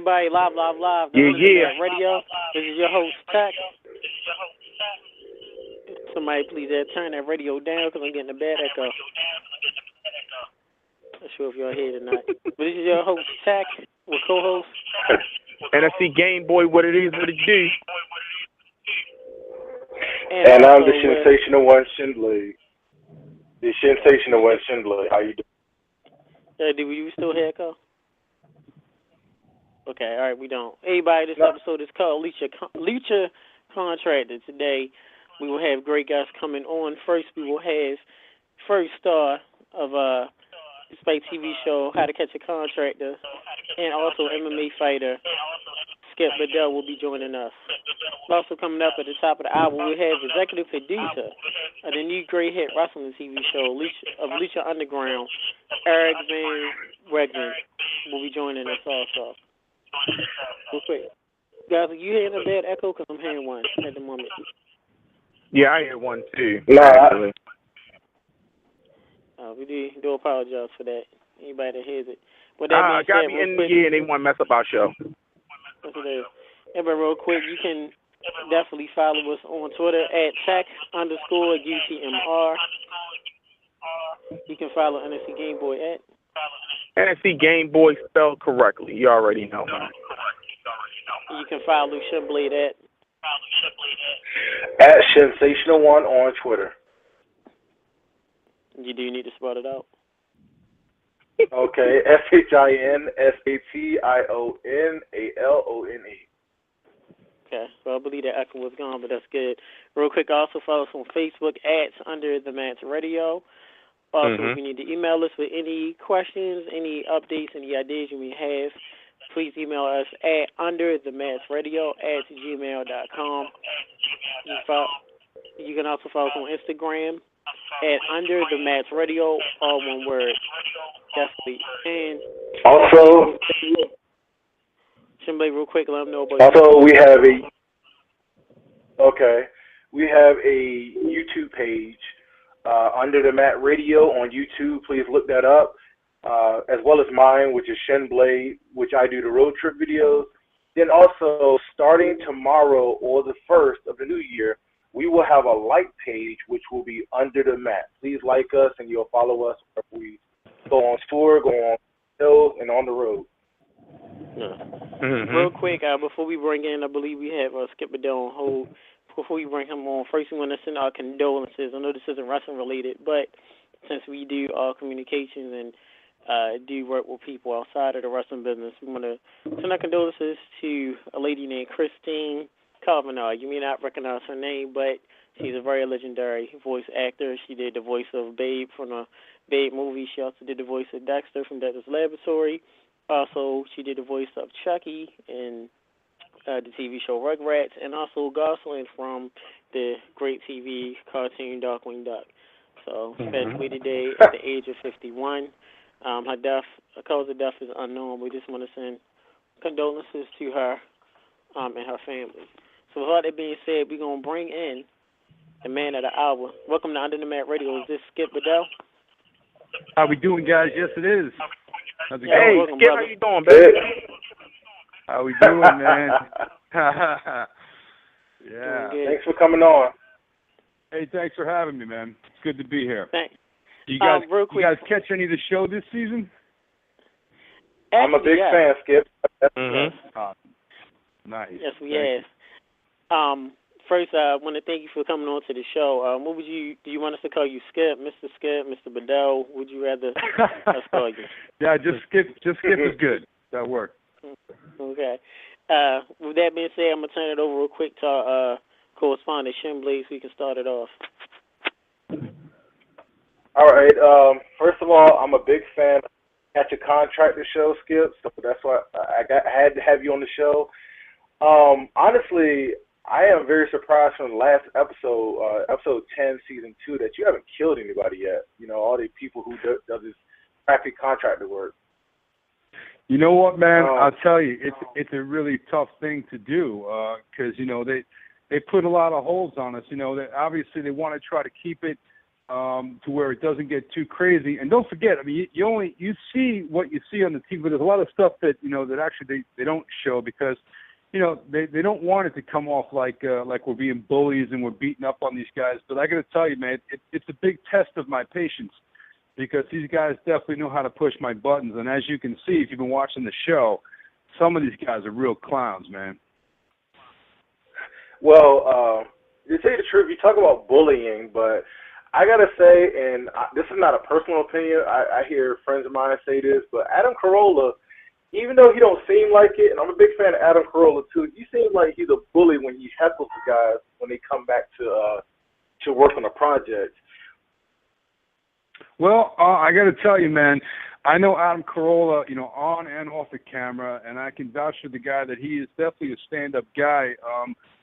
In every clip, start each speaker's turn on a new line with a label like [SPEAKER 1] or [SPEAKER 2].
[SPEAKER 1] everybody, live. Radio. This is your host, Tech. Somebody please turn that radio down because I'm getting a bad echo. Not sure if y'all hear it or not. But this is your host, Tech, with co-host.
[SPEAKER 2] NFC Game Boy, what it is, what it do.
[SPEAKER 3] And I'm the sensational one, Shinblade. The sensational one, Shinblade. How you doing?
[SPEAKER 1] Do you still hear echo? Okay, all right, we don't. Everybody, this episode is called Lucha Contractor. Today, we will have great guests coming on. First, we will have first star of the Spike TV show, How to Catch a Contractor, and also MMA fighter, Skip Bedell will be joining us. Also coming up at the top of the hour, we have executive producer of the new great hit wrestling TV show, Lucha Underground, Eric Van Wagenen, will be joining us also. Real quick. Guys, are you hearing a bad echo? Because I'm hearing one at the moment.
[SPEAKER 2] Yeah, I hear one too.
[SPEAKER 3] No,
[SPEAKER 2] actually.
[SPEAKER 1] We do apologize for that. Anybody that hears it. But
[SPEAKER 2] that got me in the year and they want to mess up our show.
[SPEAKER 1] That's what it is. Yeah, but real quick, you can definitely follow us on Twitter at tech_UTMR. You can follow NFC Game Boy at
[SPEAKER 2] NFC Game Boy spelled correctly. You already know.
[SPEAKER 1] You can follow Shinblade
[SPEAKER 3] at Sensational One on Twitter.
[SPEAKER 1] You do need to spell it out.
[SPEAKER 3] Okay, SHINSATIONALONE.
[SPEAKER 1] Okay, so I believe that echo was gone, but that's good. Real quick, also follow us on Facebook at Under the Mats Radio. Also, if you need to email us with any questions, any updates, any ideas you may have, please email us at underthematsradio@gmail.com. You can also follow us on Instagram at Under the Mats Radio, all one word. Definitely. And
[SPEAKER 3] also,
[SPEAKER 1] somebody real quick, let them know about
[SPEAKER 3] also, we have a YouTube page, Under the Mat Radio on YouTube. Please look that up. As well as mine, which is Shinblade, which I do the road trip videos. Then also, starting tomorrow or the 1st of the new year, we will have a like page, which will be Under the Mat. Please like us, and you'll follow us if we go on tour, go on hills, and on the road.
[SPEAKER 1] Real quick, before we bring in, I believe we have Skip Bedell on hold. Before we bring him on, first we want to send our condolences. I know this isn't wrestling related, but since we do communications and do work with people outside of the wrestling business, we want to send our condolences to a lady named Christine Kavanaugh. You may not recognize her name, but she's a very legendary voice actor. She did the voice of Babe from the Babe movie. She also did the voice of Dexter from Dexter's Laboratory. Also, she did the voice of Chucky in the TV show Rugrats, and also Gosling from the great TV cartoon Darkwing Duck. So, she passed away today at the age of 51. Her cause of death is unknown. We just want to send condolences to her and her family. So with all that being said, we're going to bring in the man of the hour. Welcome to Under the Mat Radio. Is this Skip Bedell?
[SPEAKER 4] How we doing, guys? Yes, it is. How's it
[SPEAKER 2] hey,
[SPEAKER 4] going?
[SPEAKER 2] Skip, how you doing, baby?
[SPEAKER 4] How we doing, man? Yeah.
[SPEAKER 3] Thanks for coming on.
[SPEAKER 4] Hey, thanks for having me, man. It's good to be here.
[SPEAKER 1] Thanks.
[SPEAKER 4] You guys,
[SPEAKER 1] real quick,
[SPEAKER 4] you guys catch any of the show this season?
[SPEAKER 1] Actually,
[SPEAKER 3] I'm a big fan, Skip.
[SPEAKER 4] Oh, nice.
[SPEAKER 1] Yes, we have. First, I want to thank you for coming on to the show. Do you want us to call you Skip, Mr. Bedell? Would you rather us call you?
[SPEAKER 4] Yeah, just Skip is good. That works.
[SPEAKER 1] Okay. With that being said, I'm going to turn it over real quick to our correspondent, Shinblade, so we can start it off.
[SPEAKER 3] All right. First of all, I'm a big fan of Catch a Contractor show, Skip, so that's why I had to have you on the show. Honestly, I am very surprised from the last episode, episode 10, season 2, that you haven't killed anybody yet. You know, all the people who do this crappy contractor work.
[SPEAKER 4] You know what, man? I'll tell you, it's a really tough thing to do because you know they put a lot of holds on us. You know, that obviously they want to try to keep it to where it doesn't get too crazy. And don't forget, I mean, you see what you see on the TV, but there's a lot of stuff that that actually they don't show because they don't want it to come off like we're being bullies and we're beating up on these guys. But I got to tell you, man, it's a big test of my patience because these guys definitely know how to push my buttons. And as you can see, if you've been watching the show, some of these guys are real clowns, man.
[SPEAKER 3] Well, to tell you the truth, you talk about bullying, but I got to say, and this is not a personal opinion, I hear friends of mine say this, but Adam Carolla, even though he don't seem like it, and I'm a big fan of Adam Carolla too, he seems like he's a bully when he heckles the guys when they come back to work on a project.
[SPEAKER 4] Well, I got to tell you, man, I know Adam Carolla, on and off the camera, and I can vouch for the guy that he is definitely a stand-up guy.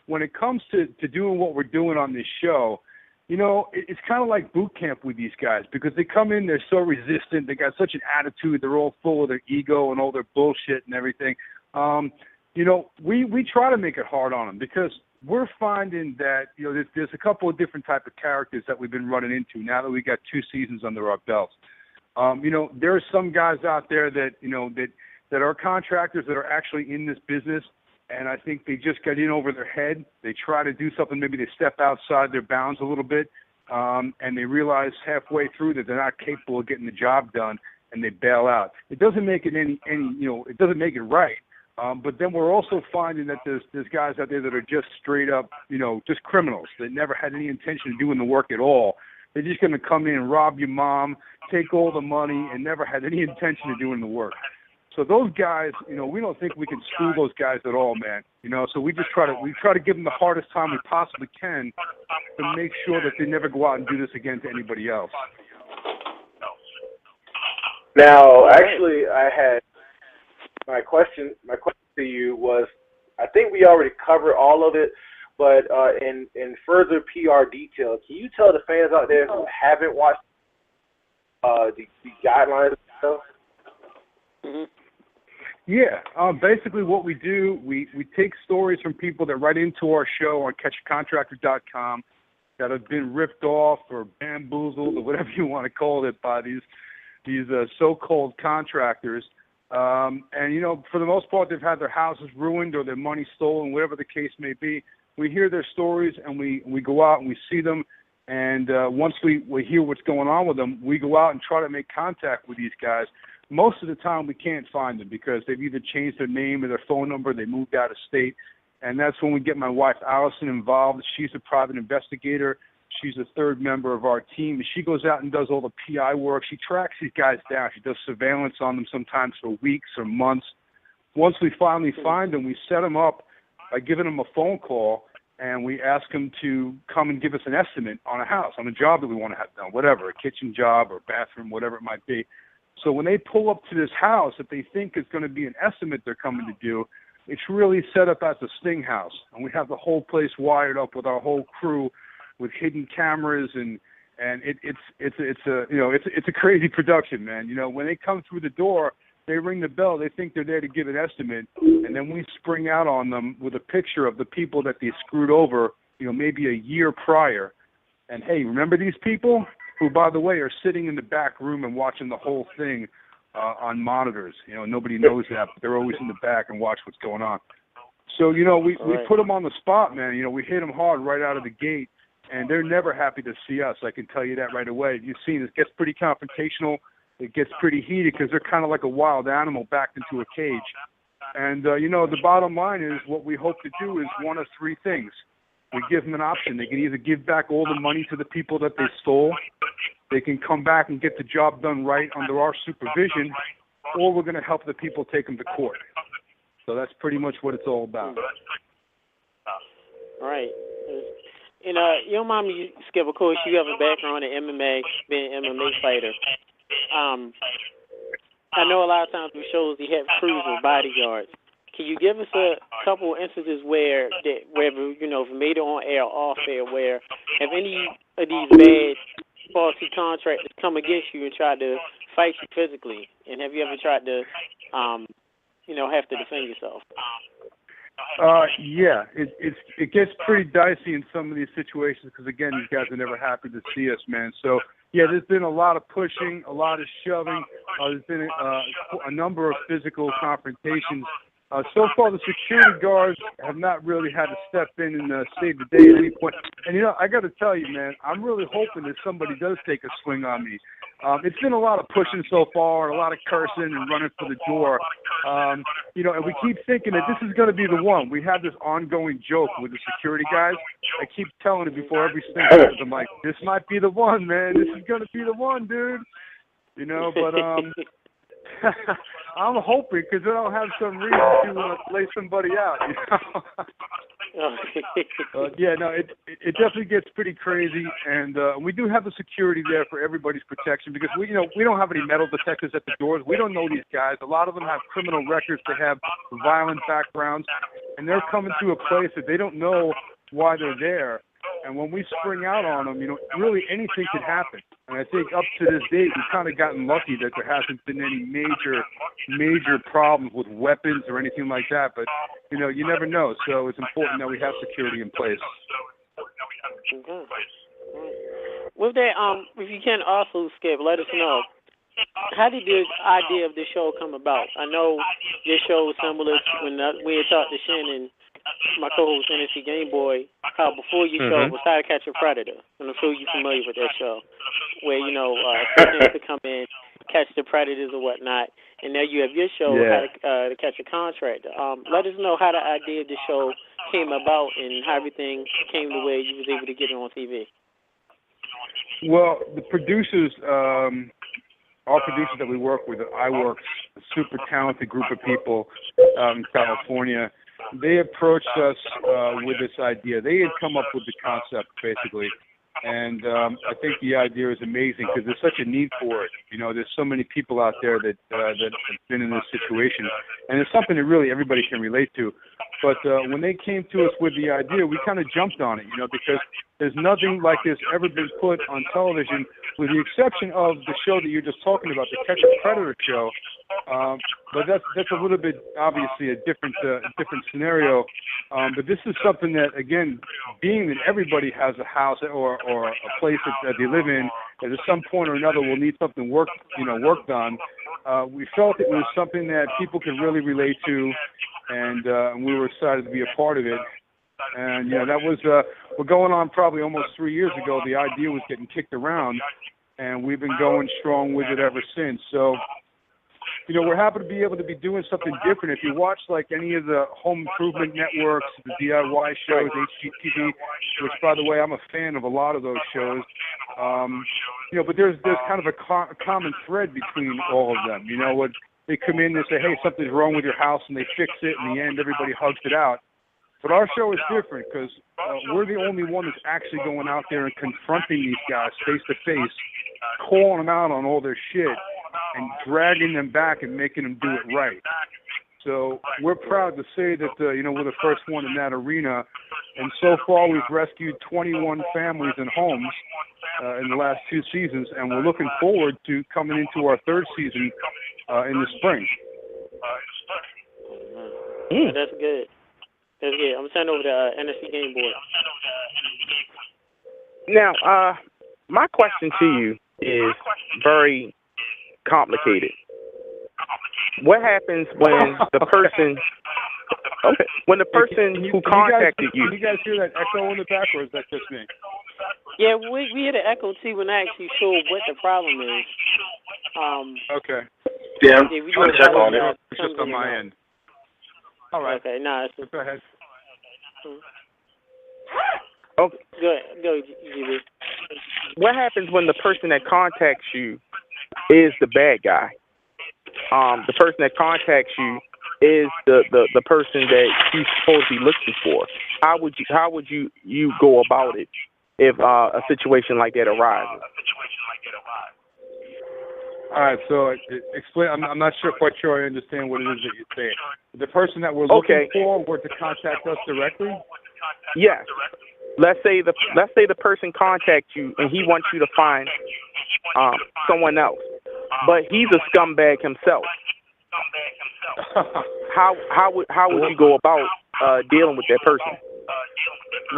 [SPEAKER 4] When it comes to doing what we're doing on this show, it's kind of like boot camp with these guys because they come in, they're so resistant, they got such an attitude, they're all full of their ego and all their bullshit and everything. We try to make it hard on them because we're finding that, there's a couple of different type of characters that we've been running into now that we got 2 seasons under our belts. There are some guys out there that, that are contractors that are actually in this business, and I think they just get in over their head. They try to do something, maybe they step outside their bounds a little bit, and they realize halfway through that they're not capable of getting the job done, and they bail out. It doesn't make it it doesn't make it right. But then we're also finding that there's guys out there that are just straight up, just criminals that never had any intention of doing the work at all. They're just going to come in and rob your mom, take all the money, and never had any intention of doing the work. So those guys, we don't think we can screw those guys at all, man. So we try to give them the hardest time we possibly can to make sure that they never go out and do this again to anybody else.
[SPEAKER 3] Now, actually, I had my question to you was, I think we already covered all of it, but in further PR detail, can you tell the fans out there who haven't watched the guidelines?
[SPEAKER 1] Mm-hmm.
[SPEAKER 4] Yeah, basically what we do, we take stories from people that write into our show on catchacontractor.com that have been ripped off or bamboozled or whatever you want to call it by these so-called contractors. And, for the most part, they've had their houses ruined or their money stolen, whatever the case may be. We hear their stories and we go out and we see them. And once we hear what's going on with them, we go out and try to make contact with these guys. Most of the time we can't find them because they've either changed their name or their phone number, they moved out of state. And that's when we get my wife, Allison, involved. She's a private investigator. She's a third member of our team. She goes out and does all the PI work. She tracks these guys down. She does surveillance on them sometimes for weeks or months. Once we finally find them, we set them up by giving them a phone call, and we ask them to come and give us an estimate on a house, on a job that we want to have done, whatever, a kitchen job or bathroom, whatever it might be. So when they pull up to this house that they think is going to be an estimate they're coming to do, it's really set up as a sting house, and we have the whole place wired up with our whole crew with hidden cameras, and it's a crazy production, man. When they come through the door, they ring the bell. They think they're there to give an estimate, and then we spring out on them with a picture of the people that they screwed over, maybe a year prior. And hey, remember these people? Who, by the way, are sitting in the back room and watching the whole thing on monitors. Nobody knows that, but they're always in the back and watch what's going on. So, we put them on the spot, man. We hit them hard right out of the gate, and they're never happy to see us. I can tell you that right away. You've seen it gets pretty confrontational. It gets pretty heated because they're kind of like a wild animal backed into a cage. And, the bottom line is what we hope to do is one of 3 things. We give them an option. They can either give back all the money to the people that they stole, they can come back and get the job done right under our supervision, or we're going to help the people take them to court. So that's pretty much what it's all about.
[SPEAKER 1] Right. And your mom, Skip, of course, you have a background in MMA, being an MMA fighter. I know a lot of times with shows you have crews or bodyguards. Can you give us a couple instances where made it on air or off air, where have any of these bad, faulty contractors come against you and try to fight you physically? And have you ever tried to, have to defend yourself?
[SPEAKER 4] Yeah, it gets pretty dicey in some of these situations because again, these guys are never happy to see us, man. So yeah, there's been a lot of pushing, a lot of shoving. There's been a number of physical confrontations. So far, the security guards have not really had to step in and save the day at any point. And, I got to tell you, man, I'm really hoping that somebody does take a swing on me. It's been a lot of pushing so far, a lot of cursing and running for the door. And we keep thinking that this is going to be the one. We have this ongoing joke with the security guys. I keep telling it before every single I'm like, this might be the one, man. This is going to be the one, dude. But I'm hoping because I don't have some reason to lay somebody out. Yeah, no, it definitely gets pretty crazy, and we do have the security there for everybody's protection because we don't have any metal detectors at the doors. We don't know these guys. A lot of them have criminal records. They have violent backgrounds, and they're coming to a place that they don't know why they're there. And when we spring out on them, really anything could happen. And I think up to this date, we've kind of gotten lucky that there hasn't been any major problems with weapons or anything like that. But, you never know. So it's important that we have security in place.
[SPEAKER 1] Okay. With that, if you can also, Skip, let us know, how did the idea of the show come about? I know your show was similar when we had talked to Shannon, my co-host, NFC Game Boy, how before your show was How to Catch a Predator. And I'm sure you're familiar with that show, where, citizens to come in, catch the predators or whatnot. And now you have your show, How to Catch a Contractor. Let us know how the idea of the show came about and how everything came to where you was able to get it on TV.
[SPEAKER 4] Well, the producers, our producers that we work with at iWorks, a super talented group of people in California, they approached us with this idea. They had come up with the concept, basically. And I think the idea is amazing because there's such a need for it. There's so many people out there that have been in this situation. And it's something that really everybody can relate to. But when they came to us with the idea, we kind of jumped on it, because there's nothing like this ever been put on television, with the exception of the show that you're just talking about, the Catch a Predator show. But that's a little bit, obviously, a different scenario. But this is something that, again, being that everybody has a house or a place that they live in, that at some point or another will need something worked on. We felt it was something that people could really relate to, and we were excited to be a part of it. And that was we're going on probably almost 3 years ago. The idea was getting kicked around, and we've been going strong with it ever since. So, we're happy to be able to be doing something different. If you watch like any of the home improvement networks, the DIY shows, HGTV, which by the way, I'm a fan of a lot of those shows. But there's kind of a common thread between all of them. When they come in and say, hey, something's wrong with your house, and they fix it. In the end, everybody hugs it out. But our show is different because we're the only one that's actually going out there and confronting these guys face to face, calling them out on all their shit, and dragging them back and making them do it right. So we're proud to say that we're the first one in that arena. And so far, we've rescued 21 families and homes in the last 2 seasons, and we're looking forward to coming into our 3rd season in the spring.
[SPEAKER 1] That's good. That's good. I'm sending over the NFC Game Boy.
[SPEAKER 2] Now, my question to you is very complicated. What happens when the person, who contacted you?
[SPEAKER 4] Can you guys hear that echo in the back, or is that just me?
[SPEAKER 1] Yeah, we hear the echo too when I actually show what the problem is.
[SPEAKER 4] Okay.
[SPEAKER 3] Yeah, I'm
[SPEAKER 1] we
[SPEAKER 3] trying to check on it.
[SPEAKER 4] It's just on my end. All right.
[SPEAKER 1] Okay,
[SPEAKER 4] Go ahead.
[SPEAKER 2] Okay.
[SPEAKER 1] Go, GB.
[SPEAKER 2] What happens when the person that contacts you is the bad guy? The person that contacts you is the person that you're supposed to be looking for. How would you go about it if a situation like that arises?
[SPEAKER 4] All right, so explain. I'm not quite sure I understand what it is that you're saying. The person that we're looking for were to contact us directly?
[SPEAKER 2] Yes. Let's say the person contacts you and he wants you to find someone else, but he's a scumbag himself. How would you go about dealing with that person?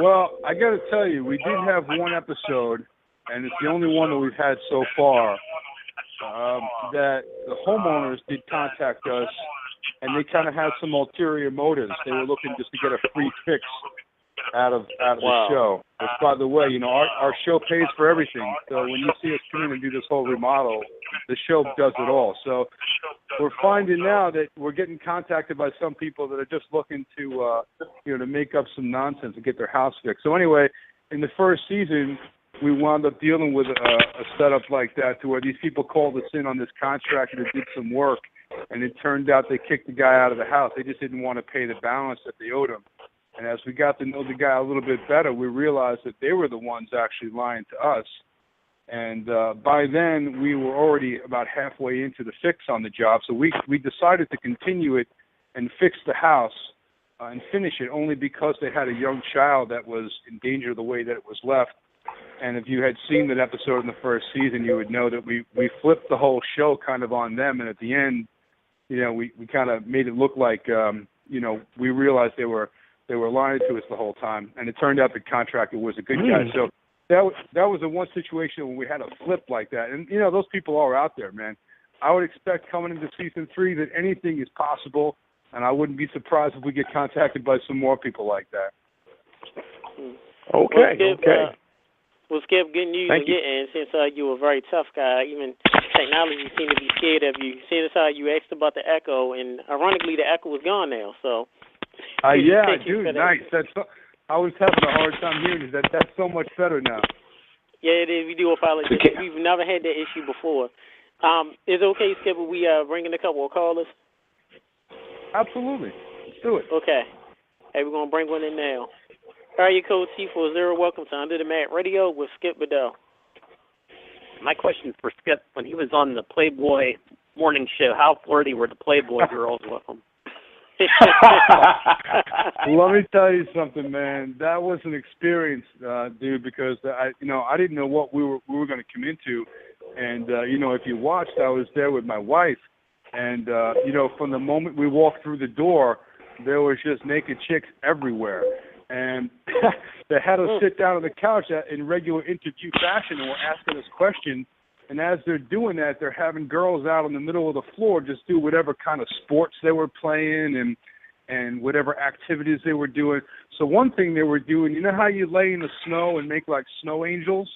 [SPEAKER 4] Well, I got to tell you, we did have one episode, and it's the only one that we've had so far, that the homeowners did contact us, and they kind of had some ulterior motives. They were looking just to get a free fix out of the show. Which, by the way, our show pays for everything. So when you see us come in and do this whole remodel, the show does it all. So we're finding now that we're getting contacted by some people that are just looking to to make up some nonsense and get their house fixed. So anyway, in the first season, we wound up dealing with a setup like that, to where these people called us in on this contractor that did some work, and it turned out they kicked the guy out of the house. They just didn't want to pay the balance that they owed him. And as we got to know the guy a little bit better, we realized that they were the ones actually lying to us. And by then, we were already about halfway into the fix on the job. So we decided to continue it and fix the house and finish it, only because they had a young child that was in danger the way that it was left. And if you had seen that episode in the first season, you would know that we flipped the whole show kind of on them. And at the end, we kind of made it look like, we realized they were lying to us the whole time. And it turned out the contractor was a good guy. So that was the one situation when we had a flip like that. And, those people are out there, man. I would expect coming into season 3 that anything is possible, and I wouldn't be surprised if we get contacted by some more people like that.
[SPEAKER 2] Okay.
[SPEAKER 1] Well, Skip, good news on your end, since you're a very tough guy. Even technology seemed to be scared of you. Seeing as how you asked about the echo, and ironically, the echo is gone now. So,
[SPEAKER 4] dude, nice. I was having a hard time hearing that. That's so much better now.
[SPEAKER 1] Yeah, it is. We do apologize. We've never had that issue before. Is it okay, Skip, if we bring in a couple of callers?
[SPEAKER 4] Absolutely. Let's do it.
[SPEAKER 1] Okay. Hey, we're going to bring one in now. Area code C40, welcome to Under the Mat Radio with Skip Bedell.
[SPEAKER 5] My question for Skip, when he was on the Playboy morning show, how flirty were the Playboy girls with him?
[SPEAKER 4] Let me tell you something, man. That was an experience, dude, because I didn't know what we were going to come into. And, if you watched, I was there with my wife. And, from the moment we walked through the door, there was just naked chicks everywhere. And they had us sit down on the couch in regular interview fashion, and were asking us questions. And as they're doing that, they're having girls out in the middle of the floor just do whatever kind of sports they were playing and whatever activities they were doing. So one thing they were doing, you know how you lay in the snow and make like snow angels?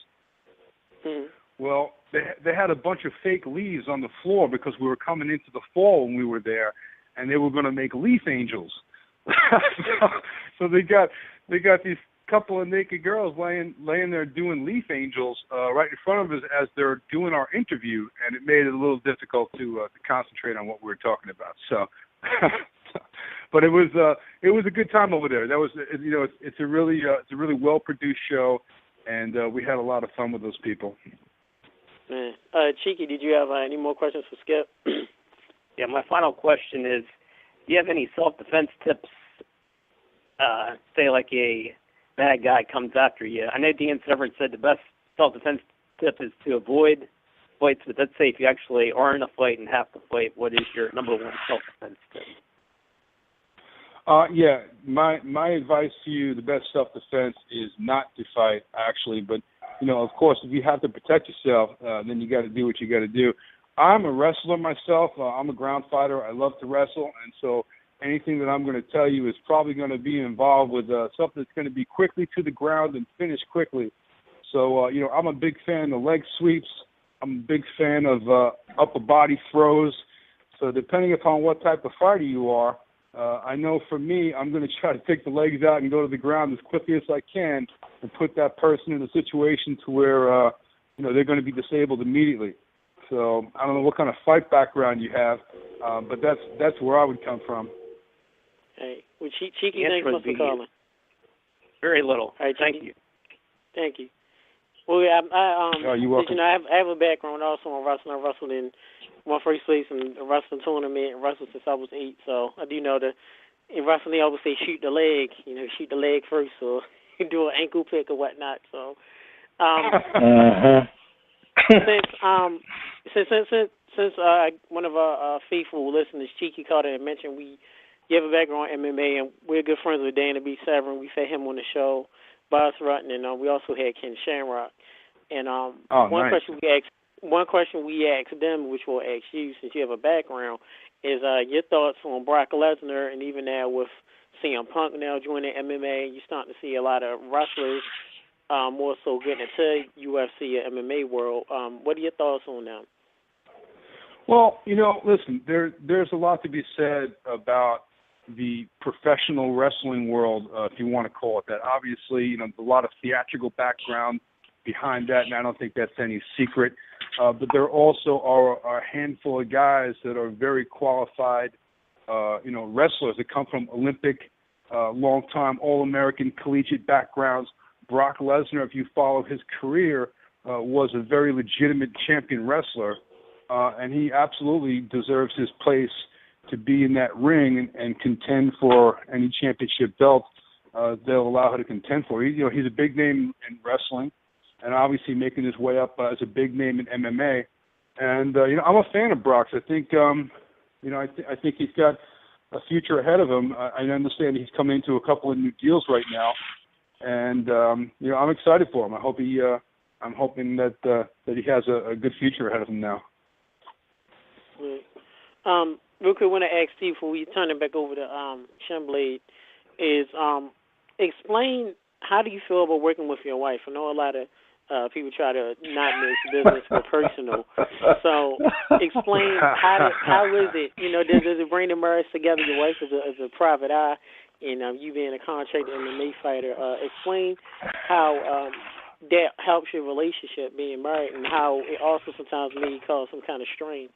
[SPEAKER 1] Mm-hmm.
[SPEAKER 4] Well, they had a bunch of fake leaves on the floor because we were coming into the fall when we were there, and they were going to make leaf angels. So they got these couple of naked girls laying there doing leaf angels right in front of us as they're doing our interview, and it made it a little difficult to concentrate on what we were talking about. So, but it was a good time over there. That was it's a really well produced show, and we had a lot of fun with those people.
[SPEAKER 1] Man, Cheeky, did you have any more questions for Skip?
[SPEAKER 5] Yeah, my final question is, do you have any self-defense tips? Say like a bad guy comes after you. I know Dean Severn said the best self-defense tip is to avoid fights, but let's say if you actually are in a fight and have to fight, what is your number one self-defense tip?
[SPEAKER 4] Yeah, my advice to you, the best self-defense is not to fight, actually. But, of course, if you have to protect yourself, then you got to do what you got to do. I'm a wrestler myself. I'm a ground fighter. I love to wrestle, and so anything that I'm going to tell you is probably going to be involved with something that's going to be quickly to the ground and finished quickly. So, I'm a big fan of leg sweeps. I'm a big fan of upper body throws. So depending upon what type of fighter you are, I know for me, I'm going to try to take the legs out and go to the ground as quickly as I can and put that person in a situation to where, they're going to be disabled immediately. So I don't know what kind of fight background you have, but that's where I would come from.
[SPEAKER 1] Hey, well, Cheeky, thanks much for calling.
[SPEAKER 5] Very little.
[SPEAKER 1] All right,
[SPEAKER 5] Thank you.
[SPEAKER 1] Thank you. Well,
[SPEAKER 4] you're welcome.
[SPEAKER 1] I have a background also in wrestling. I wrestled in my first place in a wrestling tournament and wrestled since I was 8. So I do know in wrestling they always say shoot the leg. Shoot the leg first, or do an ankle pick or whatnot. So, since one of our faithful listeners, Cheeky, called in and mentioned we you have a background in MMA, and we're good friends with Dana B. Severn. We've had him on the show, Boss Rutten, and we also had Ken Shamrock. And one
[SPEAKER 4] nice.
[SPEAKER 1] question we asked them, which we'll ask you since you have a background, is your thoughts on Brock Lesnar, and even now with CM Punk now joining MMA, you're starting to see a lot of wrestlers more so getting into UFC or MMA world. What are your thoughts on them?
[SPEAKER 4] Well, listen, there's a lot to be said about the professional wrestling world, if you want to call it that. Obviously, a lot of theatrical background behind that, and I don't think that's any secret. But there also are a handful of guys that are very qualified, wrestlers that come from Olympic, long-time All-American collegiate backgrounds. Brock Lesnar, if you follow his career, was a very legitimate champion wrestler, and he absolutely deserves his place to be in that ring and contend for any championship belt they'll allow her to contend for. He's a big name in wrestling, and obviously making his way up as a big name in MMA. And I'm a fan of Brock's. I think I think he's got a future ahead of him. I understand he's coming into a couple of new deals right now, and I'm excited for him. I'm hoping that he has a good future ahead of him now.
[SPEAKER 1] Right. Real quick, I want to ask Steve before we turn it back over to Shenblade, is explain how do you feel about working with your wife? I know a lot of people try to not mix business with personal. So explain how is it? Does it bring the marriage together? Your wife is a private eye, and you being a contractor MMA fighter. Explain how that helps your relationship being married, and how it also sometimes may cause some kind of strain.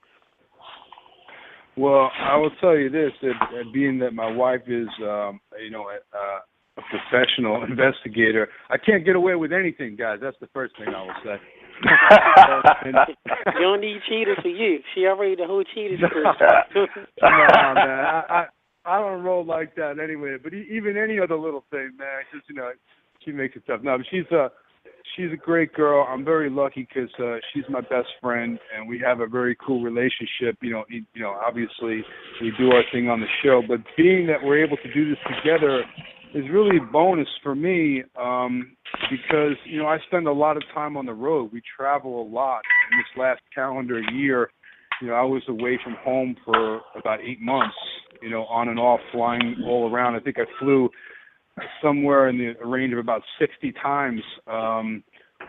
[SPEAKER 4] Well, I will tell you this: that being that my wife is, a professional investigator, I can't get away with anything, guys. That's the first thing I will say.
[SPEAKER 1] You don't need cheaters for you. She already the whole cheaters.
[SPEAKER 4] No, man, I don't roll like that anyway. But even any other little thing, man, just she makes it tough. No, but she's a great girl. I'm very lucky because she's my best friend, and we have a very cool relationship. Obviously we do our thing on the show, but being that we're able to do this together is really a bonus for me because I spend a lot of time on the road. We travel a lot. In this last calendar year, I was away from home for about 8 months. On and off, flying all around. I think I flew somewhere in the range of about 60 times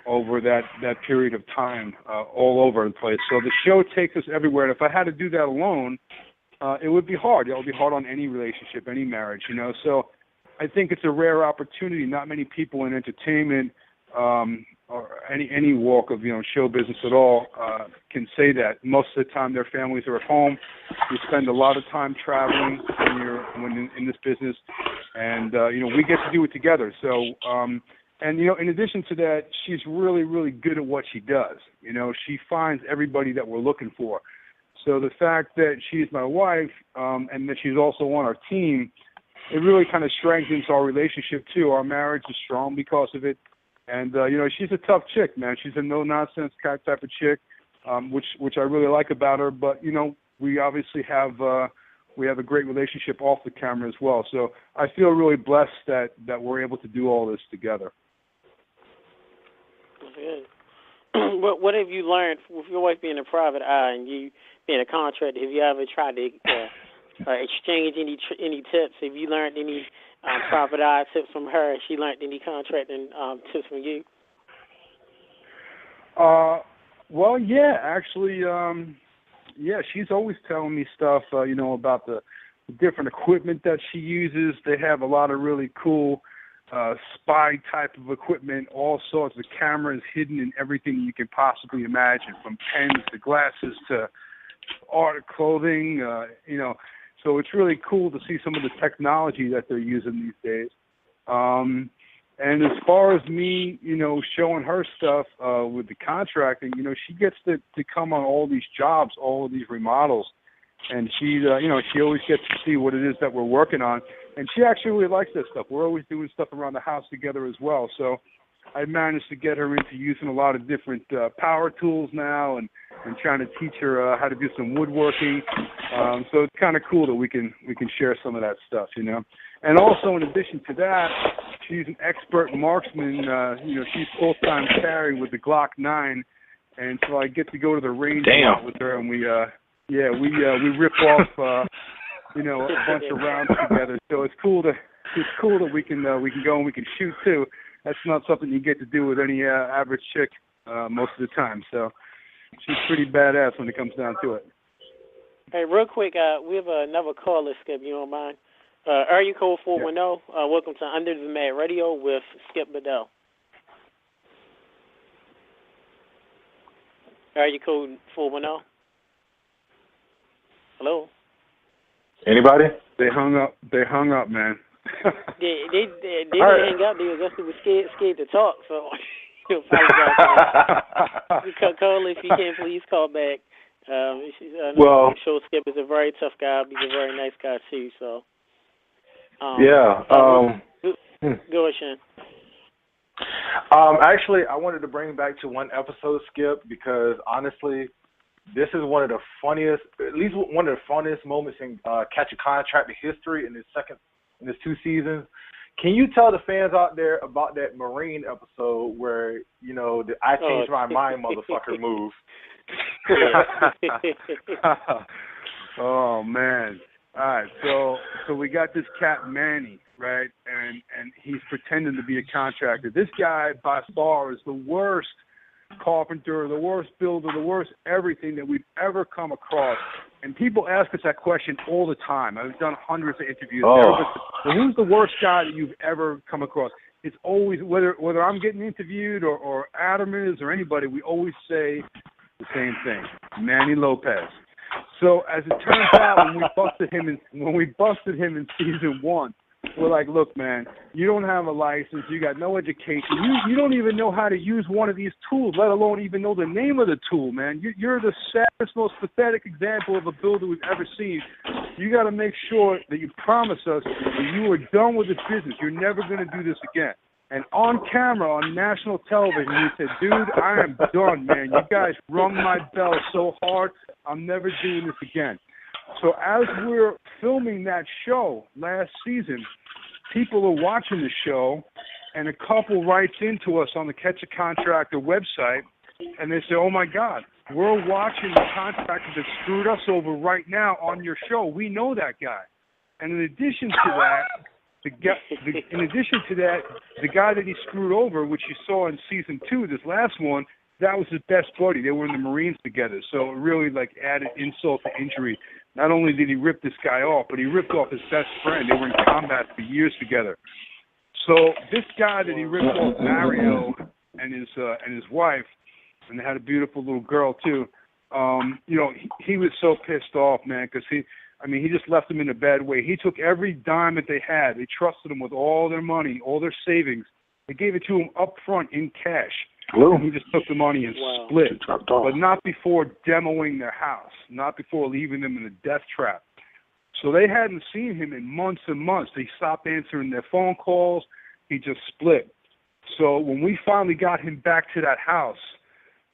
[SPEAKER 4] over that period of time, all over the place. So the show takes us everywhere. And if I had to do that alone, it would be hard. It would be hard on any relationship, any marriage, So I think it's a rare opportunity. Not many people in entertainment or any walk of show business at all can say that. Most of the time, their families are at home. You spend a lot of time traveling when in this business, and we get to do it together. So, in addition to that, she's really, really good at what she does. She finds everybody that we're looking for. So the fact that she's my wife and that she's also on our team, it really kind of strengthens our relationship too. Our marriage is strong because of it. And she's a tough chick, man. She's a no-nonsense type of chick, which I really like about her. But we obviously have a great relationship off the camera as well. So I feel really blessed that we're able to do all this together.
[SPEAKER 1] Good. What have you learned with your wife being a private eye and you being a contractor? Have you ever tried to exchange any tips? Have you learned any private eye tips from her? Has she learned any contracting tips from you?
[SPEAKER 4] Well, yeah, actually, she's always telling me stuff, about the different equipment that she uses. They have a lot of really cool spy type of equipment, all sorts of cameras hidden in everything you can possibly imagine, from pens to glasses to art clothing, So it's really cool to see some of the technology that they're using these days. And as far as me, showing her stuff with the contracting, she gets to come on all these jobs, all of these remodels, and she always gets to see what it is that we're working on. And she actually really likes that stuff. We're always doing stuff around the house together as well. So I managed to get her into using a lot of different power tools now, and trying to teach her how to do some woodworking. So it's kind of cool that we can share some of that stuff, you know. And also, in addition to that, she's an expert marksman. You know, she's full-time carry with the Glock 9, and so I get to go to the range a lot with her, and we rip off you know, a bunch of rounds together. So it's cool that we can go and we can shoot too. That's not something you get to do with any average chick most of the time. So she's pretty badass when it comes down to it.
[SPEAKER 1] Hey, real quick, we have another caller, Skip. You don't mind? Area code 410. Welcome to Under the Mat Radio with Skip Bedell. Area code 410. Hello.
[SPEAKER 3] Anybody?
[SPEAKER 4] They hung up, man.
[SPEAKER 1] they didn't hang up. They was just scared to talk. So you call if you can. Please call back. Show Skip is a very tough guy. He's a very nice guy too. So go ahead, Shan.
[SPEAKER 3] Actually, I wanted to bring back to one episode, Skip, because honestly, this is one of the funniest, at least one of the funniest moments in Catch a Contractor history in his 2 seasons. Can you tell the fans out there about that Marine episode where, you know, the I changed my mind motherfucker move?
[SPEAKER 4] Oh, man. All right, so we got this cat Manny, right, and he's pretending to be a contractor. This guy, by far, is the worst carpenter, the worst builder, the worst everything that we've ever come across. And people ask us that question all the time. I've done hundreds of interviews. Who's the worst guy that you've ever come across? It's always, whether I'm getting interviewed or Adam is or anybody, we always say the same thing, Manny Lopez. So as it turns out, when we busted him in season 1, we're like, look, man, you don't have a license, you got no education, you don't even know how to use one of these tools, let alone even know the name of the tool, man. You're the saddest, most pathetic example of a builder we've ever seen. You got to make sure that you promise us that you are done with this business. You're never going to do this again. And on camera, on national television, he said, dude, I am done, man. You guys rung my bell so hard, I'm never doing this again. So as we're filming that show last season, people are watching the show, and a couple writes into us on the Catch a Contractor website, and they say, oh, my God, we're watching the contractor that screwed us over right now on your show. We know that guy. And in addition to that, the guy that he screwed over, which you saw in season 2, this last one, that was his best buddy. They were in the Marines together, so it really added insult to injury. Not only did he rip this guy off, but he ripped off his best friend. They were in combat for years together. So this guy that he ripped off, Mario, and his wife, and they had a beautiful little girl too. You know, he was so pissed off, man, because he just left them in a bad way. He took every dime that they had. They trusted him with all their money, all their savings. They gave it to him up front in cash. And he just took the money and split, but not before demoing their house, not before leaving them in a death trap. So they hadn't seen him in months and months. They stopped answering their phone calls. He just split. So when we finally got him back to that house,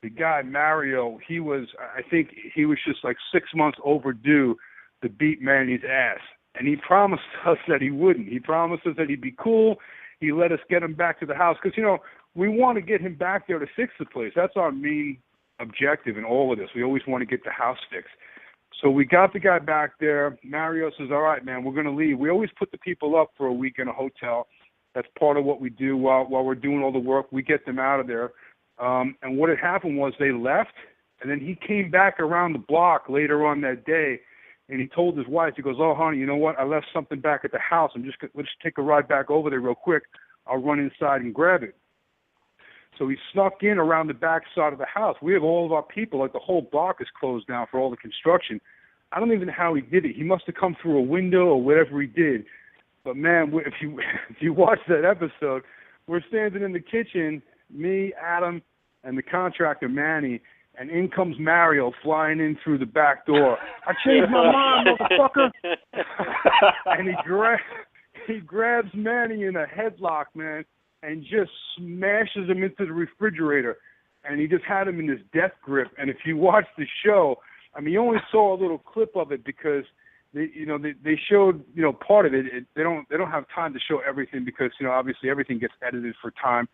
[SPEAKER 4] the guy, Mario, I think he was just like 6 months overdue to beat Manny's ass. And he promised us that he wouldn't. He promised us that he'd be cool. He let us get him back to the house because, you know, we want to get him back there to fix the place. That's our main objective in all of this. We always want to get the house fixed. So we got the guy back there. Mario says, all right, man, we're going to leave. We always put the people up for a week in a hotel. That's part of what we do while we're doing all the work. We get them out of there. And what had happened was they left, and then he came back around the block later on that day, and he told his wife, he goes, oh, honey, you know what? I left something back at the house. Let's take a ride back over there real quick. I'll run inside and grab it. So he snuck in around the back side of the house. We have all of our people, like the whole block is closed down for all the construction. I don't even know how he did it. He must have come through a window or whatever he did. But, man, if you watch that episode, we're standing in the kitchen, me, Adam, and the contractor, Manny, and in comes Mario flying in through the back door. I changed my mind, motherfucker. And he grabs Manny in a headlock, man. and just smashes him into the refrigerator. And he just had him in this death grip. And if you watch the show, I mean, you only saw a little clip of it because they showed part of it. They don't have time to show everything because obviously everything gets edited for time.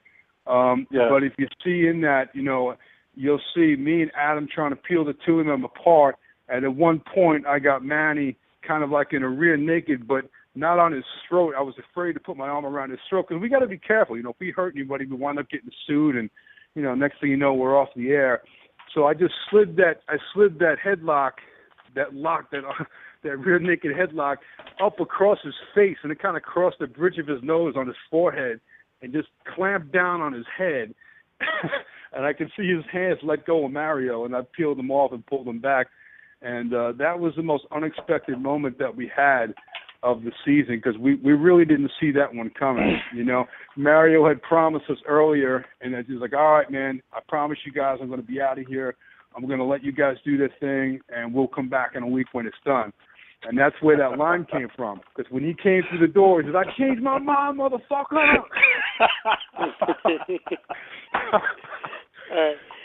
[SPEAKER 4] But if you see in that, you'll see me and Adam trying to peel the two of them apart. And at one point, I got Manny kind of like in a rear naked, but not on his throat. I was afraid to put my arm around his throat because we got to be careful. If we hurt anybody, we wind up getting sued, and next thing you know, we're off the air. So I just slid that headlock, that rear naked headlock up across his face, and it kind of crossed the bridge of his nose on his forehead, and just clamped down on his head. And I could see his hands let go of Mario, and I peeled them off and pulled them back. And that was the most unexpected moment that we had of the season because we really didn't see that one coming. Mario had promised us earlier, and he was like, all right, man, I promise you guys I'm going to be out of here. I'm going to let you guys do this thing, and we'll come back in a week when it's done. And that's where that line came from. Because when he came through the door, he said, I changed my mind, motherfucker.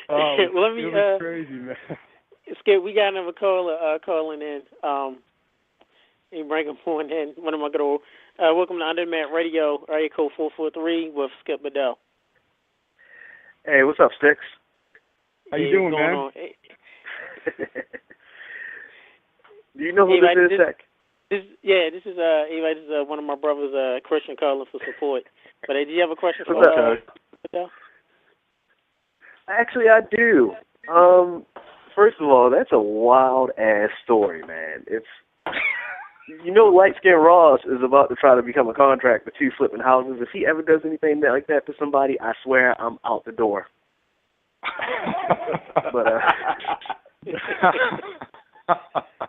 [SPEAKER 1] Well, let me.
[SPEAKER 4] It was crazy, man.
[SPEAKER 1] Skip, we got another caller calling in. You bring him on in. One of my good old. Welcome to Under the Mat Radio, area code 443 with Skip Bedell.
[SPEAKER 6] Hey, what's up, Sticks?
[SPEAKER 4] How you doing, man?
[SPEAKER 1] Hey.
[SPEAKER 6] Do you know who this is, Tech?
[SPEAKER 1] This is one of my brothers, Christian, calling for support. But do you have a question for Bedell?
[SPEAKER 6] Actually, I do. First of all, that's a wild-ass story, man. It's, Light Skin Ross is about to try to become a contractor, too, flipping houses. If he ever does anything like that to somebody, I swear I'm out the door. But,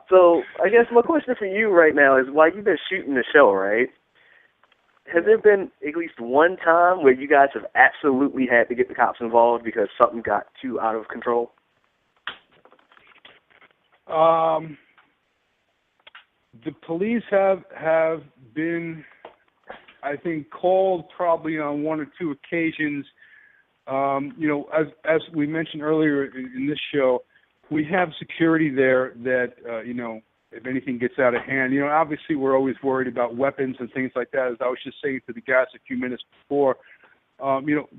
[SPEAKER 6] so, I guess my question for you right now is, while you've been shooting the show, right, has there been at least one time where you guys have absolutely had to get the cops involved because something got too out of control?
[SPEAKER 4] The police have been, I think, called probably on one or two occasions. As we mentioned earlier in this show, we have security there that, if anything gets out of hand, obviously we're always worried about weapons and things like that. As I was just saying to the guys a few minutes before,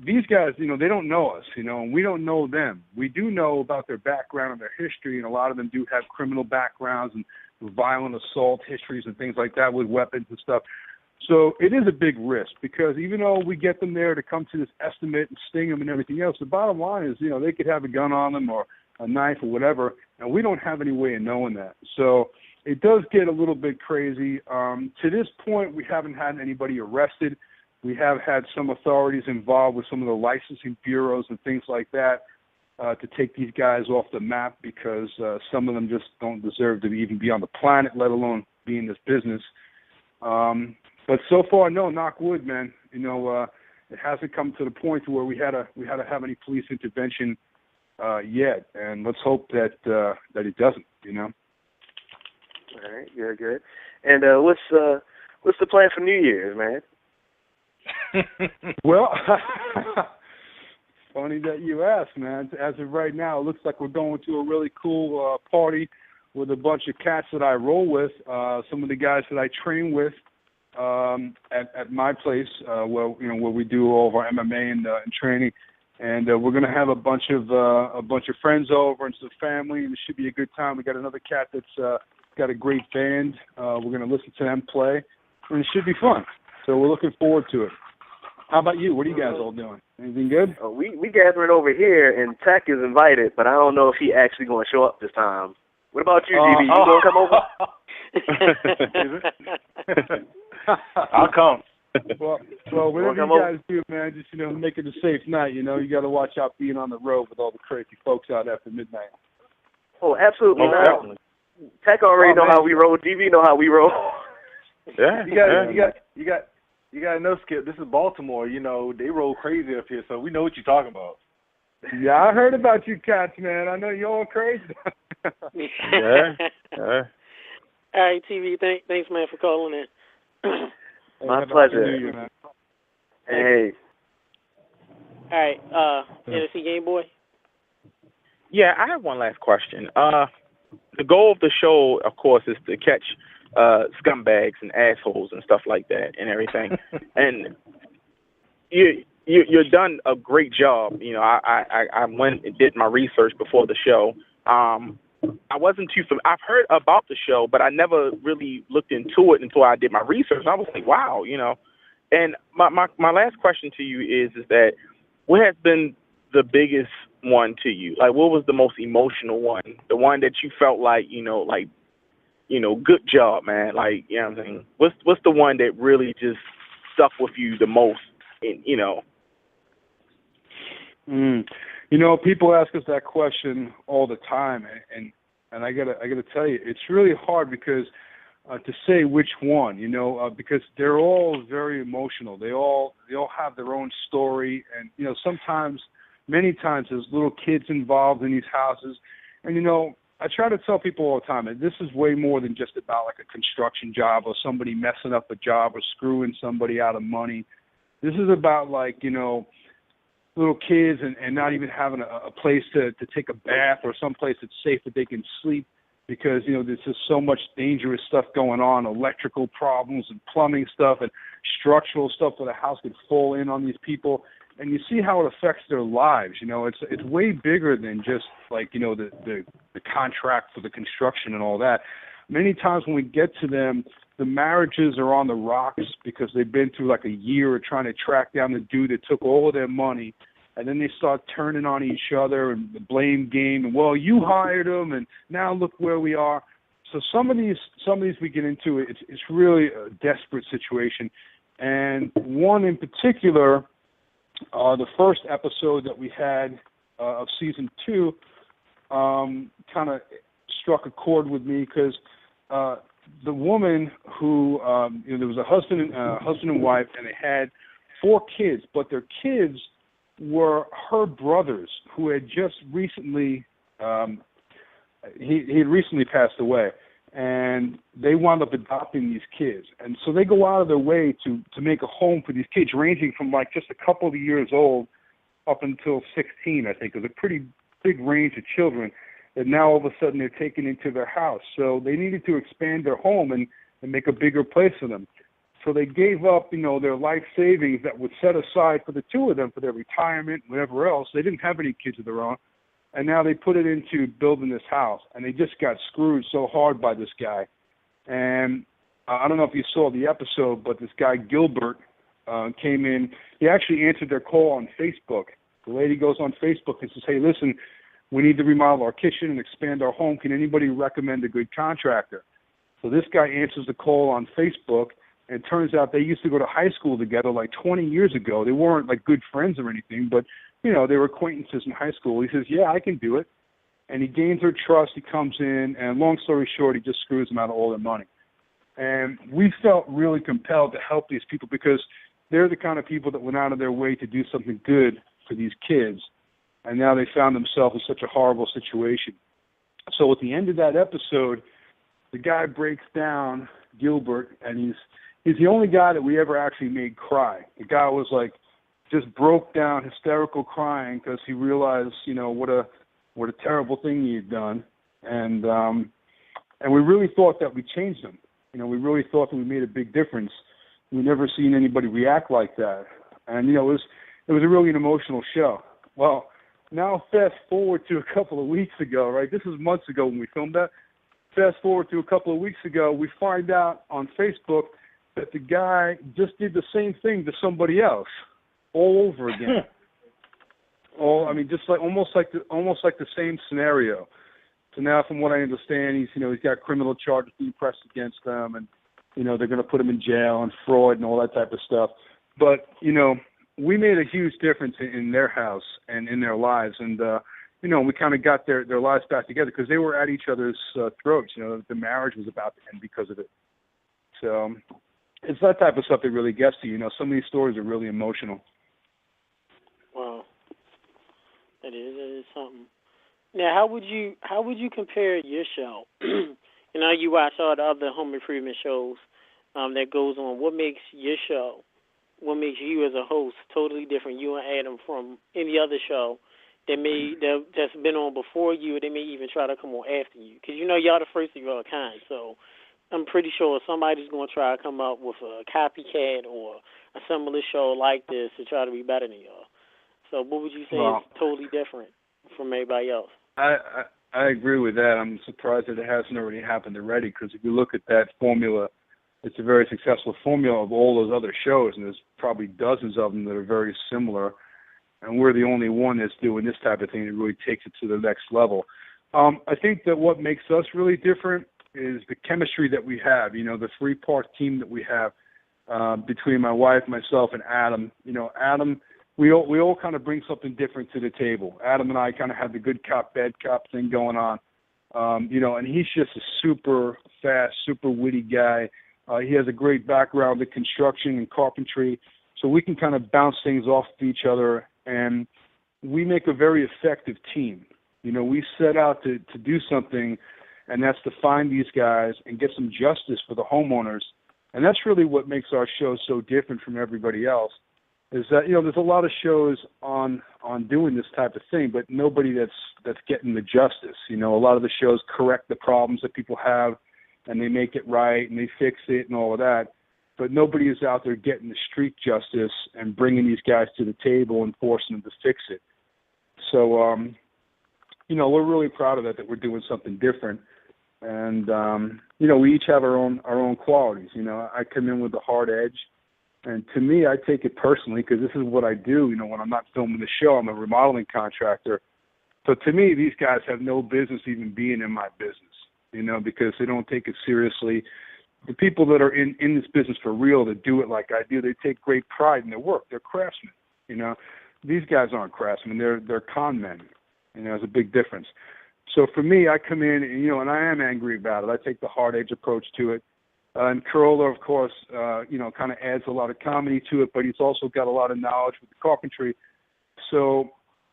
[SPEAKER 4] these guys, they don't know us, and we don't know them. We do know about their background and their history, and a lot of them do have criminal backgrounds and violent assault histories and things like that with weapons and stuff. So it is a big risk because even though we get them there to come to this estimate and sting them and everything else, the bottom line is, they could have a gun on them or a knife or whatever, and we don't have any way of knowing that. So it does get a little bit crazy. To this point, we haven't had anybody arrested. We have had some authorities involved with some of the licensing bureaus and things like that to take these guys off the map because some of them just don't deserve to even be on the planet, let alone be in this business. But so far, no, knock wood, man. It hasn't come to the point to where we had to have any police intervention yet, and let's hope that it doesn't.
[SPEAKER 6] All right, good. And what's the plan for New Year's, man?
[SPEAKER 4] Well, funny that you asked, man. As of right now, it looks like we're going to a really cool party with a bunch of cats that I roll with, some of the guys that I train with at my place, where we do all of our MMA and training. And we're going to have a bunch of friends over and some family, and it should be a good time. We got another cat that's got a great band. We're going to listen to them play, and it should be fun. So we're looking forward to it. How about you? What are you guys all doing? Anything good?
[SPEAKER 6] We gathering over here, and Tech is invited, but I don't know if he actually going to show up this time. What about you, DB? You going to come over?
[SPEAKER 3] I'll come.
[SPEAKER 4] Well, whatever you guys do, man, just make it a safe night. You got to watch out being on the road with all the crazy folks out after midnight.
[SPEAKER 6] Oh, absolutely not. Tech already know how we roll. DB know how we roll.
[SPEAKER 3] Yeah,
[SPEAKER 7] you got to know, Skip. This is Baltimore. They roll crazy up here, so we know what you're talking about.
[SPEAKER 4] Yeah, I heard about you cats, man. I know you're all crazy.
[SPEAKER 3] Yeah.
[SPEAKER 1] All right, TV. Thanks, man, for calling in.
[SPEAKER 6] My pleasure. Hey,
[SPEAKER 1] All right, Tennessee Game Boy.
[SPEAKER 2] Yeah, I have one last question. The goal of the show, of course, is to catch scumbags and assholes and stuff like that and everything. And you've done a great job. You know, I went and did my research before the show. I wasn't too familiar. I've heard about the show, but I never really looked into it until I did my research. I was like, wow, you know. And my last question to you is that what has been the biggest one to you? Like, what was the most emotional one? The one that you felt like, good job, man. Like, you know what I'm saying? What's the one that really just stuck with you the most? And,
[SPEAKER 4] people ask us that question all the time, and I gotta tell you, it's really hard because to say which one, because they're all very emotional. They all have their own story, and many times there's little kids involved in these houses, and I try to tell people all the time that this is way more than just about like a construction job or somebody messing up a job or screwing somebody out of money. This is about little kids and not even having a place to take a bath or some place that's safe that they can sleep because, there's just so much dangerous stuff going on, electrical problems and plumbing stuff and structural stuff where the house could fall in on these people. And you see how it affects their lives. It's way bigger than just the contract for the construction and all that. Many times when we get to them, the marriages are on the rocks because they've been through like a year of trying to track down the dude that took all of their money, and then they start turning on each other and the blame game. And well, you hired them, and now look where we are. So some of these we get into it's really a desperate situation, and one in particular, the first episode that we had of season 2, kind of struck a chord with me because. The woman who, there was a husband and wife, and they had 4 kids, but their kids were her brothers who had just recently, he had recently passed away, and they wound up adopting these kids. And so they go out of their way to make a home for these kids, ranging from like just a couple of years old up until 16, I think. It was a pretty big range of children. And now all of a sudden they're taken into their house. So they needed to expand their home and make a bigger place for them. So they gave up, their life savings that was set aside for the 2 of them for their retirement, whatever else. They didn't have any kids of their own. And now they put it into building this house. And they just got screwed so hard by this guy. And I don't know if you saw the episode, but this guy Gilbert came in. He actually answered their call on Facebook. The lady goes on Facebook and says, hey, listen, we need to remodel our kitchen and expand our home. Can anybody recommend a good contractor? So this guy answers the call on Facebook, and it turns out they used to go to high school together like 20 years ago. They weren't like good friends or anything, but, they were acquaintances in high school. He says, yeah, I can do it. And he gains her trust. He comes in, and long story short, he just screws them out of all their money. And we felt really compelled to help these people because they're the kind of people that went out of their way to do something good for these kids. And now they found themselves in such a horrible situation. So at the end of that episode, the guy breaks down, Gilbert, and he's the only guy that we ever actually made cry. The guy was like just broke down, hysterical crying because he realized, what a terrible thing he had done. And we really thought that we changed him. We really thought that we made a big difference. We never seen anybody react like that. And it was a really an emotional show. Well, now fast forward to a couple of weeks ago, right? This was months ago when we filmed that. Fast forward to a couple of weeks ago, we find out on Facebook that the guy just did the same thing to somebody else all over again. Just like almost like the same scenario. So now, from what I understand, he's got criminal charges being pressed against them, and they're going to put him in jail and fraud and all that type of stuff. But we made a huge difference in their house and in their lives, and we kind of got their lives back together because they were at each other's throats. The marriage was about to end because of it. So it's that type of stuff that really gets to you. Some of these stories are really emotional.
[SPEAKER 1] Wow, that is something. Now, how would you compare your show? You watch all the other home improvement shows that goes on. What makes your show what makes you as a host totally different, you and Adam, from any other show that's been on before you, or they may even try to come on after you? Because you know y'all the first of your kind, so I'm pretty sure somebody's going to try to come up with a copycat or a similar show like this to try to be better than y'all. So what would you say is totally different from everybody else?
[SPEAKER 4] I agree with that. I'm surprised that it hasn't already happened already, because if you look at that formula, it's a very successful formula of all those other shows, and there's probably dozens of them that are very similar, and we're the only one that's doing this type of thing that really takes it to the next level. I think that what makes us really different is the chemistry that we have, you know, the three-part team that we have between my wife, myself, and Adam. You know, Adam, we all kind of bring something different to the table. Adam and I kind of have the good cop, bad cop thing going on, you know, and he's just a super fast, super witty guy. He has a great background in construction and carpentry, so we can kind of bounce things off of each other, and we make a very effective team. You know, we set out to do something, and that's to find these guys and get some justice for the homeowners. And that's really what makes our show so different from everybody else, is that, you know, there's a lot of shows on doing this type of thing, but nobody that's getting the justice. You know, a lot of the shows correct the problems that people have, and they make it right, and they fix it and all of that. But nobody is out there getting the street justice and bringing these guys to the table and forcing them to fix it. So, you know, we're really proud of that we're doing something different. And, you know, we each have our own qualities. You know, I come in with a hard edge. And to me, I take it personally, because this is what I do. You know, when I'm not filming the show, I'm a remodeling contractor. So to me, these guys have no business even being in my business, you know, because they don't take it seriously. The people that are in this business for real, that do it like I do, they take great pride in their work. They're craftsmen, you know. These guys aren't craftsmen. They're con men. You know, there's a big difference. So for me, I come in, and, you know, and I am angry about it. I take the hard edge approach to it. And Carolla, of course, you know, kind of adds a lot of comedy to it, but he's also got a lot of knowledge with the carpentry. So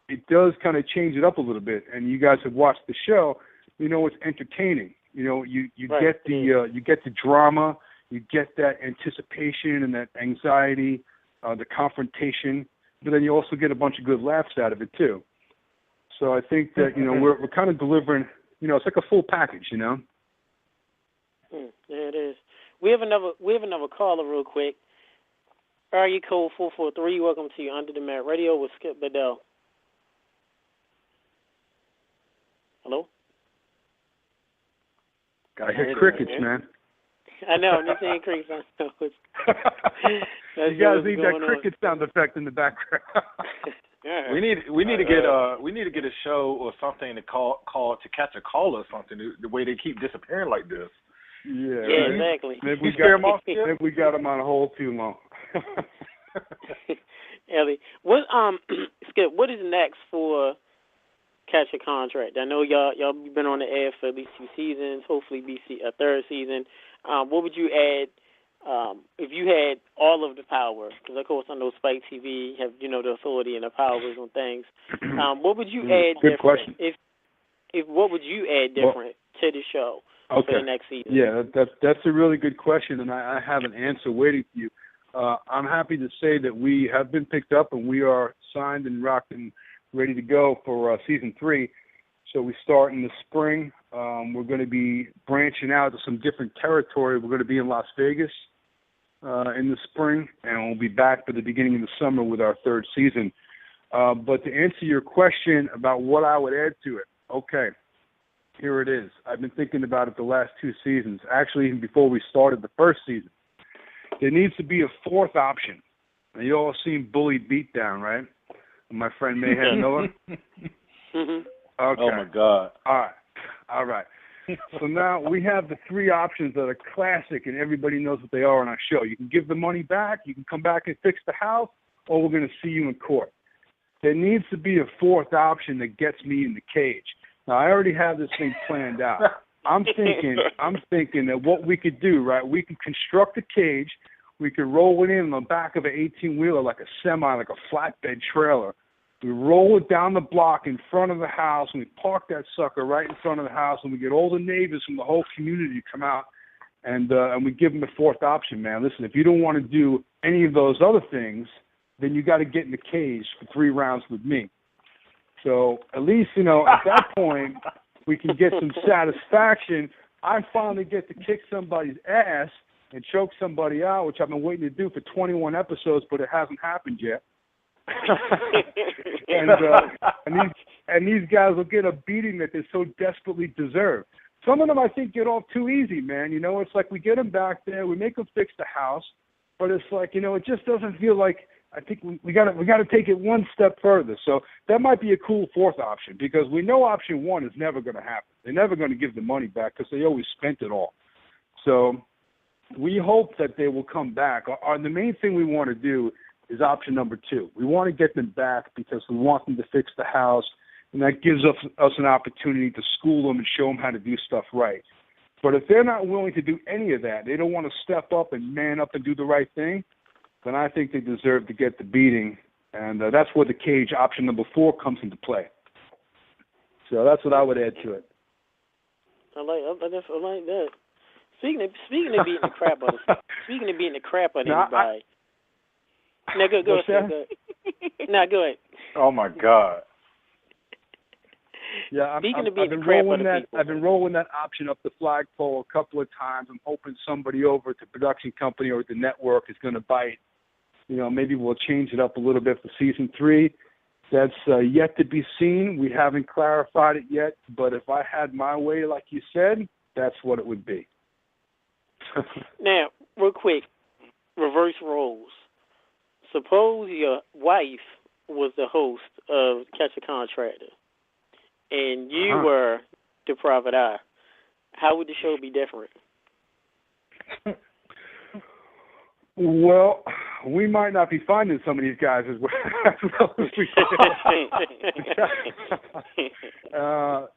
[SPEAKER 4] it does kind of change it up a little bit. And you guys have watched the show, you know, it's entertaining. You know, you
[SPEAKER 1] right.
[SPEAKER 4] get the drama, you get that anticipation and that anxiety, the confrontation, but then you also get a bunch of good laughs out of it too. So I think that, you know, we're kind of delivering, you know, it's like a full package, you know.
[SPEAKER 1] Yeah, it is. We have another caller real quick. Area code 443. Welcome to Under the Mat Radio with Skip Bedell. Hello?
[SPEAKER 4] Gotta hear crickets, man.
[SPEAKER 1] I know, this ain't crickets. I know.
[SPEAKER 4] You guys need that cricket sound effect in the background.
[SPEAKER 7] Yeah. We need to get a show or something to call to catch a call or something. The way they keep disappearing like this.
[SPEAKER 1] Yeah, exactly.
[SPEAKER 4] Maybe we got them on hold too long.
[SPEAKER 1] Ellie, Skip, what is next for Catch a Contract? I know y'all been on the air for at least 2 seasons, hopefully be a 3rd season. What would you add if you had all of the power? Because of course I know Spike TV have, you know, the authority and the powers on things. What would you add
[SPEAKER 4] Good
[SPEAKER 1] different?
[SPEAKER 4] question.
[SPEAKER 1] If what would you add different to the show?
[SPEAKER 4] Okay.
[SPEAKER 1] For the next season?
[SPEAKER 4] Yeah, that's a really good question, and I have an answer waiting for you. I'm happy to say that we have been picked up, and we are signed and rocked and ready to go for season 3. So we start in the spring. We're going to be branching out to some different territory. We're going to be in Las Vegas in the spring, and we'll be back for the beginning of the summer with our 3rd season. But to answer your question about what I would add to it, okay. Here it is. I've been thinking about it the last 2 seasons, actually even before we started the 1st season. There needs to be a 4th option. Now, you all seen Bully Beatdown, right? My friend Mayhem Noah?
[SPEAKER 1] Mm-hmm.
[SPEAKER 4] Okay.
[SPEAKER 7] Oh, my God.
[SPEAKER 4] All right. So now we have the 3 options that are classic, and everybody knows what they are on our show. You can give the money back, you can come back and fix the house, or we're going to see you in court. There needs to be a 4th option that gets me in the cage. Now, I already have this thing planned out. I'm thinking that what we could do, right, we could construct a cage. We could roll it in on the back of an 18-wheeler like a semi, like a flatbed trailer. We roll it down the block in front of the house, and we park that sucker right in front of the house, and we get all the neighbors from the whole community to come out And we give them a fourth option, man. Listen, if you don't want to do any of those other things, then you got to get in the cage for 3 rounds with me. So at least, at that point, we can get some satisfaction. I finally get to kick somebody's ass and choke somebody out, which I've been waiting to do for 21 episodes, but it hasn't happened yet. and these guys will get a beating that they so desperately deserve. Some of them, I think, get off too easy, man. It's like we get them back there, we make them fix the house, but it's like, it just doesn't feel like. I think we got to take it one step further. So that might be a cool fourth option, because we know option 1 is never going to happen. They're never going to give the money back because they always spent it all. So we hope that they will come back. The main thing we want to do is option number 2. We want to get them back because we want them to fix the house, and that gives us an opportunity to school them and show them how to do stuff right. But if they're not willing to do any of that, they don't want to step up and man up and do the right thing, then I think they deserve to get the beating, and that's where the cage option number 4 comes into play. So that's what I would add to it.
[SPEAKER 1] I like that. Speaking of beating the crap out of anybody. No, go ahead. No, go ahead.
[SPEAKER 7] Oh my God.
[SPEAKER 4] Yeah, I've been rolling that option up the flagpole a couple of times. I'm hoping somebody over at the production company or at the network is going to bite. Maybe we'll change it up a little bit for season 3. That's yet to be seen. We haven't clarified it yet, but if I had my way, like you said, that's what it would be.
[SPEAKER 1] Now, real quick, reverse roles. Suppose your wife was the host of Catch a Contractor, and you were the private eye. How would the show be different?
[SPEAKER 4] Well, we might not be finding some of these guys as well as we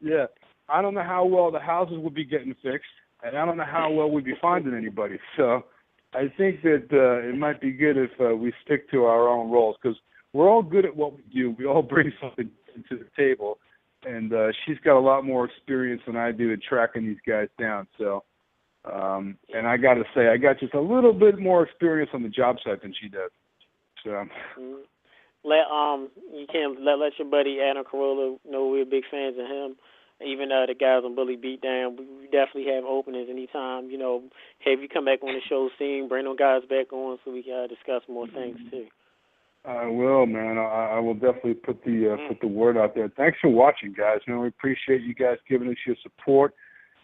[SPEAKER 4] yeah. I don't know how well the houses would be getting fixed, and I don't know how well we'd be finding anybody. So I think that it might be good if we stick to our own roles, because we're all good at what we do. We all bring something to the table, and she's got a lot more experience than I do at tracking these guys down. So. And I got to say, I got just a little bit more experience on the job site than she does. So,
[SPEAKER 1] you can let your buddy Adam Carolla know we're big fans of him. Even the guys on Bully Beatdown, we definitely have openings anytime. Have you come back on the show soon, bring those guys back on so we can discuss more things too.
[SPEAKER 4] I will, man. I will definitely put the word out there. Thanks for watching, guys. We appreciate you guys giving us your support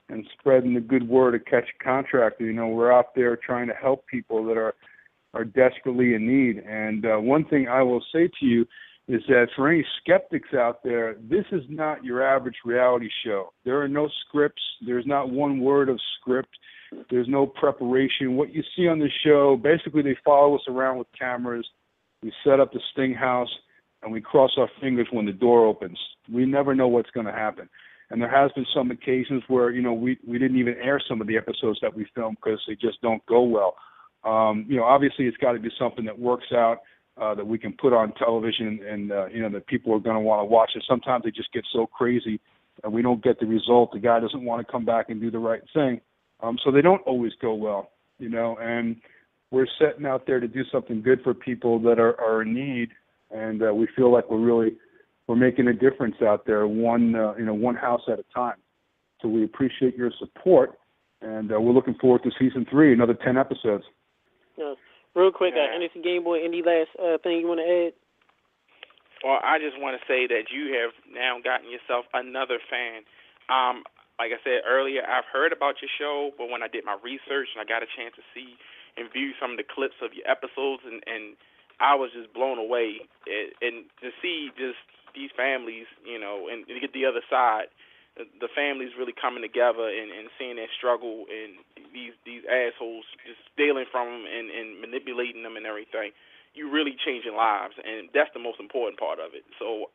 [SPEAKER 4] and spreading the good word of Catch a Contractor. We're out there trying to help people that are desperately in need. And one thing I will say to you is that for any skeptics out there, this is not your average reality show. There are no scripts. There's not one word of script. There's no preparation. What you see on the show, basically they follow us around with cameras. We set up the Sting House, and we cross our fingers when the door opens. We never know what's going to happen. And there has been some occasions where, we didn't even air some of the episodes that we filmed because they just don't go well. Obviously it's got to be something that works out, that we can put on television and that people are going to want to watch it. Sometimes they just get so crazy and we don't get the result. The guy doesn't want to come back and do the right thing. So they don't always go well, and we're setting out there to do something good for people that are in need. And we feel like we're making a difference out there, one house at a time. So we appreciate your support, and we're looking forward to season 3, another 10 episodes.
[SPEAKER 1] Real quick, Anderson Game Boy, any last thing you want to add?
[SPEAKER 2] Well, I just want to say that you have now gotten yourself another fan. Like I said earlier, I've heard about your show, but when I did my research and I got a chance to see and view some of the clips of your episodes, and I was just blown away. And to see just these families, and to get the other side, the families really coming together and seeing their struggle, and these assholes just stealing from them and manipulating them and everything. You really changing lives, and that's the most important part of it. So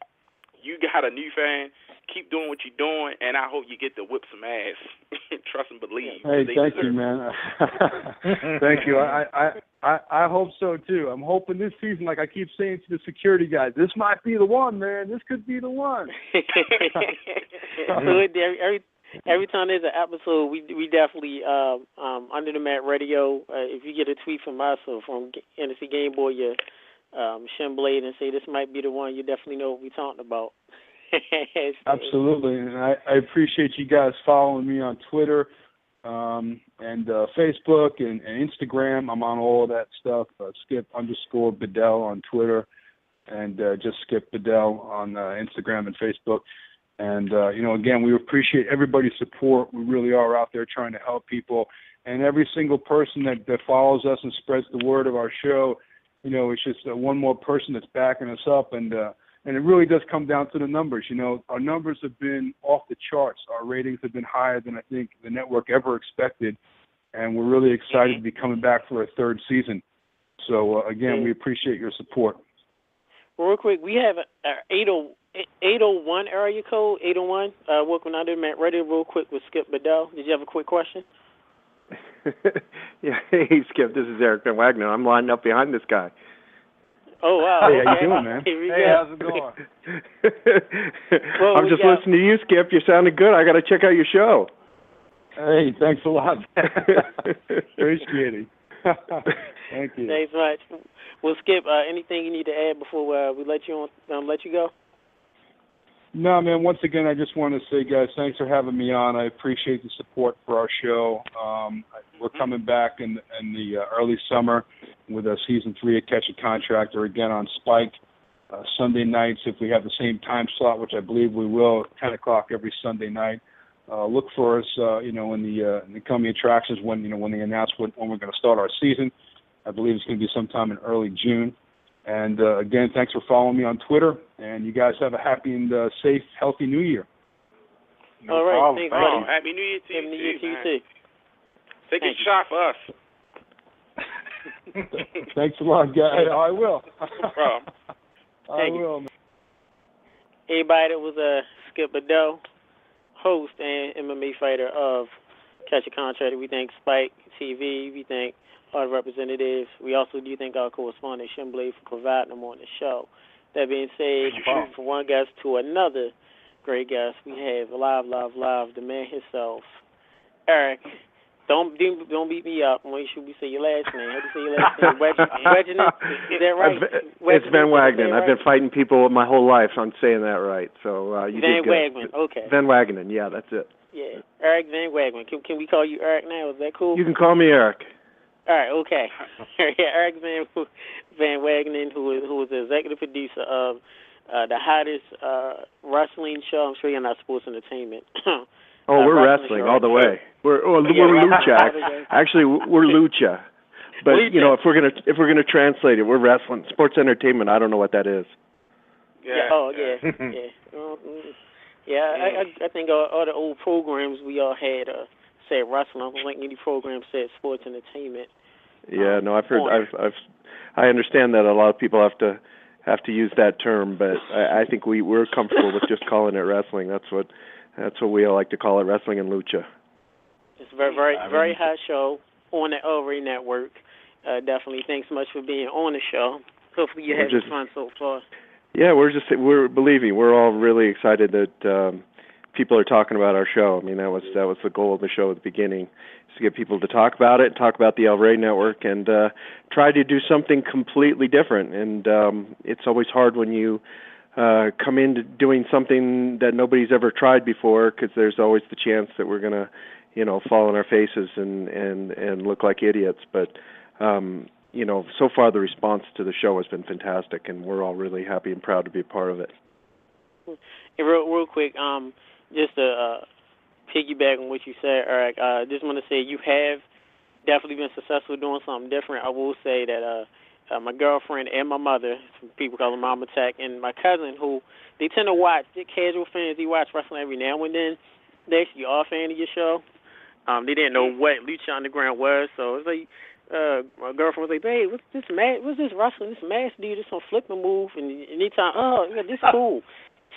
[SPEAKER 2] you got a new fan. Keep doing what you're doing, and I hope you get to whip some ass. Trust and believe.
[SPEAKER 4] Hey, thank you, man. Thank you. I hope so too. I'm hoping this season, like I keep saying to the security guys, this might be the one, man. This could be the one.
[SPEAKER 1] every time there's an episode, we definitely Under the Mat Radio. If you get a tweet from us or from NSC Game Boy, Shin Blade, and say this might be the one, you definitely know what we're talking about.
[SPEAKER 4] Absolutely, and I appreciate you guys following me on Twitter and Facebook and Instagram. I'm on all of that stuff. Skip_Bedell on Twitter, and just Skip Bedell on Instagram and Facebook. And, again, we appreciate everybody's support. We really are out there trying to help people. And every single person that follows us and spreads the word of our show, it's just one more person that's backing us up. And it really does come down to the numbers. Our numbers have been off the charts. Our ratings have been higher than I think the network ever expected. And we're really excited to be coming back for a third season. So, again, we appreciate your support.
[SPEAKER 1] Well, real quick, we have 801 area code, 801. Welcome Under the Mat Radio real quick with Skip Bedell. Did you have a quick question?
[SPEAKER 8] Yeah. Hey, Skip, this is Eric Van Wagenen. I'm lined up behind this guy.
[SPEAKER 1] Oh, wow.
[SPEAKER 4] Hey, how you doing, man?
[SPEAKER 7] Hey, how's it going?
[SPEAKER 8] I'm just listening to you, Skip. You sounded good. I got to check out your show.
[SPEAKER 4] Hey, thanks a lot. Appreciate it. Thank you.
[SPEAKER 1] Thanks much. Well, Skip, anything you need to add before we let you go?
[SPEAKER 4] No, man, once again, I just want to say, guys, thanks for having me on. I appreciate the support for our show. We're coming back in the early summer with Season 3 of Catch a Contractor, again on Spike, Sunday nights, if we have the same time slot, which I believe we will, 10 o'clock every Sunday night. Look for us, in the coming attractions when they announce when we're going to start our season. I believe it's going to be sometime in early June. And, again, thanks for following me on Twitter. And you guys have a happy and safe, healthy New Year.
[SPEAKER 1] All right. Thanks, buddy.
[SPEAKER 9] Happy New Year to you,
[SPEAKER 1] Happy New Year to you, too.
[SPEAKER 9] Take a shot for us.
[SPEAKER 4] Thanks a lot, guys. I will.
[SPEAKER 9] No problem.
[SPEAKER 4] I will, man.
[SPEAKER 1] Everybody, that was Skip Bedell, host and MMA fighter of Catch a Contractor. We thank Spike TV. We thank our representatives. We also do thank our correspondent, Shin Blade, for providing them on the show. That being said, from one guest to another great guest, we have live, the man himself, Eric. Don't beat me up. Make sure we say your last name. How do you say your last name? Wagenen? Is that right?
[SPEAKER 8] It's Van Wagenen. I've been fighting people my whole life, so I'm saying that right. So you did good.
[SPEAKER 1] Van Wagenen. Okay.
[SPEAKER 8] Van Wagenen. Yeah, that's it.
[SPEAKER 1] Yeah, Eric Van Wagenen. Can we call you Eric now? Is that cool?
[SPEAKER 8] You can call me Eric.
[SPEAKER 1] All right, okay. Eric Van Wagenen, who is the executive producer of the hottest wrestling show. I'm sure you're not sports entertainment.
[SPEAKER 8] Oh, we're wrestling all the way. We're lucha. Actually, we're lucha. But if we're gonna translate it, we're wrestling. Sports entertainment. I don't know what that is.
[SPEAKER 1] Yeah. Oh, yeah. Yeah. I think all the old programs we all had said wrestling. I don't think any program said sports entertainment.
[SPEAKER 8] Yeah. No, I've heard. I understand that a lot of people have to use that term, but I think we're comfortable with just calling it wrestling. That's what we all like to call it, wrestling and lucha.
[SPEAKER 1] It's a very hot show on the LRA network. Definitely. Thanks so much for being on the show. Hopefully you're having fun so far.
[SPEAKER 8] Yeah, believe me, we're all really excited that people are talking about our show. I mean, that was the goal of the show at the beginning, is to get people to talk about it, talk about the LRA network, and try to do something completely different. And it's always hard when you come into doing something that nobody's ever tried before, because there's always the chance that we're gonna, fall on our faces and look like idiots. But so far the response to the show has been fantastic, and we're all really happy and proud to be a part of it.
[SPEAKER 1] Hey, real quick, just to piggyback on what you said, Eric, I just want to say you have definitely been successful doing something different. I will say that my girlfriend and my mother, some people call them Mama Tech, and my cousin, who they tend to watch, they're casual fans, they watch wrestling every now and then. They actually are a fan of your show. They didn't know what Lucha Underground was, so it's like my girlfriend was like, "Hey, what's this wrestling? This mask dude, this on flipping move?" And anytime, this is cool.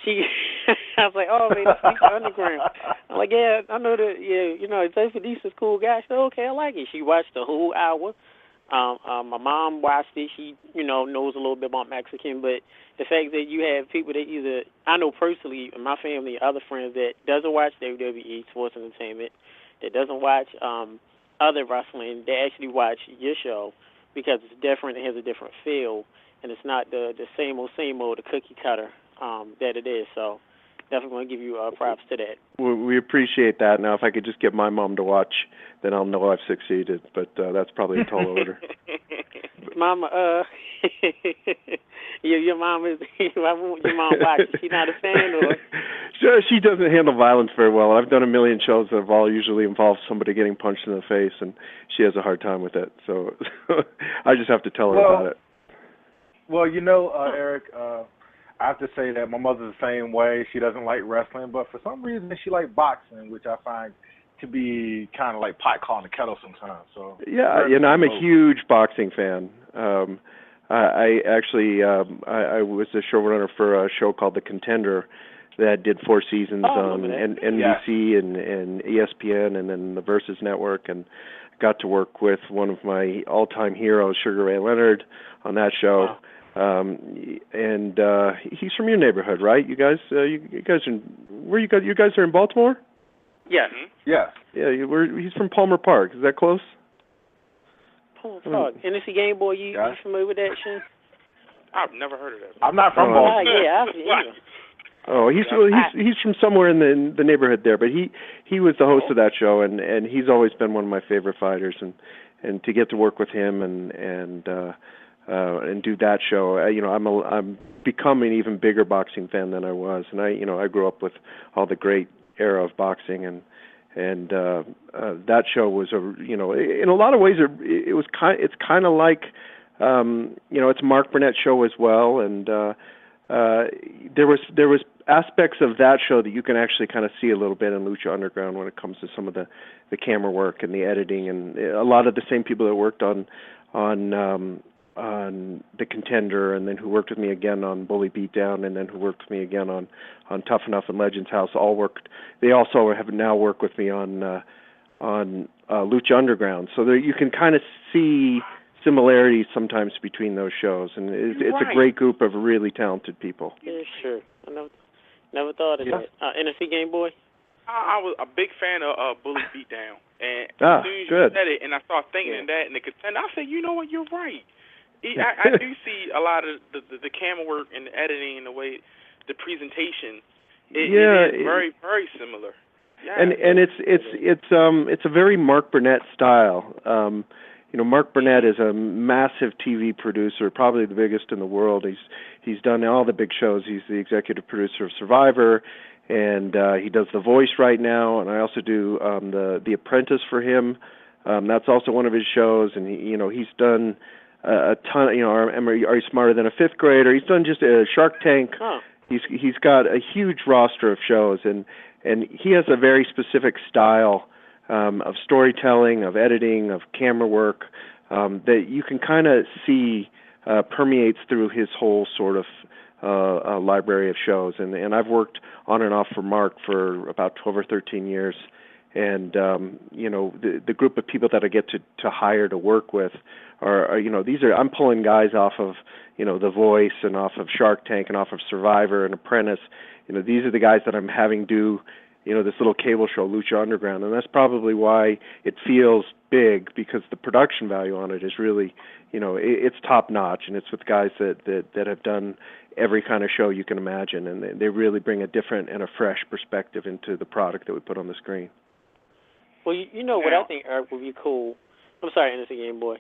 [SPEAKER 1] I was like, "Oh man, this Lucha Underground." I'm like, "Yeah, I know that. Yeah, Jay Felice is a cool guy." She said, "Okay, I like it." She watched the whole hour. My mom watched it. She, knows a little bit about Mexican, but the fact that you have people that either, I know personally, in my family, other friends that doesn't watch WWE, sports entertainment, that doesn't watch other wrestling, they actually watch your show because it's different, it has a different feel, and it's not the same old, the cookie cutter that it is. So definitely want to give you props to that.
[SPEAKER 8] We appreciate that. Now, if I could just get my mom to watch, then I'll know I've succeeded. But that's probably a tall order.
[SPEAKER 1] Mama, your mom is. Why won't your mom watch? Is she not a fan, or?
[SPEAKER 8] Sure, she doesn't handle violence very well. I've done a million shows that have all usually involved somebody getting punched in the face, and she has a hard time with it. So I just have to tell her about it.
[SPEAKER 7] Well, Eric, I have to say that my mother's the same way. She doesn't like wrestling, but for some reason she likes boxing, which I find to be kind of like pot calling the kettle sometimes. So
[SPEAKER 8] yeah, I'm a huge boxing fan. I actually I was the showrunner for a show called The Contender that did 4 seasons on NBC and ESPN and then the Versus Network, and got to work with one of my all-time heroes, Sugar Ray Leonard, on that show.
[SPEAKER 1] Wow.
[SPEAKER 8] And he's from your neighborhood, right? You guys are where you guys are in Baltimore?
[SPEAKER 1] Yes.
[SPEAKER 7] Yes.
[SPEAKER 8] Yeah, he's from Palmer Park. Is that close?
[SPEAKER 1] Palmer Park. NBC Game Boy, you familiar with that, Shane?
[SPEAKER 9] I've never heard of that.
[SPEAKER 7] I'm not from Baltimore.
[SPEAKER 1] Yeah.
[SPEAKER 8] Oh, he's from somewhere in the neighborhood there, but he was the host of that show, and he's always been one of my favorite fighters, and to get to work with him and do that show, I'm becoming an even bigger boxing fan than I was, and I grew up with all the great era of boxing, and that show was in a lot of ways it's kind of like it's Mark Burnett's show as well, and there was aspects of that show that you can actually kind of see a little bit in Lucha Underground when it comes to some of the camera work and the editing, and a lot of the same people that worked on The Contender, and then who worked with me again on Bully Beatdown, and then who worked with me again on Tough Enough and Legends House, all worked. They also have now worked with me on Lucha Underground, so there you can kind of see similarities sometimes between those shows, and it's a great group of really talented people.
[SPEAKER 1] Yeah, sure. I never thought of that. NBC Game Boy?
[SPEAKER 9] I was a big fan of Bully Beatdown, and as soon as you said it, and I started thinking of that and The Contender, I said, you know what, you're right. I do see a lot of the camera work and the editing and the way the presentation. It is very, very similar. Yeah.
[SPEAKER 8] And it's a very Mark Burnett style. Mark Burnett is a massive TV producer, probably the biggest in the world. He's done all the big shows. He's the executive producer of Survivor, and he does The Voice right now. And I also do the Apprentice for him. That's also one of his shows, and he's done a ton. Are you smarter than a fifth grader? He's done just a Shark Tank.
[SPEAKER 1] Huh.
[SPEAKER 8] He's got a huge roster of shows, and he has a very specific style of storytelling, of editing, of camera work that you can kind of see permeates through his whole sort of library of shows. And I've worked on and off for Mark for about 12 or 13 years. And, the group of people that I get to hire to work with are I'm pulling guys off of, The Voice and off of Shark Tank and off of Survivor and Apprentice. These are the guys that I'm having do, this little cable show, Lucha Underground. And that's probably why it feels big, because the production value on it is really, it's top notch, and it's with guys that have done every kind of show you can imagine. And they really bring a different and a fresh perspective into the product that we put on the screen.
[SPEAKER 1] Well, what I think, Eric, would be cool. I'm sorry, NBC Game Boy.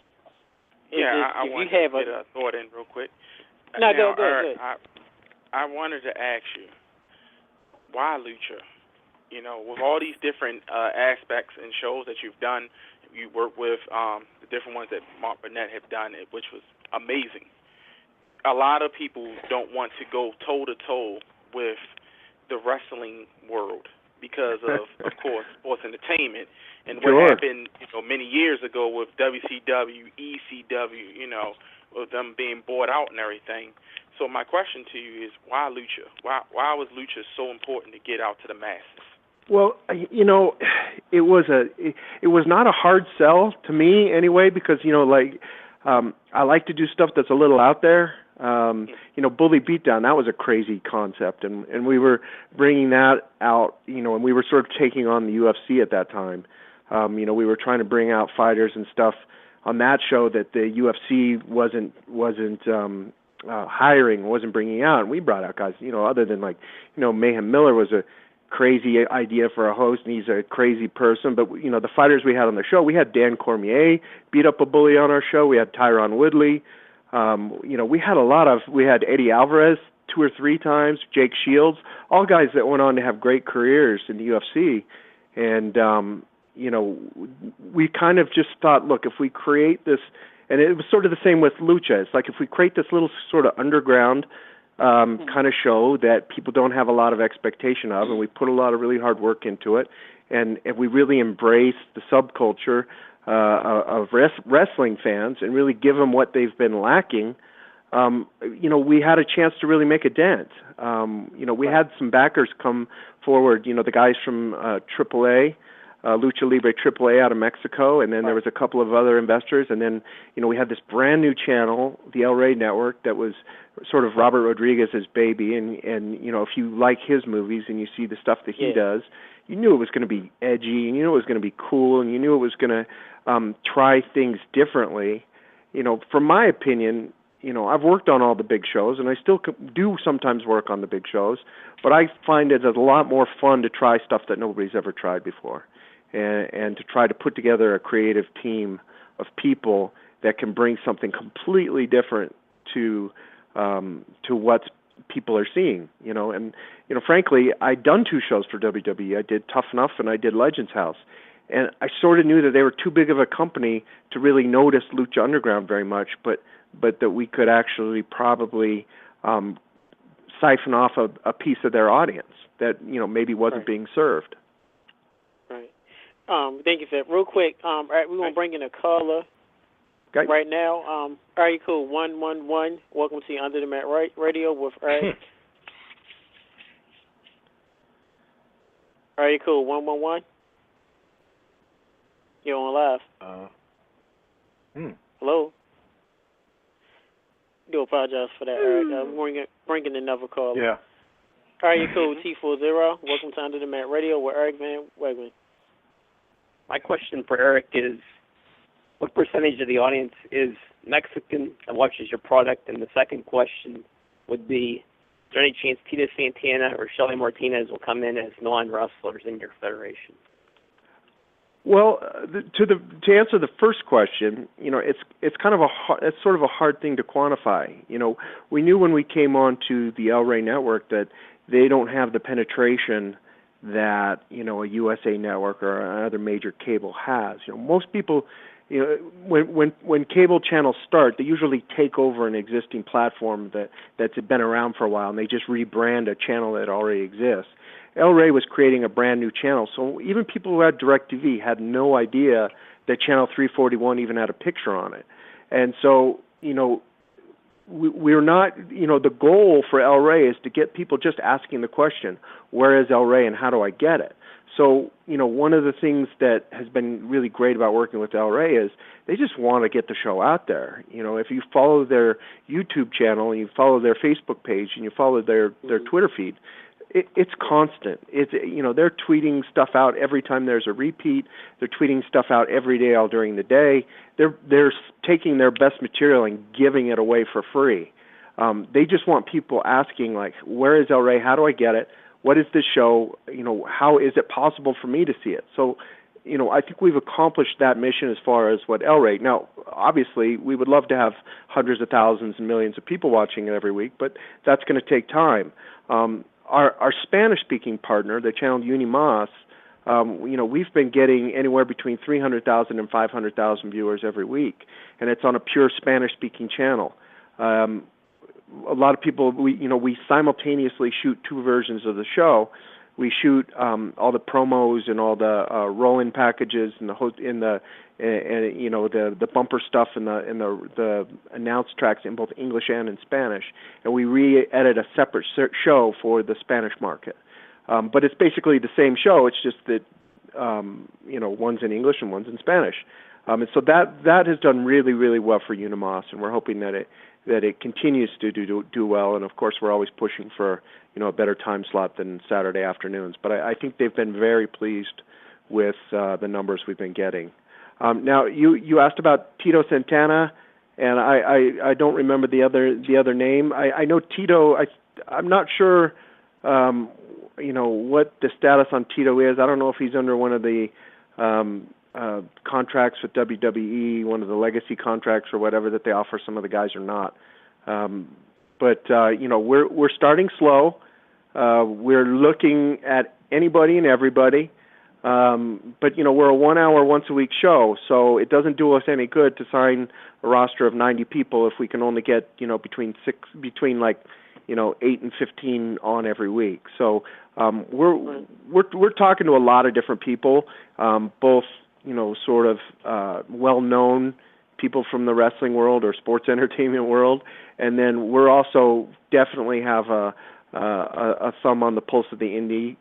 [SPEAKER 9] I wanted to get a thought in real quick.
[SPEAKER 1] No,
[SPEAKER 9] now,
[SPEAKER 1] go ahead.
[SPEAKER 9] I wanted to ask you, why Lucha? With all these different aspects and shows that you've done, you work with the different ones that Mark Burnett have done, which was amazing. A lot of people don't want to go toe-to-toe with the wrestling world because of course, sports entertainment. And what happened many years ago with WCW, ECW, with them being bought out and everything. So my question to you is, why Lucha? Why was Lucha so important to get out to the masses?
[SPEAKER 8] Well, you know, it was not a hard sell to me anyway, because I like to do stuff that's a little out there. Bully Beatdown, that was a crazy concept, and we were bringing that out, and we were sort of taking on the UFC at that time. We were trying to bring out fighters and stuff on that show that the UFC wasn't hiring, wasn't bringing out, and we brought out guys, other than Mayhem Miller was a crazy idea for a host, and he's a crazy person. But the fighters we had on the show, we had Dan Cormier beat up a bully on our show. We had Tyron Woodley. We had Eddie Alvarez 2 or 3 times, Jake Shields, all guys that went on to have great careers in the UFC. And we kind of just thought, look, if we create this, and it was sort of the same with Lucha. It's like if we create this little sort of underground kind of show that people don't have a lot of expectation of, and we put a lot of really hard work into it, and if we really embrace the subculture of wrestling fans and really give them what they've been lacking, we had a chance to really make a dent. We had some backers come forward, the guys from AAA, Lucha Libre AAA out of Mexico, and then there was a couple of other investors, and then we had this brand new channel, the El Rey Network, that was sort of Robert Rodriguez's baby, and if you like his movies and you see the stuff that he does, you knew it was going to be edgy, and you knew it was going to be cool, and you knew it was going to try things differently. From my opinion, I've worked on all the big shows, and I still do sometimes work on the big shows, but I find it a lot more fun to try stuff that nobody's ever tried before, and to try to put together a creative team of people that can bring something completely different to what people are seeing, and frankly, I'd done 2 shows for WWE. I did Tough Enough and I did Legends House, and I sort of knew that they were too big of a company to really notice Lucha Underground very much, but that we could actually probably siphon off a piece of their audience that maybe wasn't being served.
[SPEAKER 1] Right. Thank you for that. Real quick, all right, we're gonna bring in a caller.
[SPEAKER 8] Okay.
[SPEAKER 1] Right now, all right, cool. 111. Welcome to Under the Mat Radio with Eric. All right, cool. 111. You're on live. Hello. Do apologize for that, Eric. We're bringing another caller.
[SPEAKER 7] Yeah.
[SPEAKER 1] All right, cool. T40. Welcome to Under the Mat Radio with Eric Van Wagenen.
[SPEAKER 5] My question for Eric is, what percentage of the audience is Mexican and watches your product? And the second question would be, is there any chance Tita Santana or Shelly Martinez will come in as non-wrestlers in your federation?
[SPEAKER 8] Well, to answer the first question, it's kind of it's sort of a hard thing to quantify. We knew when we came on to the El Rey Network that they don't have the penetration that a USA Network or another major cable has. Most people, when cable channels start, they usually take over an existing platform that's been around for a while, and they just rebrand a channel that already exists. El Rey was creating a brand new channel, so even people who had DirecTV had no idea that Channel 341 even had a picture on it. And so, we're not, the goal for El Rey is to get people just asking the question, where is El Rey and how do I get it? So, one of the things that has been really great about working with El Rey is they just want to get the show out there. If you follow their YouTube channel and you follow their Facebook page and you follow their Twitter feed, it's constant. They're tweeting stuff out every time there's a repeat. They're tweeting stuff out every day all during the day. They're taking their best material and giving it away for free. They just want people asking, like, where is El Rey? How do I get it? What is this show? How is it possible for me to see it? So, I think we've accomplished that mission as far as what El Rey. Now, obviously, we would love to have hundreds of thousands and millions of people watching it every week, but that's going to take time. Our Spanish-speaking partner, the channel Unimas, we've been getting anywhere between 300,000 and 500,000 viewers every week, and it's on a pure Spanish-speaking channel. A lot of people, we simultaneously shoot 2 versions of the show. We shoot all the promos and all the roll-in packages and the bumper stuff and the announce tracks in both English and in Spanish, and we re-edit a separate show for the Spanish market. But it's basically the same show. It's just that one's in English and one's in Spanish. And so that has done really, really well for Unimos, and we're hoping that it continues to do well. And of course, we're always pushing for a better time slot than Saturday afternoons. But I think they've been very pleased with the numbers we've been getting. Now you asked about Tito Santana, and I don't remember the other name. I know Tito. I'm not sure what the status on Tito is. I don't know if he's under one of the contracts with WWE, one of the legacy contracts or whatever that they offer some of the guys or not. But we're starting slow. We're looking at anybody and everybody. But we're a 1 hour once a week show, so it doesn't do us any good to sign a roster of 90 people if we can only get between 8 and 15 on every week. So we're talking to a lot of different people, both sort of well-known people from the wrestling world or sports entertainment world, and then we're also definitely have a thumb on the pulse of the indie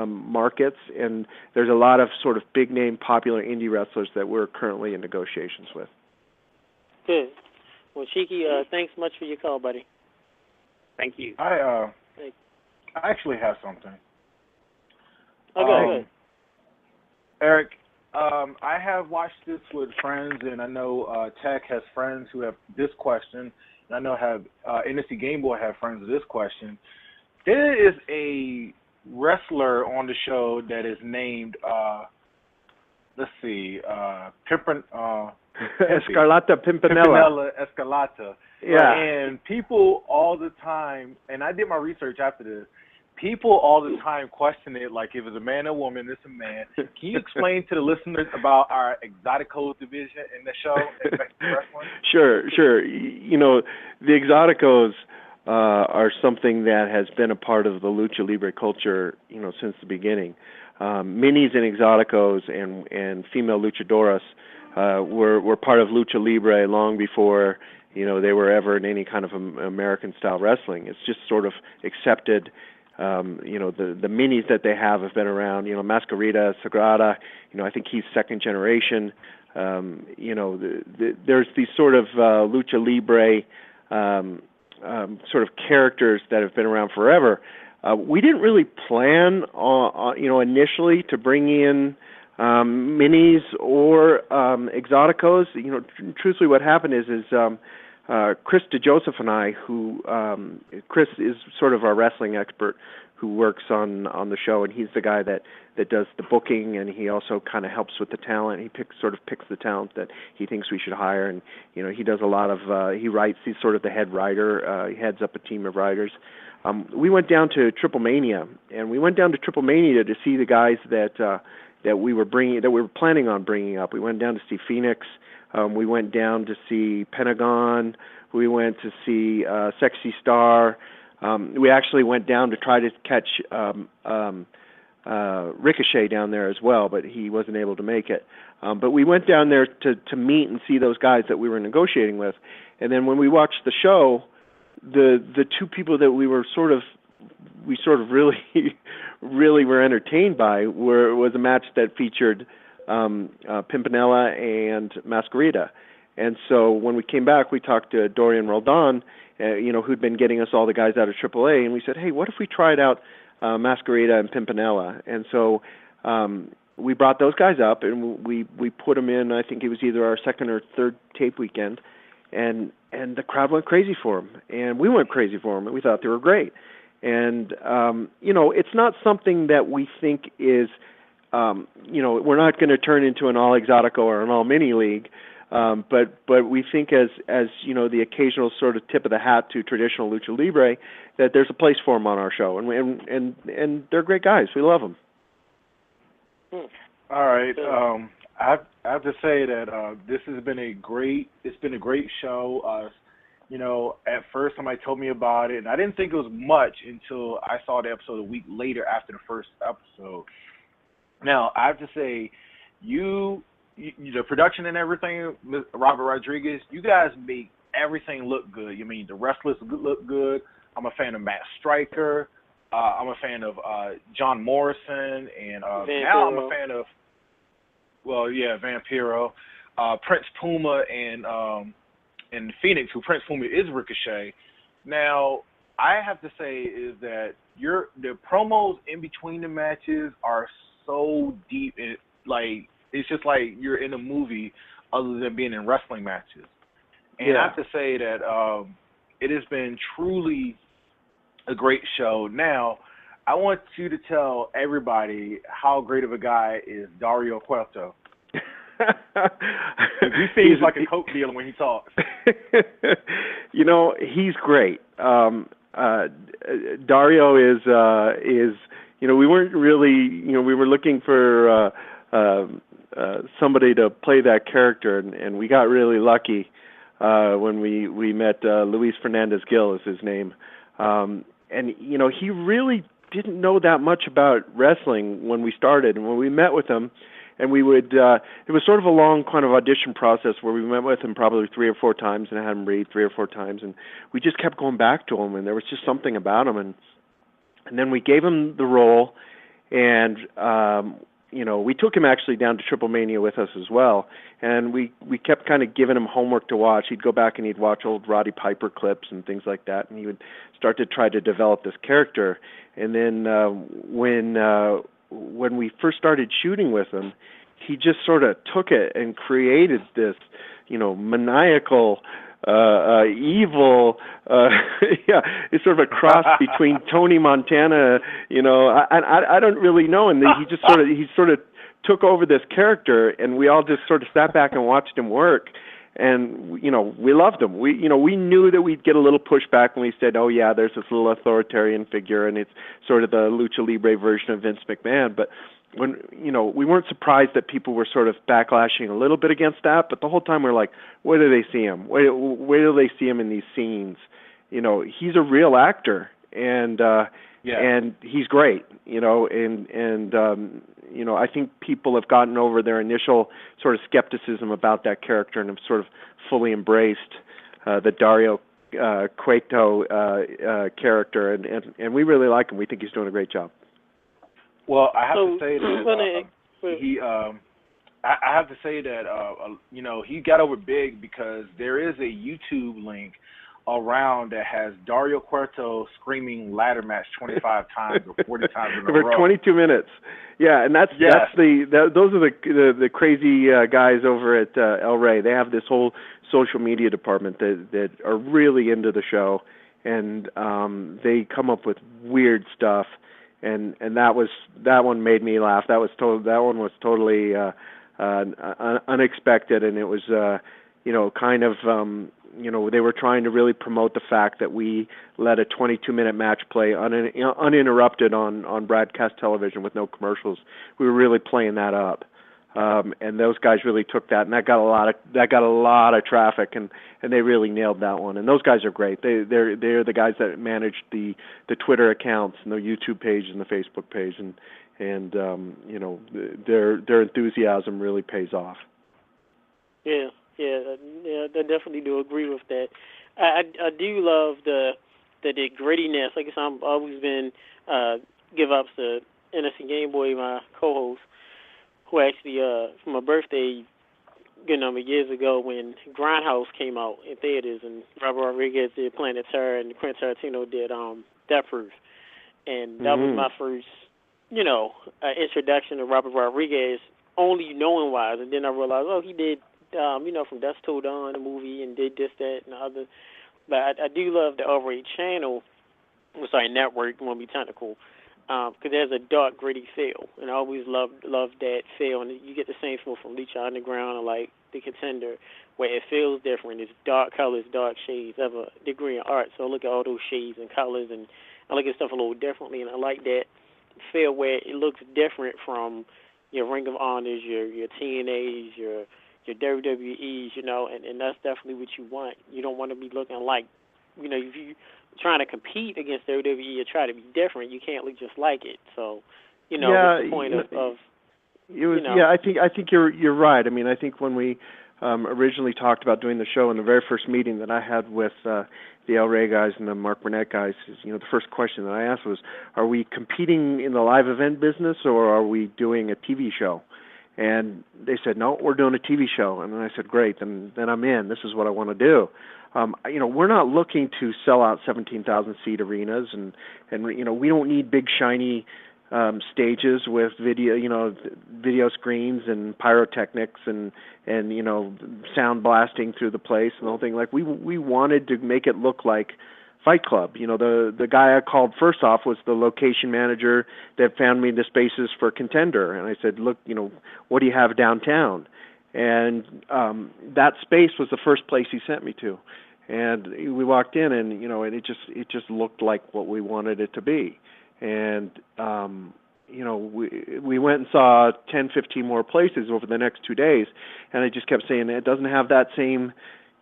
[SPEAKER 8] markets, and there's a lot of sort of big-name, popular indie wrestlers that we're currently in negotiations with.
[SPEAKER 1] Good. Well, Cheeky, thanks much for your call, buddy.
[SPEAKER 5] Thank you.
[SPEAKER 7] I actually have something.
[SPEAKER 1] Okay.
[SPEAKER 7] Eric, I have watched this with friends, and I know Tech has friends who have this question, and I know NSC Game Boy have friends with this question. There is a wrestler on the show that is named,
[SPEAKER 8] Escarlata Pimpinella.
[SPEAKER 7] Escarlata.
[SPEAKER 8] Yeah.
[SPEAKER 7] And people all the time, and I did my research after this, people all the time question it like if it's a man or woman, it's a man. Can you explain to the listeners about our Exoticos division in the show, wrestling?
[SPEAKER 8] Sure. The Exoticos are something that has been a part of the Lucha Libre culture, since the beginning. Minis and Exoticos and female luchadoras were part of Lucha Libre long before they were ever in any kind of American style wrestling. It's just sort of accepted. The minis that they have been around. Mascarita, Sagrada. I think he's second generation. There's these sort of Lucha Libre sort of characters that have been around forever. We didn't really plan on initially to bring in minis or Exoticos. Truthfully, what happened is Chris DeJoseph and I, who Chris is sort of our wrestling expert who works on the show, and he's the guy that does the booking, and he also kind of helps with the talent. He picks the talent that he thinks we should hire, and he does a lot of he writes. He's sort of the head writer. He heads up a team of writers. We went down to Triple Mania, and we went down to Triple Mania to see the guys that we were planning on bringing up. We went down to see Phoenix. We went down to see Pentagon. We went to see Sexy Star. We actually went down to try to catch Ricochet down there as well, but he wasn't able to make it. But we went down there to meet and see those guys that we were negotiating with. And then when we watched the show, the two people that we sort of really really were entertained by was a match that featured Pimpinella and Mascarita. And so when we came back, we talked to Dorian Roldan, who'd been getting us all the guys out of AAA, and we said, hey, what if we tried out Mascarita and Pimpinella? And so we brought those guys up, and we put them in, I think it was either our second or third tape weekend, and the crowd went crazy for them, and we went crazy for them, and we thought they were great. And, it's not something that we think is, we're not going to turn into an all Exotico or an all mini league, but we think as the occasional sort of tip of the hat to traditional Lucha Libre, that there's a place for them on our show, and they're great guys. We love them.
[SPEAKER 7] All right. I have to say that this has been a great show. At first somebody told me about it, and I didn't think it was much until I saw the episode a week later after the first episode. Now, I have to say, the production and everything, Robert Rodriguez, you guys make everything look good. The wrestlers look good. I'm a fan of Matt Stryker. I'm a fan of John Morrison, and now I'm a fan of, Vampiro, Prince Puma, and Phoenix, who Prince Puma is Ricochet. Now, I have to say is that the promos in between the matches are so deep, it's just like you're in a movie other than being in wrestling matches. And I have to say that it has been truly a great show. Now, I want you to tell everybody how great of a guy is Dario Cueto. He seems like a coke dealer when he talks.
[SPEAKER 8] He's great. Dario is we weren't really, we were looking for somebody to play that character, and we got really lucky when we met Luis Fernandez Gil is his name. And he really didn't know that much about wrestling when we started, and when we met with him, and we would, it was sort of a long kind of audition process where we met with him probably 3 or 4 times and had him read 3 or 4 times, and we just kept going back to him, and there was just something about him, and then we gave him the role, and we took him actually down to Triple Mania with us as well, and we kept kind of giving him homework to watch. He'd go back and he'd watch old Roddy Piper clips and things like that, and he would start to try to develop this character. And then when we first started shooting with him, he just sort of took it and created this, maniacal, evil, it's sort of a cross between Tony Montana, I don't really know, and he sort of took over this character, and we all just sort of sat back and watched him work, and we loved him. We knew that we'd get a little pushback when we said, oh yeah, there's this little authoritarian figure, and it's sort of the lucha libre version of Vince McMahon, but when we weren't surprised that people were sort of backlashing a little bit against that, but the whole time we were like, where do they see him? Where do they see him in these scenes? He's a real actor, and he's great. I think people have gotten over their initial sort of skepticism about that character and have sort of fully embraced the Dario Cueto character, and we really like him. We think he's doing a great job.
[SPEAKER 7] Well, I have to say that I have to say that he got over big because there is a YouTube link around that has Dario Cueto screaming ladder match 25 times or 40 times in a row.
[SPEAKER 8] For 22 minutes. Yeah, and those are the crazy guys over at El Rey. They have this whole social media department that are really into the show, and they come up with weird stuff. And that one made me laugh. That one was totally unexpected, and it was they were trying to really promote the fact that we let a 22-minute match play uninterrupted on broadcast television with no commercials. We were really playing that up, and those guys really took that, and that got a lot of traffic, and they really nailed that one. And those guys are great. They're the guys that manage the Twitter accounts and the YouTube page and the Facebook page, and their enthusiasm really pays off.
[SPEAKER 1] Yeah, I definitely do agree with that. I do love the grittiness. Like I said, I've always been give ups to Innocent Game Boy, my co-host, who actually for my birthday, good number of years ago, when Grindhouse came out in theaters, and Robert Rodriguez did Planet Terror, and Quentin Tarantino did Death Proof, and that was my first, introduction to Robert Rodriguez, only knowing wise, and then I realized, he did. From Dusk Till Dawn, the movie, and did this, that, and the other. But I do love the Overrated channel, network, won't be technical, because there's a dark, gritty feel, and I always loved that feel, and you get the same feel from Lucha Underground or like the Contender, where it feels different. It's dark colors, dark shades. I have a degree in art, so I look at all those shades and colors, and I look at stuff a little differently, and I like that feel where it looks different from your Ring of Honors, your TNAs, your WWEs, and that's definitely what you want. You don't want to be looking like, if you're trying to compete against WWE or try to be different, you can't look just like it. So, what's the point of
[SPEAKER 8] it was, I think you're right. I mean, I think when we originally talked about doing the show, in the very first meeting that I had with the El Rey guys and the Mark Burnett guys, the first question that I asked was, are we competing in the live event business or are we doing a TV show? And they said, no, we're doing a TV show. And then I said, great, then I'm in. This is what I want to do. We're not looking to sell out 17,000-seat arenas, and we don't need big, shiny stages with video screens and pyrotechnics and sound blasting through the place and the whole thing. Like we wanted to make it look like Fight Club. The guy I called first off was the location manager that found me the spaces for Contender, and I said, look, what do you have downtown? And that space was the first place he sent me to, and we walked in, and and it just looked like what we wanted it to be. And we went and saw 10, 15 more places over the next 2 days, and I just kept saying it doesn't have that same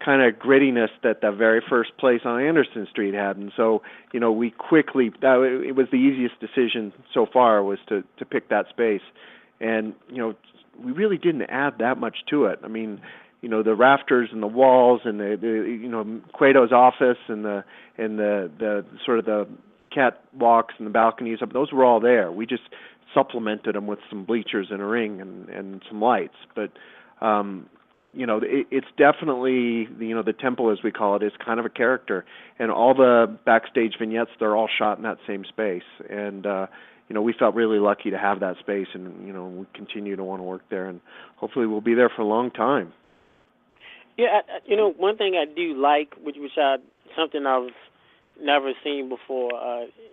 [SPEAKER 8] kind of grittiness that the very first place on Anderson Street had. And so, we quickly, it was the easiest decision so far was to pick that space. And, we really didn't add that much to it. I mean, the rafters and the walls and the Cueto's office and the sort of the catwalks and the balconies, those were all there. We just supplemented them with some bleachers and a ring and some lights. But, it's definitely, the temple, as we call it, is kind of a character. And all the backstage vignettes, they're all shot in that same space. And, we felt really lucky to have that space, and, we continue to want to work there. And hopefully we'll be there for a long time.
[SPEAKER 1] Yeah, one thing I do like, which something I've never seen before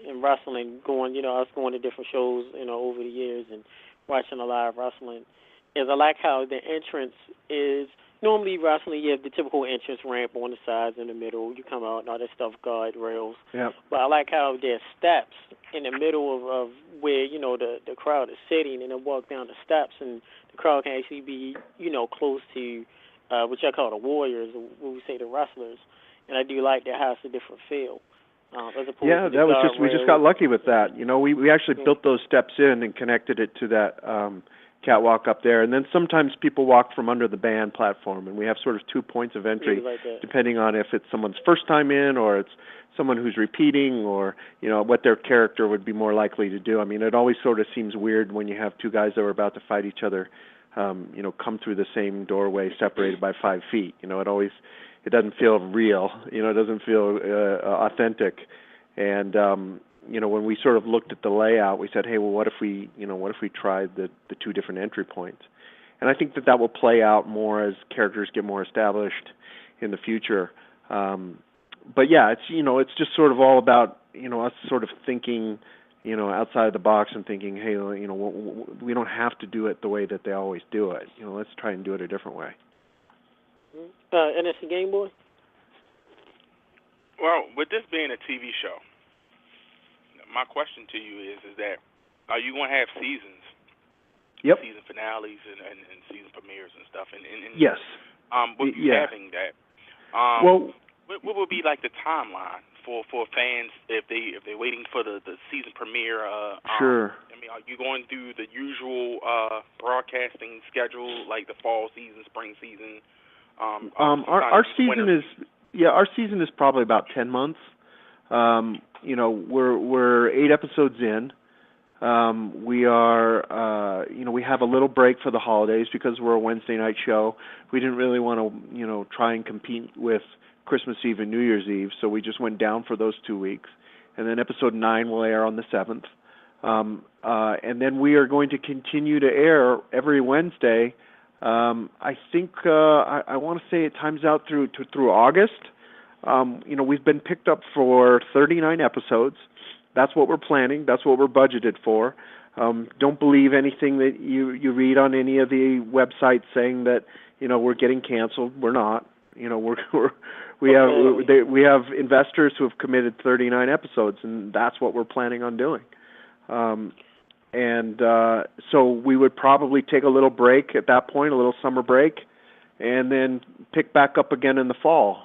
[SPEAKER 1] in wrestling, I was going to different shows, over the years and watching a lot of wrestling, is I like how the entrance is, normally wrestling, you have the typical entrance ramp on the sides, in the middle, you come out and all that stuff, guard rails.
[SPEAKER 8] Yep.
[SPEAKER 1] But I like how there's steps in the middle of where, the crowd is sitting, and then walk down the steps, and the crowd can actually be, close to what I call the warriors, or what we say the wrestlers. And I do like that how it's a different feel. As opposed to
[SPEAKER 8] that was we just got lucky with that. We actually built those steps in and connected it to that catwalk up there, and then sometimes people walk from under the band platform, and we have sort of 2 points of entry, depending on if it's someone's first time in or it's someone who's repeating, or what their character would be more likely to do. I mean, it always sort of seems weird when you have two guys that are about to fight each other, come through the same doorway separated by 5 feet. It doesn't feel real. It doesn't feel authentic. And when we sort of looked at the layout, we said, hey, well, what if we tried the 2 different entry points? And I think that will play out more as characters get more established in the future. But yeah, it's just sort of all about us sort of thinking outside the box and thinking, hey, we don't have to do it the way that they always do it. Let's try and do it a different way.
[SPEAKER 1] NSC Game Boy?
[SPEAKER 9] Well, with this being a TV show, my question to you is that are you going to have seasons?
[SPEAKER 8] Yep.
[SPEAKER 9] Season finales and season premieres and stuff. And
[SPEAKER 8] yes.
[SPEAKER 9] With you having that, what would be like the timeline for fans if they're waiting for the season premiere?
[SPEAKER 8] Sure.
[SPEAKER 9] I mean, are you going through the usual broadcasting schedule, like the fall season, spring season?
[SPEAKER 8] Our season is probably about 10 months. We're 8 episodes in. We are, we have a little break for the holidays because we're a Wednesday night show. We didn't really want to, try and compete with Christmas Eve and New Year's Eve, so we just went down for those 2 weeks. And then episode 9 will air on the 7th. And then we are going to continue to air every Wednesday. I think I want to say it times out through August. We've been picked up for 39 episodes. That's what we're planning. That's what we're budgeted for. Don't believe anything that you read on any of the websites saying that we're getting canceled. We're not. We have investors who have committed 39 episodes, and that's what we're planning on doing. So we would probably take a little break at that point, a little summer break, and then pick back up again in the fall.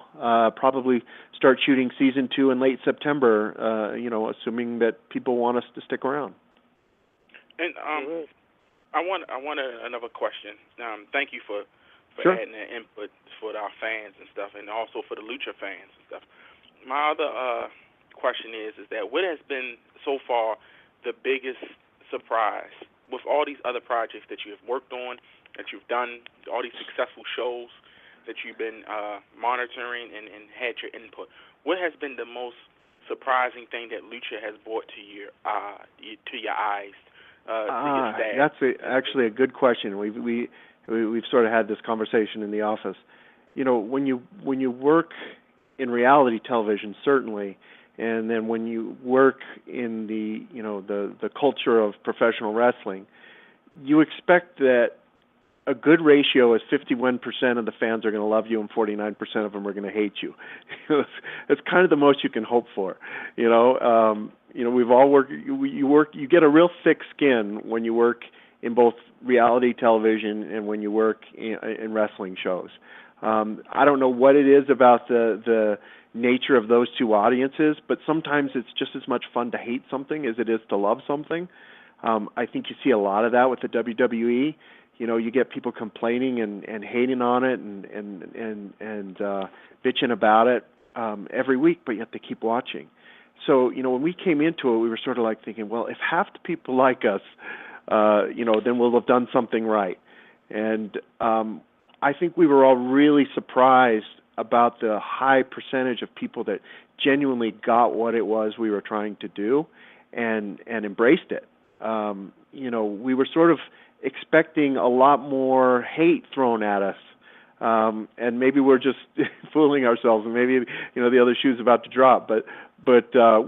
[SPEAKER 8] Probably start shooting season 2 in late September, assuming that people want us to stick around.
[SPEAKER 9] And I want another question. Thank you for for
[SPEAKER 8] Sure.
[SPEAKER 9] adding their input for our fans and stuff, and also for the Lucha fans and stuff. My other question is that what has been so far the biggest surprise with all these other projects that you have worked on, that you've done, all these successful shows that you've been monitoring and had your input? What has been the most surprising thing that Lucha has brought to your eyes, to your staff?
[SPEAKER 8] That's actually a good question. We've sort of had this conversation in the office. You know, when you work in reality television, certainly, and then when you work in the culture of professional wrestling, you expect that a good ratio is 51% of the fans are going to love you and 49% of them are going to hate you. That's kind of the most you can hope for. We've all worked. You get a real thick skin when you work in both reality television and when you work in wrestling shows. I don't know what it is about the nature of those two audiences, but sometimes it's just as much fun to hate something as it is to love something. I think you see a lot of that with the WWE. You get people complaining and hating on it and bitching about it every week, but yet they keep watching. So, when we came into it, we were sort of like thinking, well, if half the people like us, then we'll have done something right. And I think we were all really surprised about the high percentage of people that genuinely got what it was we were trying to do and embraced it. We were sort of expecting a lot more hate thrown at us. And maybe we're just fooling ourselves, and maybe, the other shoe's about to drop. But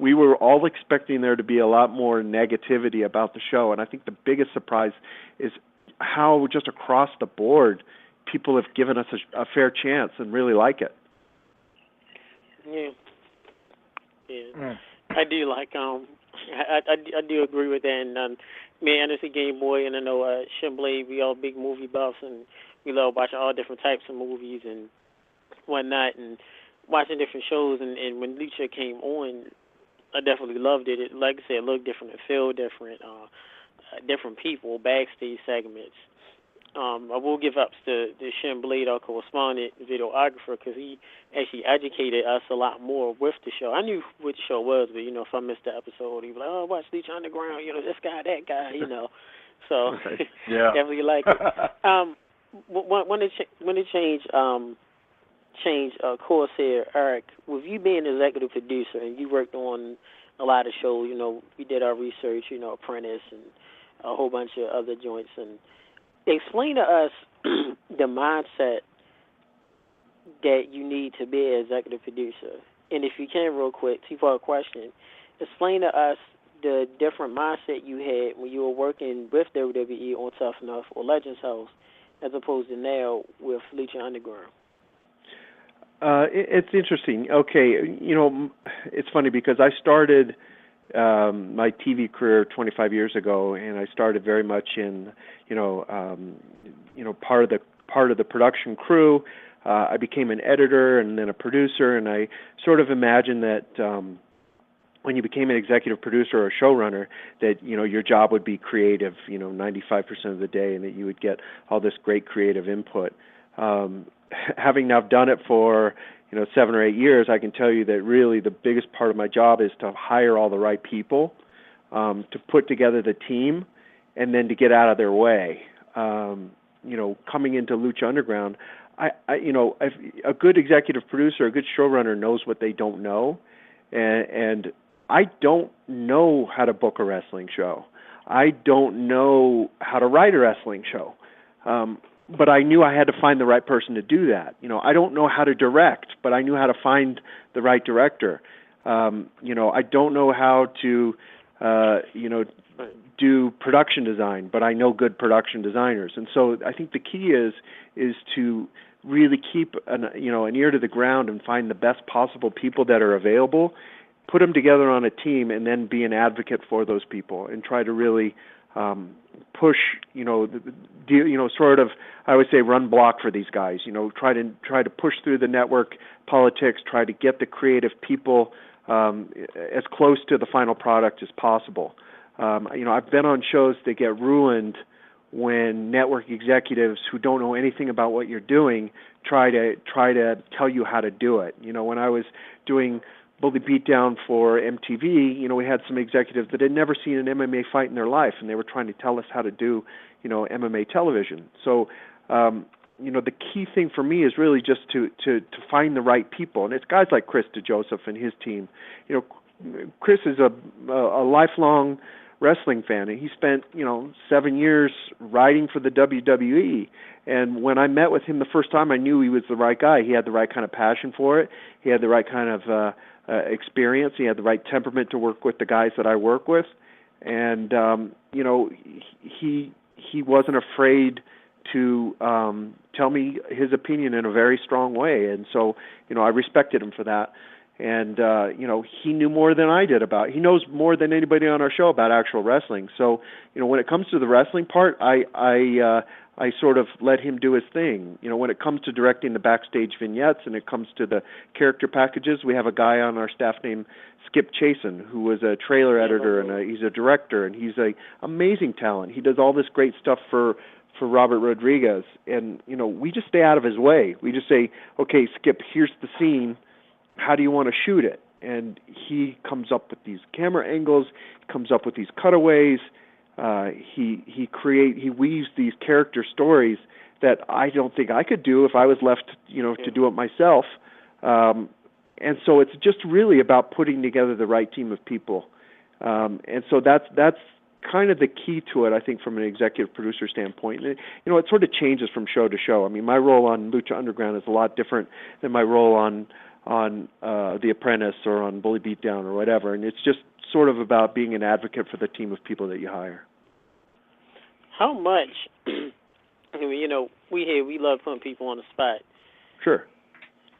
[SPEAKER 8] we were all expecting there to be a lot more negativity about the show. And I think the biggest surprise is how just across the board people have given us a fair chance and really like it.
[SPEAKER 1] Yeah. I do like I do agree with that. And me and Anderson Game Boy and I know Shin Blade, we all big movie buffs and we love watching all different types of movies and whatnot and watching different shows. And when Lucha came on, I definitely loved it. It, like I said, it looked different, it felt different, different people, backstage segments. I will give ups to Shin Blade, our correspondent, videographer, because he actually educated us a lot more with the show. I knew what the show was, but, if I missed the episode, he'd be like, oh, watch Lucha Underground, this guy, that guy, So,
[SPEAKER 7] yeah.
[SPEAKER 1] definitely like it. When it changed course here, Eric, with you being an executive producer and you worked on a lot of shows, we did our research, Apprentice and a whole bunch of other joints, and explain to us the mindset that you need to be an executive producer. And if you can, real quick, two-part question. Explain to us the different mindset you had when you were working with WWE on Tough Enough or Legends House as opposed to now with Lucha Underground.
[SPEAKER 8] It's interesting. Okay, it's funny because I started my TV career 25 years ago, and I started very much in, part of the production crew. I became an editor and then a producer, and I sort of imagined that when you became an executive producer or a showrunner, that your job would be creative, 95% of the day, and that you would get all this great creative input. Having now done it for 7 or 8 years, I can tell you that really the biggest part of my job is to hire all the right people, to put together the team, and then to get out of their way. Coming into Lucha Underground, a good executive producer, a good showrunner knows what they don't know, and I don't know how to book a wrestling show. I don't know how to write a wrestling show. But I knew I had to find the right person to do that. I don't know how to direct, but I knew how to find the right director. I don't know how to, do production design, but I know good production designers. And so I think the key is to really keep an ear to the ground and find the best possible people that are available, put them together on a team, and then be an advocate for those people and try to really push, sort of, I would say, run block for these guys. Try to push through the network politics. Try to get the creative people as close to the final product as possible. I've been on shows that get ruined when network executives who don't know anything about what you're doing try to tell you how to do it. You know, when I was doing Bully Beatdown for MTV, you know, we had some executives that had never seen an MMA fight in their life, and they were trying to tell us how to do, you know, MMA television. So, you know, the key thing for me is really just to find the right people, and it's guys like Chris DeJoseph and his team. You know, Chris is a lifelong wrestling fan, and he spent, you know, 7 years writing for the WWE. And when I met with him the first time, I knew he was the right guy. He had the right kind of passion for it. He had the right kind of experience. He had the right temperament to work with the guys that I work with. And you know, he wasn't afraid to tell me his opinion in a very strong way. And so, you know, I respected him for that. And, you know, he knew more than I did about it. He knows more than anybody on our show about actual wrestling. So, you know, when it comes to the wrestling part, I sort of let him do his thing. You know, when it comes to directing the backstage vignettes and it comes to the character packages, we have a guy on our staff named Skip Chasen, who was a trailer editor, and he's a director, and he's a amazing talent. He does all this great stuff for Robert Rodriguez. And, you know, we just stay out of his way. We just say, okay, Skip, here's the scene. How do you want to shoot it? And he comes up with these camera angles, comes up with these cutaways. He weaves these character stories that I don't think I could do if I was left, you know, to do it myself. And so it's just really about putting together the right team of people. And so that's kind of the key to it, I think, from an executive producer standpoint. And, you know, it sort of changes from show to show. I mean, my role on Lucha Underground is a lot different than my role on The Apprentice or on Bully Beatdown or whatever, and it's just sort of about being an advocate for the team of people that you hire.
[SPEAKER 1] How much, I mean, you know, we love putting people on the spot.
[SPEAKER 8] Sure.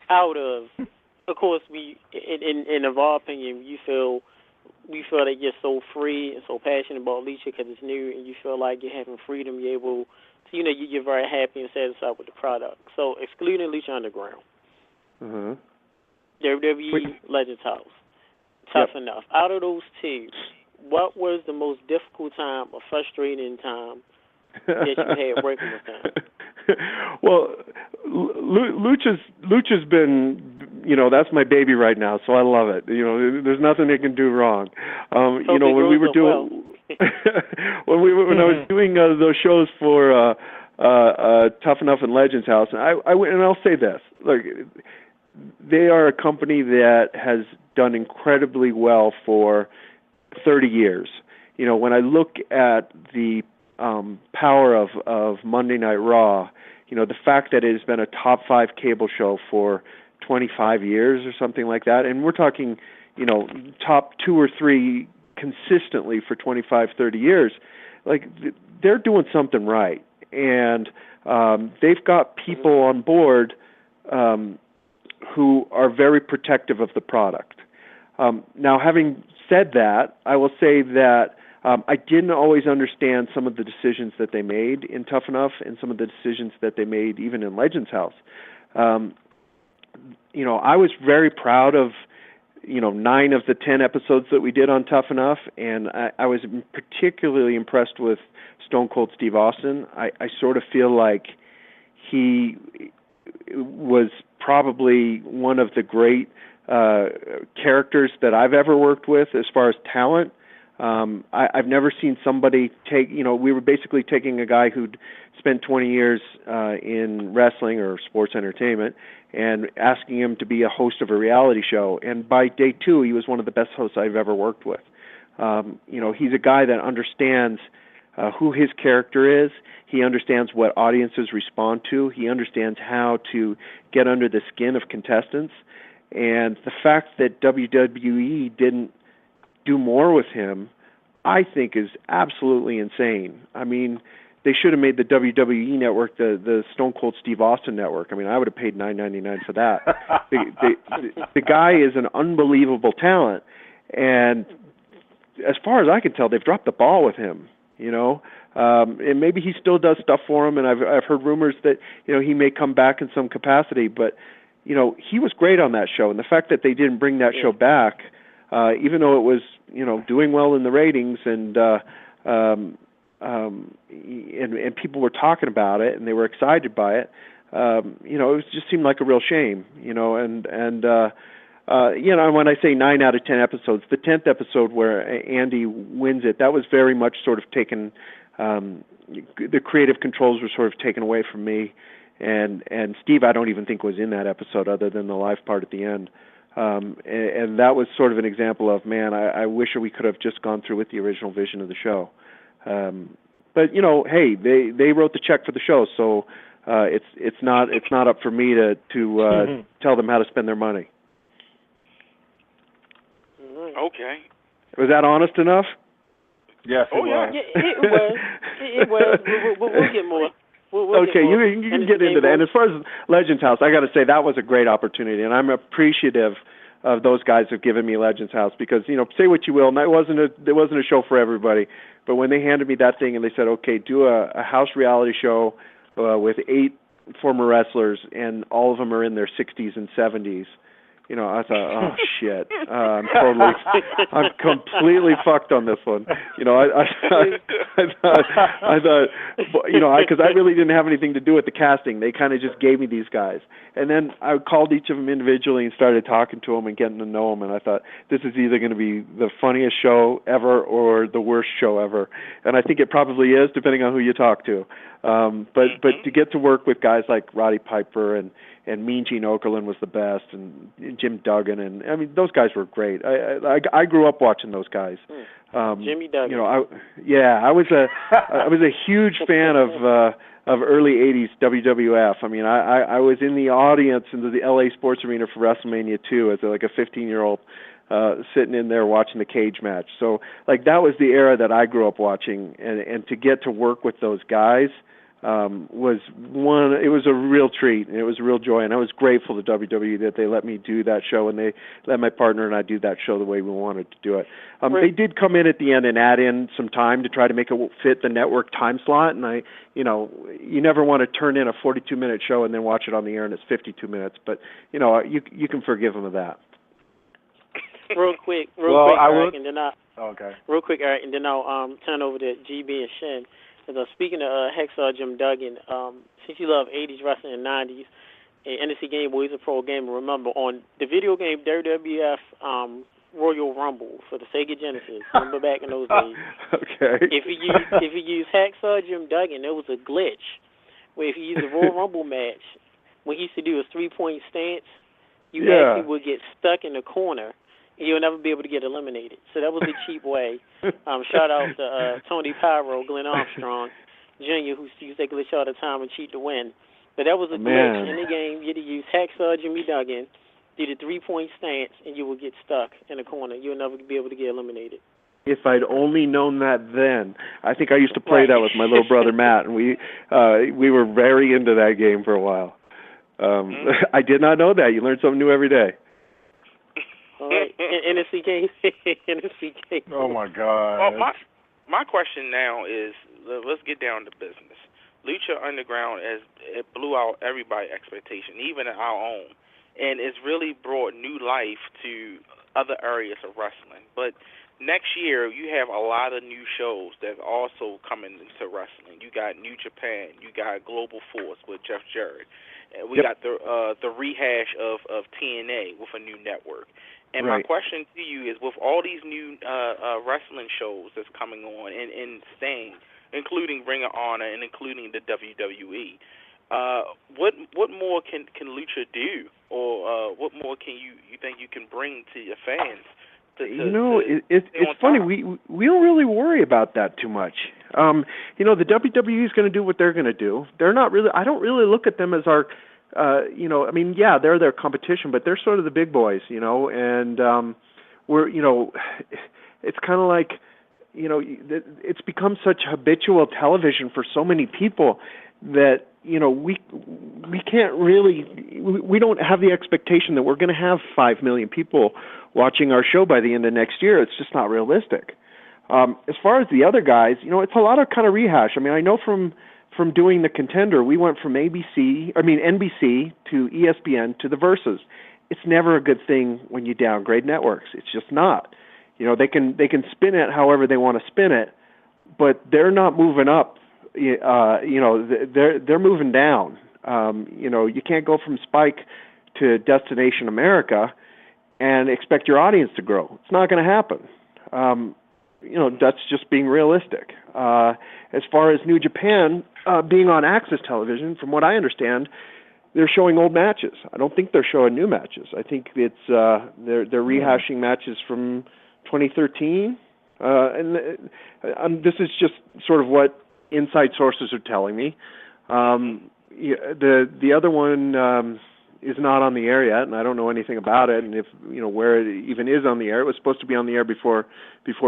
[SPEAKER 1] Out of course, in our opinion, we feel that you're so free and so passionate about Lucha because it's new, and you feel like you're having freedom, you're able to, you know, you're very happy and satisfied with the product. So excluding Lucha Underground, WWE Legends House, Tough Enough. Out of those two, what was the most difficult time or frustrating time that you had working with them?
[SPEAKER 8] Well, Lucha's been, you know, that's my baby right now, so I love it. You know, there's nothing they can do wrong. You know, when we were doing, when I was doing those shows for Tough Enough and Legends House, and I went, and I'll say this, look, they are a company that has done incredibly well for 30 years. You know, when I look at the power of Monday Night Raw, you know, the fact that it has been a top 5 cable show for 25 years or something like that, and we're talking, you know, top 2 or 3 consistently for 25, 30 years, like, they're doing something right. And they've got people on board who are very protective of the product. Now, having said that, I will say that I didn't always understand some of the decisions that they made in Tough Enough and some of the decisions that they made even in Legends House. You know, I was very proud of, you know, 9 of the 10 episodes that we did on Tough Enough, and I was particularly impressed with Stone Cold Steve Austin. I sort of feel like he was probably one of the great characters that I've ever worked with as far as talent. I've never seen somebody take, you know, we were basically taking a guy who'd spent 20 years in wrestling or sports entertainment and asking him to be a host of a reality show. And by day 2, he was one of the best hosts I've ever worked with. You know, he's a guy that understands who his character is. He understands what audiences respond to. He understands how to get under the skin of contestants. And the fact that WWE didn't do more with him, I think, is absolutely insane. I mean, they should have made the WWE network the Stone Cold Steve Austin network. I mean, I would have paid $9.99 for that. The guy is an unbelievable talent, and as far as I can tell, they've dropped the ball with him. You know, and maybe he still does stuff for him, and I've heard rumors that, you know, he may come back in some capacity. But, you know, he was great on that show, and the fact that they didn't bring that show back, even though it was, you know, doing well in the ratings, and and people were talking about it and they were excited by it. It just seemed like a real shame, and when I say 9 out of 10 episodes, the 10th episode where Andy wins it, that was very much sort of taken, the creative controls were sort of taken away from me, and Steve I don't even think was in that episode other than the live part at the end. And that was sort of an example of, man, I wish we could have just gone through with the original vision of the show. But hey, they wrote the check for the show, so it's not up for me to tell them how to spend their money.
[SPEAKER 9] Okay.
[SPEAKER 8] Was that honest enough?
[SPEAKER 7] Yes, it was.
[SPEAKER 1] Yeah, it was. We'll get more. We'll
[SPEAKER 8] okay,
[SPEAKER 1] get more.
[SPEAKER 8] you can get into that. And as far as Legends House, I got to say that was a great opportunity, and I'm appreciative of those guys who've given me Legends House because say what you will, and it wasn't a show for everybody, but when they handed me that thing and they said, okay, do a house reality show with 8 former wrestlers, and all of them are in their 60s and 70s. I thought, oh shit, I'm completely fucked on this one. I thought, because I really didn't have anything to do with the casting. They kind of just gave me these guys, and then I called each of them individually and started talking to them and getting to know them. And I thought, this is either going to be the funniest show ever or the worst show ever. And I think it probably is, depending on who you talk to. But to get to work with guys like Roddy Piper and Mean Gene Okerlund was the best, and Jim Duggan, and I mean those guys were great. I grew up watching those guys.
[SPEAKER 1] Jimmy Duggan.
[SPEAKER 8] I was a huge fan of early '80s WWF. I mean, I was in the audience in the LA Sports Arena for WrestleMania 2 as like a 15-year-old. Sitting in there watching the cage match. So that was the era that I grew up watching, and to get to work with those guys it was a real treat, and it was a real joy, and I was grateful to WWE that they let me do that show, and they let my partner and I do that show the way we wanted to do it. They did come in at the end and add in some time to try to make it fit the network time slot, and you never want to turn in a 42-minute show and then watch it on the air and it's 52 minutes, but you can forgive them of that.
[SPEAKER 1] Real quick, Eric, and then I'll turn over to GB and Shen. Speaking of Hacksaw Jim Duggan, since you love 80s wrestling and 90s, and NSC Game Boy is a pro gamer, remember on the video game WWF Royal Rumble for the Sega Genesis, remember back in those days?
[SPEAKER 8] Okay.
[SPEAKER 1] If you use Hacksaw Jim Duggan, there was a glitch where if you use the Royal Rumble match, what he used to do was 3-point stance, you actually would get stuck in the corner. You'll never be able to get eliminated. So that was a cheap way. Shout out to Tony Pyro, Glenn Armstrong, Jr., who used to glitch all the time and cheat to win. But that was a glitch in the game. You had to use Hacksaw Jimmy Duggan, do the 3-point stance, and you would get stuck in the corner. You'll never be able to get eliminated.
[SPEAKER 8] If I'd only known that then. I think I used to play that with my little brother Matt, and we were very into that game for a while. I did not know that. You learn something new every day.
[SPEAKER 1] All right, NSCK.
[SPEAKER 7] Oh my God.
[SPEAKER 9] Well, my question now is, let's get down to business. Lucha Underground it blew out everybody's expectation, even our own, and it's really brought new life to other areas of wrestling. But next year, you have a lot of new shows that's also coming into wrestling. You got New Japan, you got Global Force with Jeff Jarrett, and we got the rehash of TNA with a new network. And my question to you is, with all these new wrestling shows that's coming on and staying, including Ring of Honor and including the WWE, what more can Lucha do, or what more can you think you can bring to your fans?
[SPEAKER 8] It's funny. We don't really worry about that too much. The WWE is going to do what they're going to do. They're not really. I don't really look at them as our. They're their competition, but they're sort of the big boys, and we're, it's kind of like, it's become such habitual television for so many people that, we can't really, we don't have the expectation that we're going to have 5 million people watching our show by the end of next year. It's just not realistic. As far as the other guys, it's a lot of kind of rehash. I mean, I know from doing the Contender, we went from NBC to ESPN to the Versus. It's never a good thing when you downgrade networks. It's just not. They can spin it however they want to spin it, but they're not moving up. They're moving down. You can't go from Spike to Destination America and expect your audience to grow. It's not going to happen. That's just being realistic. As far as New Japan being on Access Television, from what I understand, they're showing old matches. I don't think they're showing new matches. I think it's they're rehashing matches from 2013, and this is just sort of what inside sources are telling me. The other one is not on the air yet, and I don't know anything about it. And if where it even is on the air, it was supposed to be on the air before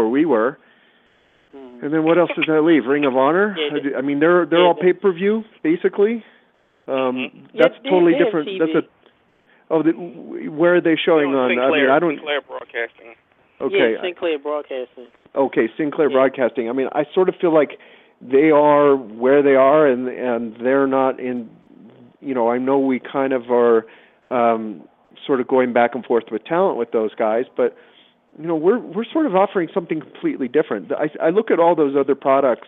[SPEAKER 8] we were. And then what else does that leave? Ring of Honor. I mean, they're all pay-per-view basically. That's totally different. That's where are they showing on?
[SPEAKER 9] Sinclair Broadcasting.
[SPEAKER 8] Okay.
[SPEAKER 1] Yeah, Sinclair Broadcasting.
[SPEAKER 8] Okay, Sinclair Broadcasting. I mean, I sort of feel like they are where they are, and they're not in. I know we kind of are sort of going back and forth with talent with those guys, but we're sort of offering something completely different. I look at all those other products,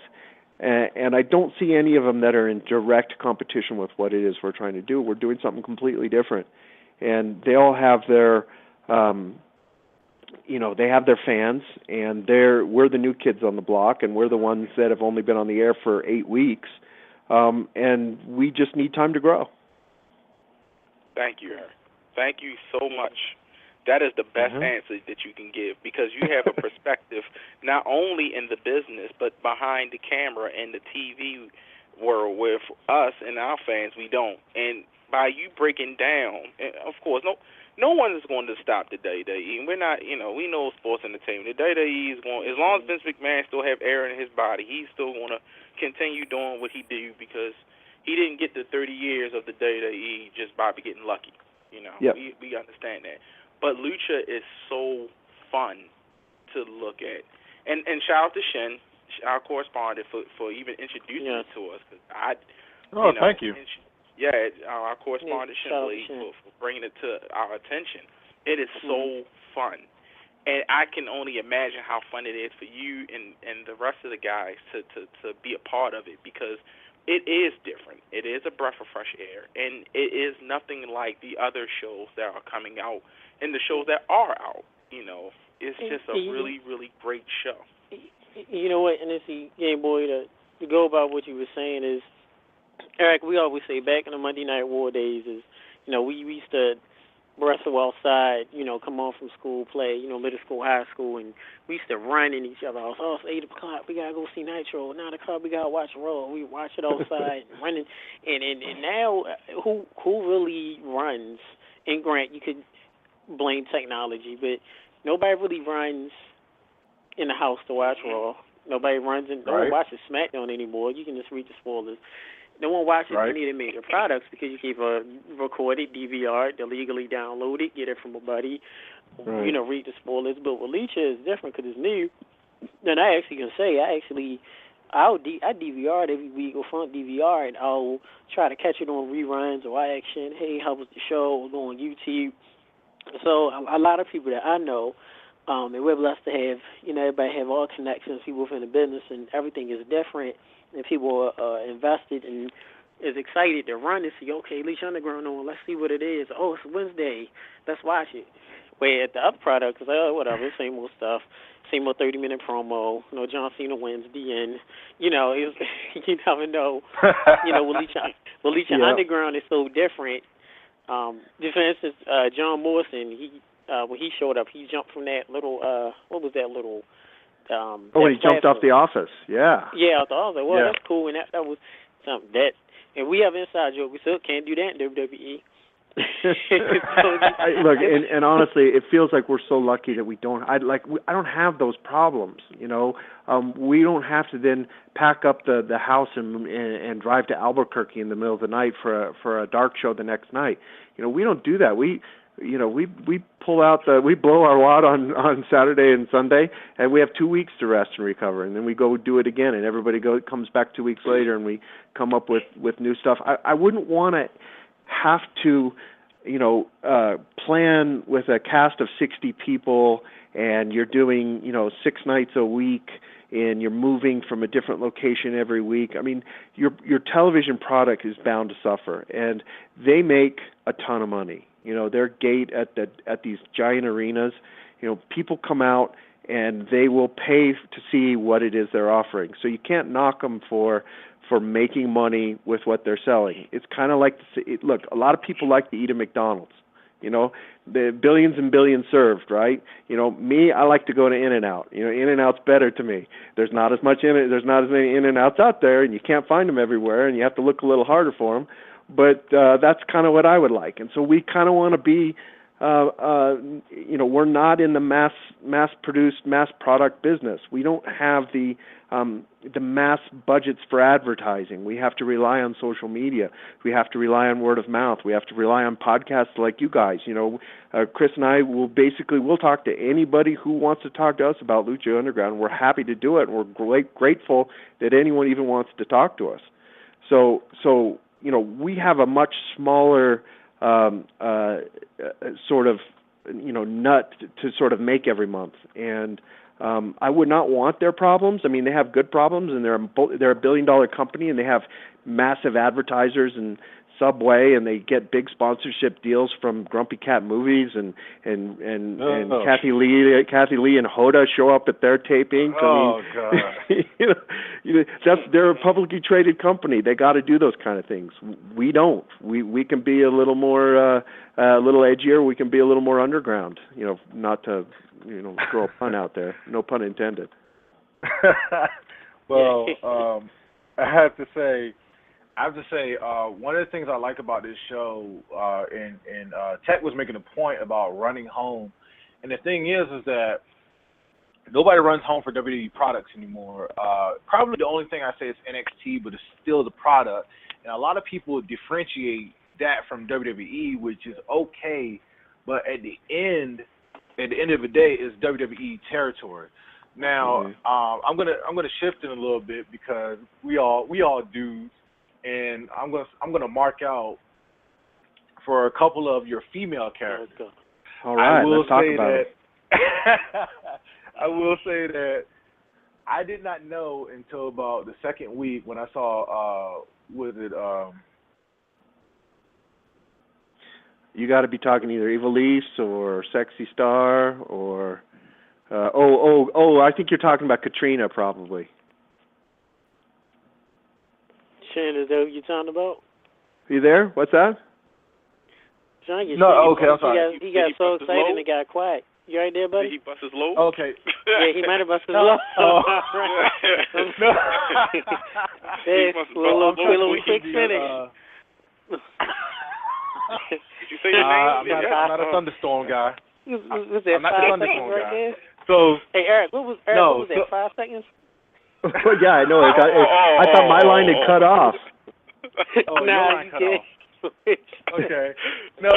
[SPEAKER 8] and I don't see any of them that are in direct competition with what it is we're trying to do. We're doing something completely different, and they all have their, they have their fans, and we're the new kids on the block, and we're the ones that have only been on the air for 8 weeks, and we just need time to grow.
[SPEAKER 9] Thank you. Thank you so much. That is the best answer that you can give, because you have a perspective not only in the business but behind the camera and the TV world, where for us and our fans we don't. And by you breaking down, and of course, no one is going to stop the WWE. We're not, we know sports entertainment. The WWE is going, as long as Vince McMahon still have air in his body, he's still going to continue doing what he do, because he didn't get the 30 years of the WWE just by getting lucky.
[SPEAKER 8] Yep.
[SPEAKER 9] We understand that. But Lucha is so fun to look at. And shout out to Shen, our correspondent, for even introducing it to us.
[SPEAKER 7] Thank you.
[SPEAKER 9] Our correspondent, Shen Blade, for bringing it to our attention. It is so fun. And I can only imagine how fun it is for you and the rest of the guys to be a part of it, because it is different. It is a breath of fresh air, and it is nothing like the other shows that are coming out and the shows that are out. It's just a really, really great show.
[SPEAKER 1] You know what, and it's Game Boy, to go about what you were saying is, Eric, we always say back in the Monday Night War days is, we used to wrestle outside, come home from school, play, middle school, high school, and we used to run in each other's house. Oh, it's 8 o'clock, we got to go see Nitro. 9 o'clock, we got to watch Raw. We watch it outside, running. And now, who really runs? And Grant, you could blame technology, but nobody really runs in the house to watch Raw. Nobody runs no one watches SmackDown anymore. You can just read the spoilers. No one watches any of the major products, because you keep a recorded DVR, illegally download it, get it from a buddy, read the spoilers. But with Lucha is different because it's new. And I actually can say, I DVR it every week, or front DVR, and I'll try to catch it on reruns or action. Hey, how was the show? Or go on YouTube. So a lot of people that I know, and we're blessed to have, everybody have all connections, people within the business, and everything is different. And people are invested and is excited to run and see, okay, Lucha Underground on, let's see what it is. Oh, it's Wednesday, let's watch it. Where at the other product, because whatever, same old stuff, same old 30-minute promo. John Cena wins the end. You never know. With Lucha Underground is so different. For instance, John Morrison, when he showed up, he jumped from that little, what was that little?
[SPEAKER 8] When he jumped off the Office, yeah.
[SPEAKER 1] Yeah, I was like, well, that's cool, and that was something that, and we have inside joke, we still can't do that in WWE.
[SPEAKER 8] Look, and honestly, it feels like we're so lucky that we don't. I don't have those problems. We don't have to then pack up the house and drive to Albuquerque in the middle of the night for a dark show the next night. We don't do that. We pull out we blow our wad on Saturday and Sunday, and we have 2 weeks to rest and recover, and then we go do it again, and everybody comes back 2 weeks later, and we come up with new stuff. I wouldn't want to have to plan with a cast of 60 people, and you're doing 6 nights a week and you're moving from a different location every week, I mean, your television product is bound to suffer, and they make a ton of money. You know, their gate at these giant arenas, you know, people come out and they will pay to see what it is they're offering. So you can't knock them for making money with what they're selling. It's kind of like, look, a lot of people like to eat at McDonald's. You know, the billions and billions served, right? You know, me, I like to go to In-N-Out. You know, In-N-Out's better to me. There's not as many In-N-Outs out there, and you can't find them everywhere, and you have to look a little harder for them. But that's kind of what I would like. And so we kind of want to be, you know, we're not in the mass-produced, mass product business. We don't have the mass budgets for advertising. We have to rely on social media. We have to rely on word of mouth. We have to rely on podcasts like you guys. You know, Chris and I we'll talk to anybody who wants to talk to us about Lucha Underground. We're happy to do it, and we're grateful that anyone even wants to talk to us. So you know, we have a much smaller sort of, you know, nut to sort of make every month, and I would not want their problems. I mean, they have good problems, and they're a $1 billion company, and they have massive advertisers and Subway, and they get big sponsorship deals from Grumpy Cat Movies, and Kathy Lee and Hoda show up at their tapings.
[SPEAKER 7] God!
[SPEAKER 8] They're a publicly traded company. They got to do those kind of things. We don't. We can be a little more, a little edgier. We can be a little more underground. You know, not to, you know, throw a pun out there. No pun intended.
[SPEAKER 7] Well, I have to say, one of the things I like about this show, and Tech was making a point about running home, and the thing is that nobody runs home for WWE products anymore. Probably the only thing I say is NXT, but it's still the product, and a lot of people differentiate that from WWE, which is okay, but at the end of the day, it's WWE territory. Now, I'm gonna shift it a little bit because we all dudes. And I'm gonna mark out for a couple of your female characters.
[SPEAKER 8] All right, let's talk about it.
[SPEAKER 7] I will say that I did not know until about the second week when I saw
[SPEAKER 8] you got to be talking either Ivelisse or Sexy Star or I think you're talking about Katrina probably.
[SPEAKER 1] Is that what you're talking about?
[SPEAKER 8] You there? What's that?
[SPEAKER 1] John,
[SPEAKER 7] okay, I'm sorry.
[SPEAKER 1] He got so excited and got quiet. You right there, buddy?
[SPEAKER 9] Did he bust his low?
[SPEAKER 7] Okay.
[SPEAKER 1] Yeah, he might have busted his low.
[SPEAKER 7] No.
[SPEAKER 1] Little quick finish.
[SPEAKER 9] Did you say your name?
[SPEAKER 7] I'm not a thunderstorm guy.
[SPEAKER 1] Was that
[SPEAKER 7] I'm not
[SPEAKER 1] 5
[SPEAKER 7] the thunderstorm
[SPEAKER 1] seconds right
[SPEAKER 7] guy.
[SPEAKER 1] there?
[SPEAKER 7] So,
[SPEAKER 1] hey, Eric, what was that, 5 seconds?
[SPEAKER 8] Yeah, I know. I thought my line had cut off.
[SPEAKER 7] Your line cut off. Okay. No,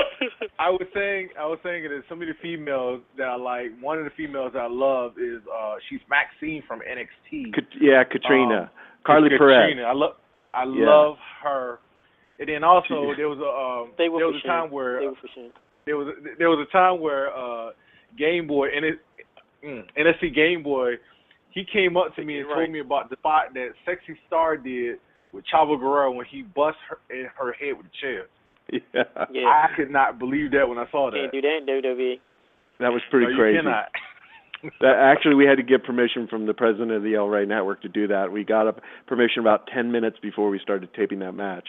[SPEAKER 7] I was saying that some of the females that I like, one of the females I love is she's Maxine from NXT.
[SPEAKER 8] Katrina. Carly Perez.
[SPEAKER 7] Katrina. I love her. And then also there was a time where Game Boy NXT Game Boy, he came up to me and told me about the spot that Sexy Star did with Chavo Guerrero when he bust her head with a chair.
[SPEAKER 8] Yeah.
[SPEAKER 7] I could not believe that when I saw that.
[SPEAKER 1] Can't do that in WWE.
[SPEAKER 8] That was pretty crazy.
[SPEAKER 7] You cannot.
[SPEAKER 8] Actually, we had to get permission from the president of the El Rey Network to do that. We got permission about 10 minutes before we started taping that match.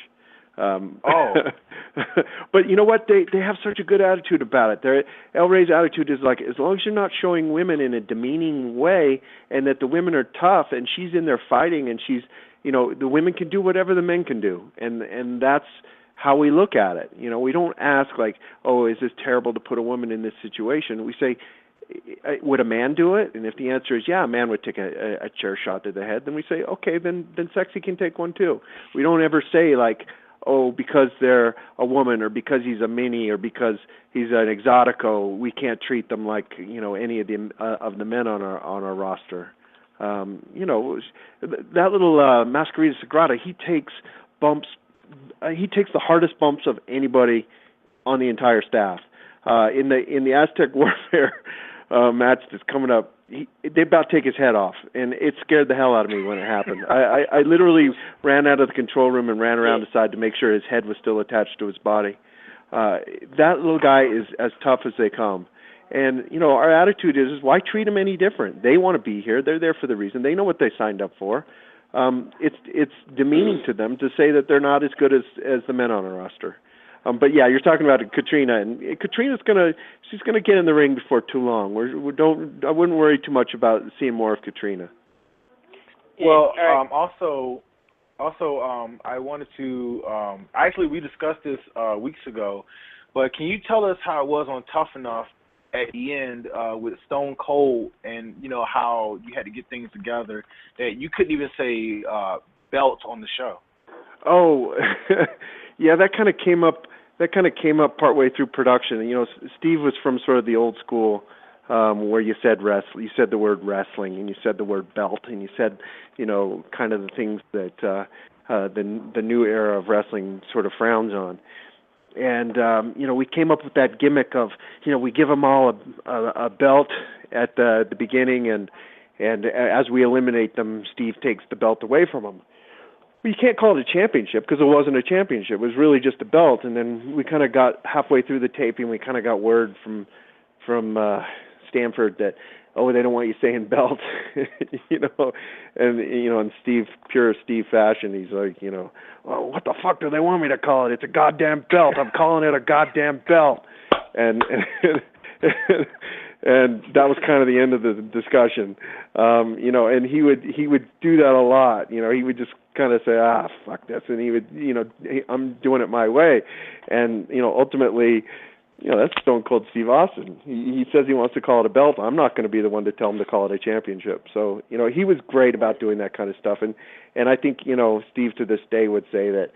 [SPEAKER 8] But you know what? They have such a good attitude about it. El Rey's attitude is like, as long as you're not showing women in a demeaning way, and that the women are tough, and she's in there fighting, and she's, you know, the women can do whatever the men can do, and that's how we look at it. You know, we don't ask like, oh, is this terrible to put a woman in this situation? We say, would a man do it? And if the answer is yeah, a man would take a chair shot to the head, then we say, okay, then Sexy can take one too. We don't ever say like, oh, because they're a woman or because he's a mini or because he's an exotico, we can't treat them like, you know, any of the men on our roster. You know, that little Masquerita Sagrada, he takes bumps. He takes the hardest bumps of anybody on the entire staff. In the Aztec Warfare match that's coming up they about take his head off, and it scared the hell out of me when it happened. I literally ran out of the control room and ran around the side to make sure his head was still attached to his body. That little guy is as tough as they come. And, our attitude is why treat them any different? They want to be here. They're there for the reason. They know what they signed up for. It's demeaning to them to say that they're not as good as the men on our roster. But yeah, you're talking about Katrina, and Katrina's she's gonna get in the ring before too long. I wouldn't worry too much about seeing more of Katrina.
[SPEAKER 7] Well, also, I wanted to actually we discussed this weeks ago, but can you tell us how it was on Tough Enough at the end with Stone Cold, and how you had to get things together that you couldn't even say belt on the show?
[SPEAKER 8] Oh, yeah, that kind of came up. That kind of came up partway through production. And, Steve was from sort of the old school, where you said you said the word wrestling, and you said the word belt, and you said, kind of the things that the new era of wrestling sort of frowns on. And we came up with that gimmick of, we give them all a belt at the beginning, and as we eliminate them, Steve takes the belt away from them. Well, you can't call it a championship because it wasn't a championship. It was really just a belt. And then we kind of got halfway through the taping, we kind of got word from Stanford that, they don't want you saying belt, and in pure Steve fashion, he's like, well, what the fuck do they want me to call it? It's a goddamn belt. I'm calling it a goddamn belt. And that was kind of the end of the discussion. And he would do that a lot. He would just kind of say, fuck this, and he would, I'm doing it my way. And, ultimately, that's Stone Cold Steve Austin. He says he wants to call it a belt. I'm not going to be the one to tell him to call it a championship. So, he was great about doing that kind of stuff. And I think, Steve to this day would say that,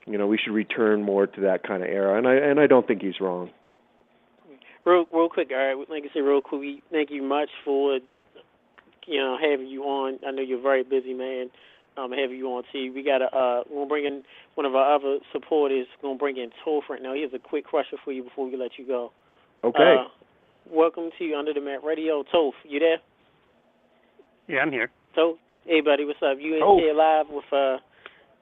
[SPEAKER 8] we should return more to that kind of era. And I don't think he's wrong.
[SPEAKER 1] Real quick, all right. Like I said, real quick, we thank you much for, having you on. I know you're a very busy man. Having you on too. We got we'll bring in one of our other supporters. We're gonna bring in Toph right now. He has a quick question for you before we let you go.
[SPEAKER 8] Okay.
[SPEAKER 1] Welcome to Under the Mat Radio. Toph, you there?
[SPEAKER 5] Yeah, I'm here.
[SPEAKER 1] Toph, hey buddy, what's up? You in here live with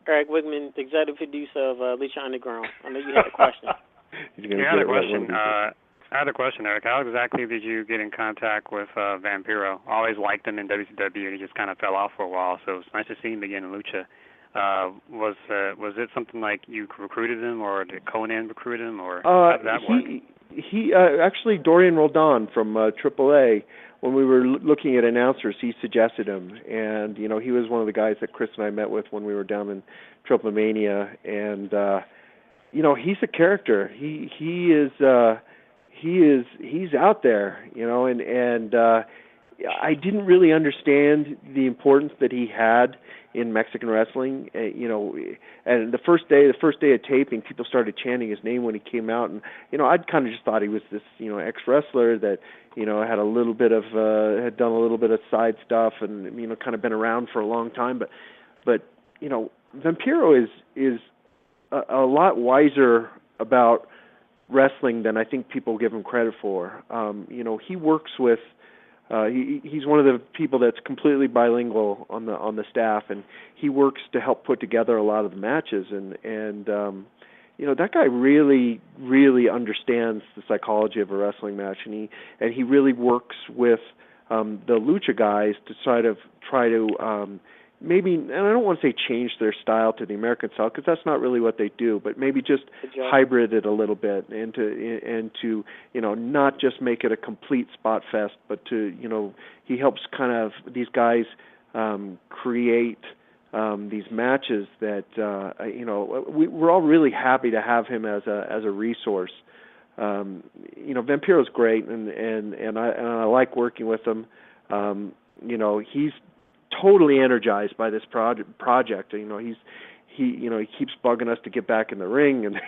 [SPEAKER 1] Eric Wagenen, executive producer of Lucha Underground. I know you had a question.
[SPEAKER 5] I had a question. I had a question, Eric. How exactly did you get in contact with Vampiro? I always liked him in WCW, and he just kind of fell off for a while, so it's nice to see him again in Lucha. Was it something like you recruited him, or did Conan recruit him, or how did that work?
[SPEAKER 8] He actually, Dorian Roldan from AAA, when we were looking at announcers, he suggested him, and, he was one of the guys that Chris and I met with when we were down in Triple Mania, and, he's a character. He's out there, and I didn't really understand the importance that he had in Mexican wrestling, and the first day of taping, people started chanting his name when he came out, and, I'd kind of just thought he was this, ex-wrestler that, had a little bit of, had done a little bit of side stuff and, kind of been around for a long time, but Vampiro is a lot wiser about wrestling than I think people give him credit for. He works with he's one of the people that's completely bilingual on the staff, and he works to help put together a lot of the matches, and that guy really understands the psychology of a wrestling match, and he really works with the Lucha guys to try to maybe, and I don't want to say change their style to the American style, because that's not really what they do, but maybe just hybrid it a little bit and to not just make it a complete spot fest, but to, he helps kind of these guys create these matches that, we're all really happy to have him as a resource. Vampiro's great, and I like working with him. He's totally energized by this project. He keeps bugging us to get back in the ring, and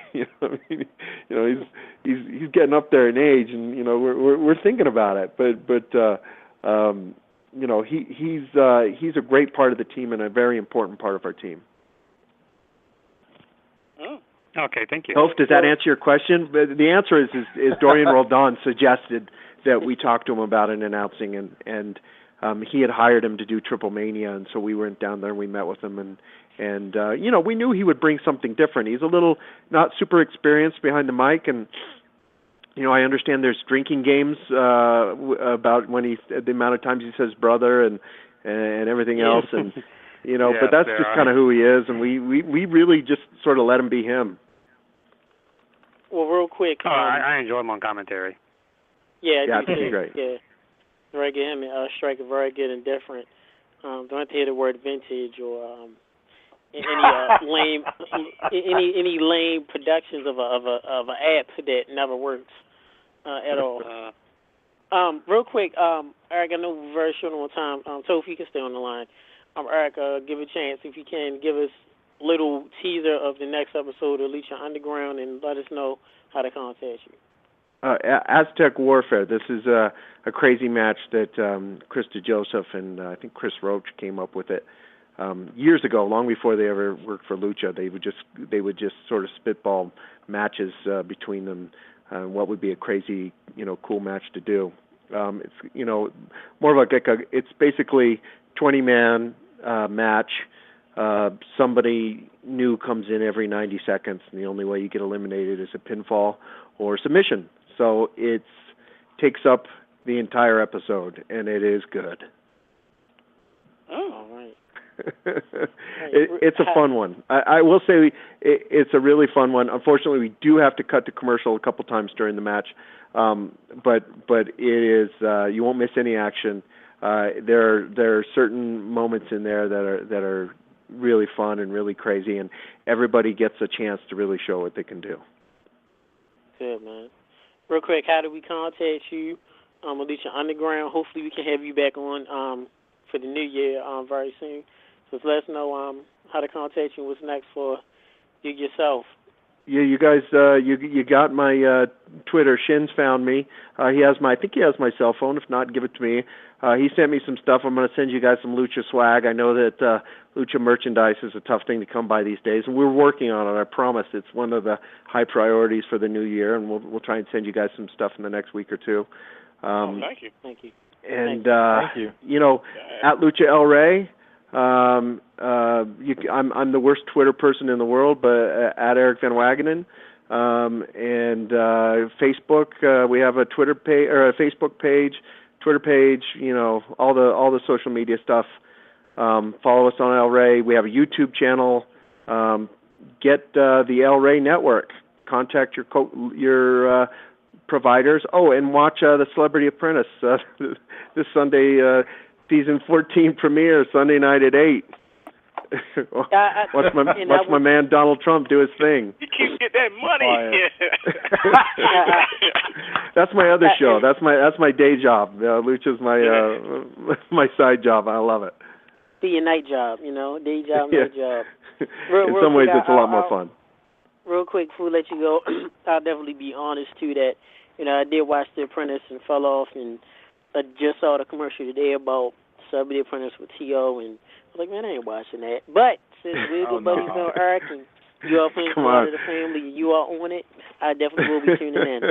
[SPEAKER 8] he's getting up there in age, and we're thinking about it. But he's a great part of the team and a very important part of our team.
[SPEAKER 5] Oh, okay, thank you.
[SPEAKER 8] Toph, does that answer your question? The answer is Dorian Roldan suggested that we talked to him about in announcing, and he had hired him to do Triple Mania, and so we went down there and we met with him, and we knew he would bring something different. He's a little not super experienced behind the mic, and I understand there's drinking games about when the amount of times he says brother and everything else, and but that's just kind of who he is, and we really just sort of let him be him.
[SPEAKER 1] Well, real quick.
[SPEAKER 10] I enjoy him on commentary.
[SPEAKER 1] Yeah,
[SPEAKER 8] I think he's great.
[SPEAKER 1] Yeah, very good. Him and Striker, very good and different. Don't have to hear the word vintage or any lame productions of a app that never works at all. Real quick, Eric, I know we're very short on time, so if you can stay on the line, Eric, give a chance if you can give us a little teaser of the next episode of Lucha Underground and let us know how to contact you.
[SPEAKER 8] Aztec Warfare. This is a crazy match that Chris DeJoseph and I think Chris Roach came up with it years ago, long before they ever worked for Lucha. They would just sort of spitball matches between them. What would be a crazy, cool match to do? It's more of it's basically 20-man match. Somebody new comes in every 90 seconds, and the only way you get eliminated is a pinfall or submission. So it takes up the entire episode, and it is good.
[SPEAKER 1] Oh, all right.
[SPEAKER 8] It's a fun one. I will say it's a really fun one. Unfortunately, we do have to cut to commercial a couple times during the match, but it is you won't miss any action. There are certain moments in there that are really fun and really crazy, and everybody gets a chance to really show what they can do.
[SPEAKER 1] Good, man. Real quick, how do we contact you? Lucha Underground. Hopefully, we can have you back on for the new year very soon. So let us know how to contact you. What's next for you yourself?
[SPEAKER 8] Yeah, you guys, you got my Twitter. Shin's found me. I think he has my cell phone. If not, give it to me. He sent me some stuff. I'm going to send you guys some Lucha swag. I know that Lucha merchandise is a tough thing to come by these days, and we're working on it. I promise. It's one of the high priorities for the new year, and we'll try and send you guys some stuff in the next week or two.
[SPEAKER 9] Thank you.
[SPEAKER 1] Thank you.
[SPEAKER 8] And
[SPEAKER 7] thank you.
[SPEAKER 8] At Lucha El Rey. I'm the worst Twitter person in the world, but at Eric Van Wagenen, and Facebook. We have a Twitter page or a Facebook page, Twitter page. All the social media stuff. Follow us on El Rey. We have a YouTube channel. Get the El Rey Network. Contact your providers. Oh, and watch the Celebrity Apprentice this Sunday. Season 14 premiere Sunday night at 8. Watch my man Donald Trump do his thing.
[SPEAKER 9] He keeps getting that money.
[SPEAKER 8] That's my other show. That's my day job. Lucha's my side job. I love it.
[SPEAKER 1] Be your night job, day job, night job.
[SPEAKER 8] In some ways, it's a lot more fun.
[SPEAKER 1] Real quick, before we let you go, I'll definitely be honest too that I did watch The Apprentice and fell off, and I just saw the commercial today about Celebrity Apprentice with T.O., and I was like, man, I ain't watching that. But since we're good buddies on Eric, and you are playing part of the family, you are on it, I definitely will be tuning in.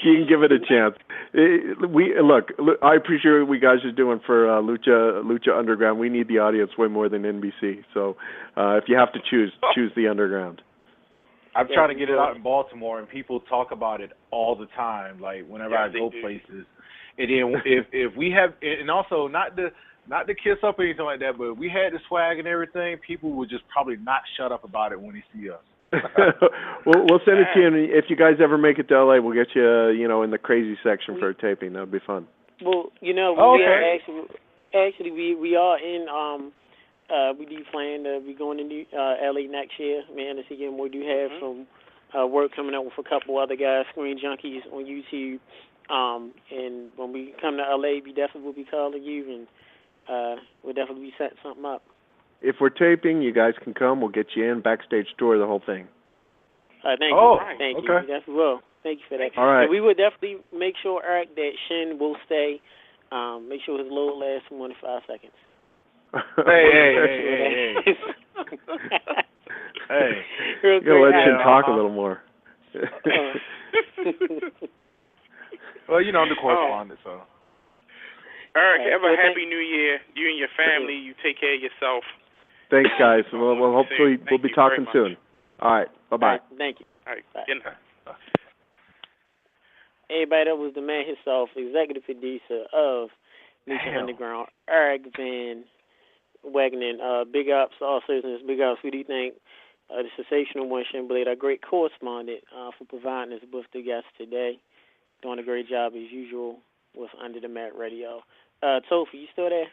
[SPEAKER 8] You can give it a chance. Look, I appreciate what you guys are doing for Lucha Underground. We need the audience way more than NBC. So if you have to choose the Underground.
[SPEAKER 7] I'm trying to get it out in Baltimore, and people talk about it all the time. Like whenever I go places, and then if we have, and also not to kiss up or anything like that, but if we had the swag and everything, people would just probably not shut up about it when they see us.
[SPEAKER 8] We'll send it to you, and if you guys ever make it to LA, we'll get you, in the crazy section for a taping. That would be fun.
[SPEAKER 1] Well, we are actually we are in. We do plan to be going to LA next year. Man, this again, we do have some work coming up with a couple other guys, Screen Junkies on YouTube. And when we come to LA, we definitely will be calling you, and we'll definitely be setting something up.
[SPEAKER 8] If we're taping, you guys can come. We'll get you in, backstage tour, the whole thing.
[SPEAKER 1] Thank you. Thank you. We definitely will. Thank you for that.
[SPEAKER 8] All right.
[SPEAKER 1] And we will definitely make sure, Eric, that Shin will stay. Make sure his load lasts more than 5 seconds.
[SPEAKER 7] Hey.
[SPEAKER 8] You gotta let Shin talk a little more.
[SPEAKER 7] Well, I'm the correspondent, so.
[SPEAKER 9] Eric, have a happy New Year. You and your family. You take care of yourself.
[SPEAKER 8] Thanks, guys. Well, hopefully we'll be talking soon. All right. Bye-bye.
[SPEAKER 1] All right, thank you.
[SPEAKER 9] All right.
[SPEAKER 1] Bye.
[SPEAKER 9] Good night.
[SPEAKER 1] Everybody, that was the man himself, executive producer of Lucha Underground, Eric Van Wagenen. Big ups, all citizens, big ups. We do thank the sensational one, Shin Blade, our great correspondent, for providing us with the guest today. Doing a great job as usual with Under the Mat Radio. Topher, you still there?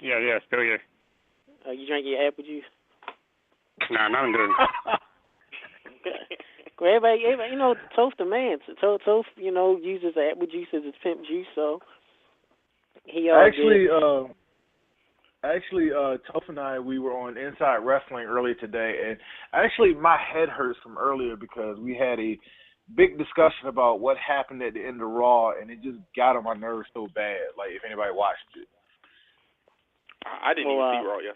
[SPEAKER 10] Yeah, still here.
[SPEAKER 1] You drink your apple juice?
[SPEAKER 10] Nah, nothing good.
[SPEAKER 1] Everybody, Toph the man. Toph, uses apple juice as his pimp juice, so he
[SPEAKER 7] Actually, Toph and I, we were on Inside Wrestling earlier today, and actually my head hurts from earlier because we had a big discussion about what happened at the end of Raw, and it just got on my nerves so bad, like if anybody watched it.
[SPEAKER 9] I didn't even see Raw yet.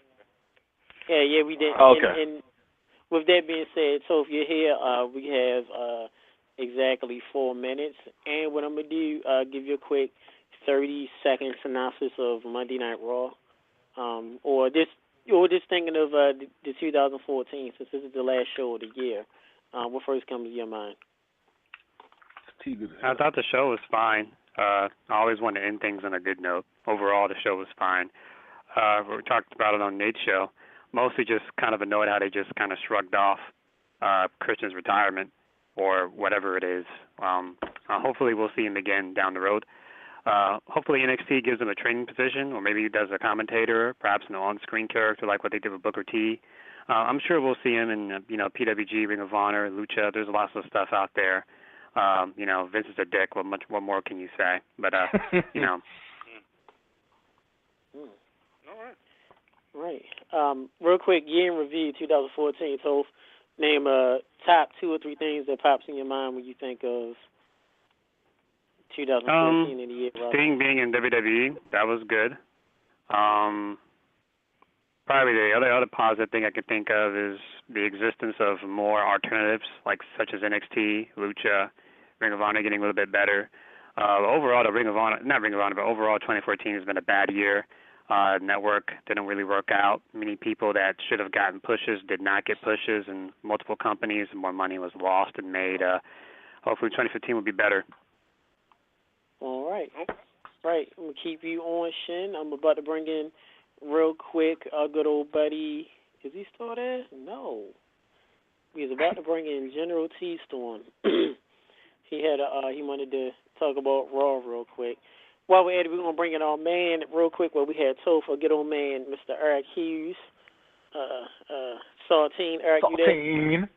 [SPEAKER 1] Yeah, we did.
[SPEAKER 7] Okay.
[SPEAKER 1] And with that being said, so if you're here, we have exactly 4 minutes. And what I'm going to do, give you a quick 30-second synopsis of Monday Night Raw. Or just thinking of the 2014, since this is the last show of the year. What first comes to your mind?
[SPEAKER 10] I thought the show was fine. I always want to end things on a good note. Overall, the show was fine. We talked about it on Nate's show. Mostly just kind of annoyed how they just kind of shrugged off Christian's retirement or whatever it is. Hopefully we'll see him again down the road. Hopefully NXT gives him a training position, or maybe he does a commentator, perhaps an on-screen character like what they did with Booker T. I'm sure we'll see him in PWG, Ring of Honor, Lucha. There's lots of stuff out there. Vince is a dick. What more can you say? But
[SPEAKER 1] Right. Real quick, year in review, 2014. So, name top 2 or 3 things that pops in your mind when you think of 2014 in the year.
[SPEAKER 10] Sting being in WWE, that was good. Probably the other positive thing I could think of is the existence of more alternatives, such as NXT, Lucha, Ring of Honor getting a little bit better. Overall, overall 2014 has been a bad year. Network didn't really work out. Many people that should have gotten pushes did not get pushes, and multiple companies, and more money was lost and made. Hopefully 2015 will be better.
[SPEAKER 1] All right. Right. I'm going to keep you on, Shin. I'm about to bring in, real quick, our good old buddy. Is he still there? No. He's about to bring in General T Storm. He wanted to talk about Raw real quick. While we're at it, we're going to bring in our man real quick. We had Topher, good old man, Mr. Eric Hughes. Saltine, Eric, you there?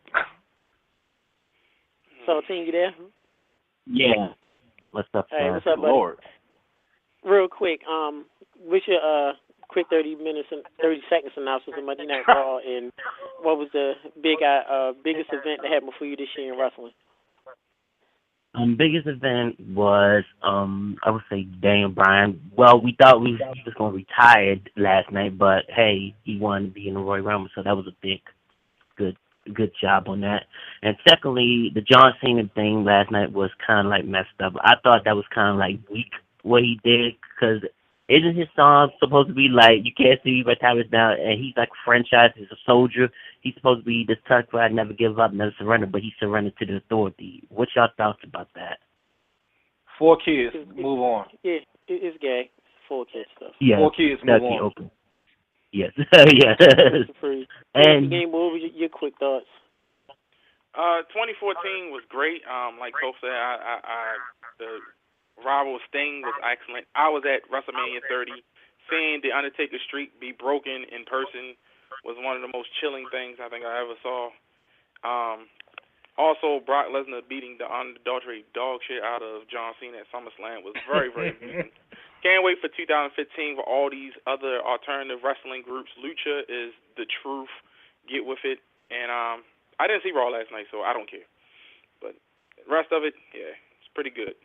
[SPEAKER 1] Saltine, you there?
[SPEAKER 11] Yeah. What's up,
[SPEAKER 1] Hey, what's up, buddy?
[SPEAKER 7] Lord.
[SPEAKER 1] Real quick, what's your quick 30 second synopsis of Monday Night Raw, and what was the biggest event that happened for you this year in wrestling?
[SPEAKER 11] Biggest event was, I would say Daniel Bryan. Well, we thought he was going to retire last night, but hey, he wanted to be in the Royal Rumble, so that was a big, good job on that. And secondly, the John Cena thing last night was kind of messed up. I thought that was kind of weak what he did, because isn't his song supposed to be you can't see me by the time it's down, and he's franchise, he's a soldier. He's supposed to be this tough guy, never give up, never surrender, but he surrendered to the authority. What's your thoughts about that?
[SPEAKER 7] 4 kids, move on.
[SPEAKER 1] Yeah, it's gay. 4 kids stuff.
[SPEAKER 11] Yeah,
[SPEAKER 7] 4 kids, move on.
[SPEAKER 11] Open. Yes, yes.
[SPEAKER 1] And game, what were your quick thoughts?
[SPEAKER 9] 2014 was great. Like Coach said, the rival Sting was excellent. I was at WrestleMania 30. Seeing the Undertaker streak be broken in person was one of the most chilling things I think I ever saw. Also, Brock Lesnar beating the unadulterated dog shit out of John Cena at SummerSlam was very, very amusing. Can't wait for 2015 for all these other alternative wrestling groups. Lucha is the truth. Get with it. And I didn't see Raw last night, so I don't care. But the rest of it, yeah, it's pretty good.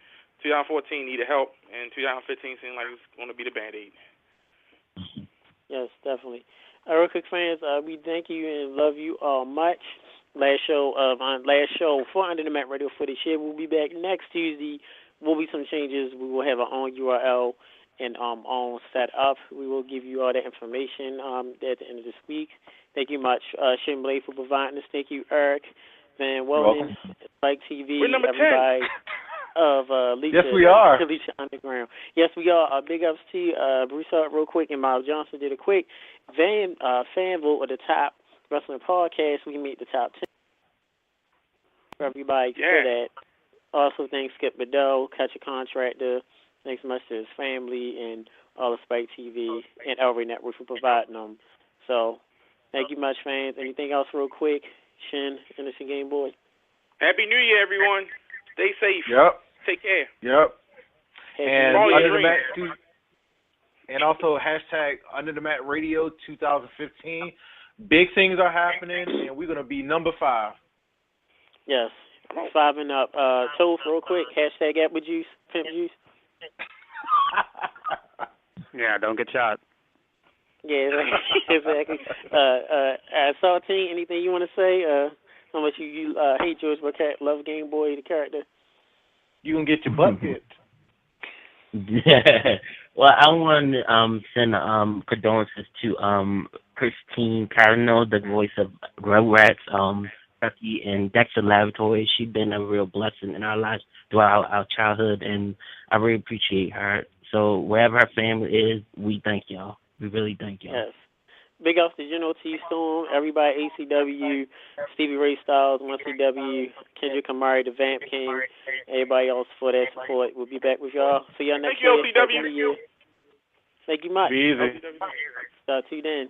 [SPEAKER 9] 2014 needed help, and 2015 seemed like it's going to be the Band-Aid.
[SPEAKER 1] Yes, definitely. Real quick, fans, we thank you and love you all much. last show for Under the Mat Radio for this year. We'll be back next Tuesday. Will be some changes. We will have our own URL and own set up. We will give you all that information at the end of this week. Thank you much, Shin Blade, for providing this. Thank you, Eric Van Welden, Spike TV,
[SPEAKER 9] We're number
[SPEAKER 1] everybody
[SPEAKER 9] 10.
[SPEAKER 1] of Lucha.
[SPEAKER 7] Yes, we are.
[SPEAKER 1] Lucha Underground. Yes, we are. Big ups to Bruce Hart real quick, and Miles Johnson did a quick fan vote of the top wrestling podcast. We made the top 10 for everybody for that. Also, thanks Skip Bedell, Catch a Contractor. Thanks much to his family and all of Spike TV and Elray Network for providing them. So, thank you much, fans. Anything else real quick? Shin, Innocent Game Boy.
[SPEAKER 9] Happy New Year, everyone. Stay safe.
[SPEAKER 7] Yep.
[SPEAKER 9] Take care.
[SPEAKER 7] Yep. And
[SPEAKER 9] Under the Mat,
[SPEAKER 7] and also hashtag Under the Mat Radio 2015. Big things are happening, and we're gonna be number 5.
[SPEAKER 1] Yes, 5 and up. Toast, real quick. Hashtag Apple Juice, Pimp Juice.
[SPEAKER 10] Yeah, don't get shot.
[SPEAKER 1] Yeah, exactly. Saltine, anything you want to say? How much you hate George Burkett, love Game Boy, the character?
[SPEAKER 7] You gonna get your butt kicked.
[SPEAKER 11] Yeah. Well, I want to send condolences to Christine Carino, the voice of Rugrats, Becky, and Dexter Laboratory. She's been a real blessing in our lives throughout our childhood, and I really appreciate her. So wherever her family is, we thank y'all. We really thank y'all.
[SPEAKER 1] Yes. Big ups to General T Storm, everybody ACW, Stevie Ray Styles, 1CW, Kendrick Kamari, the Vamp King, everybody else for that support. We'll be back with y'all. See y'all next year.
[SPEAKER 9] OCW.
[SPEAKER 1] Thank you much.
[SPEAKER 7] Be easy.
[SPEAKER 1] Talk to you then.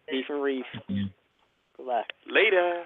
[SPEAKER 1] Beef and Reef. Goodbye.
[SPEAKER 9] Later.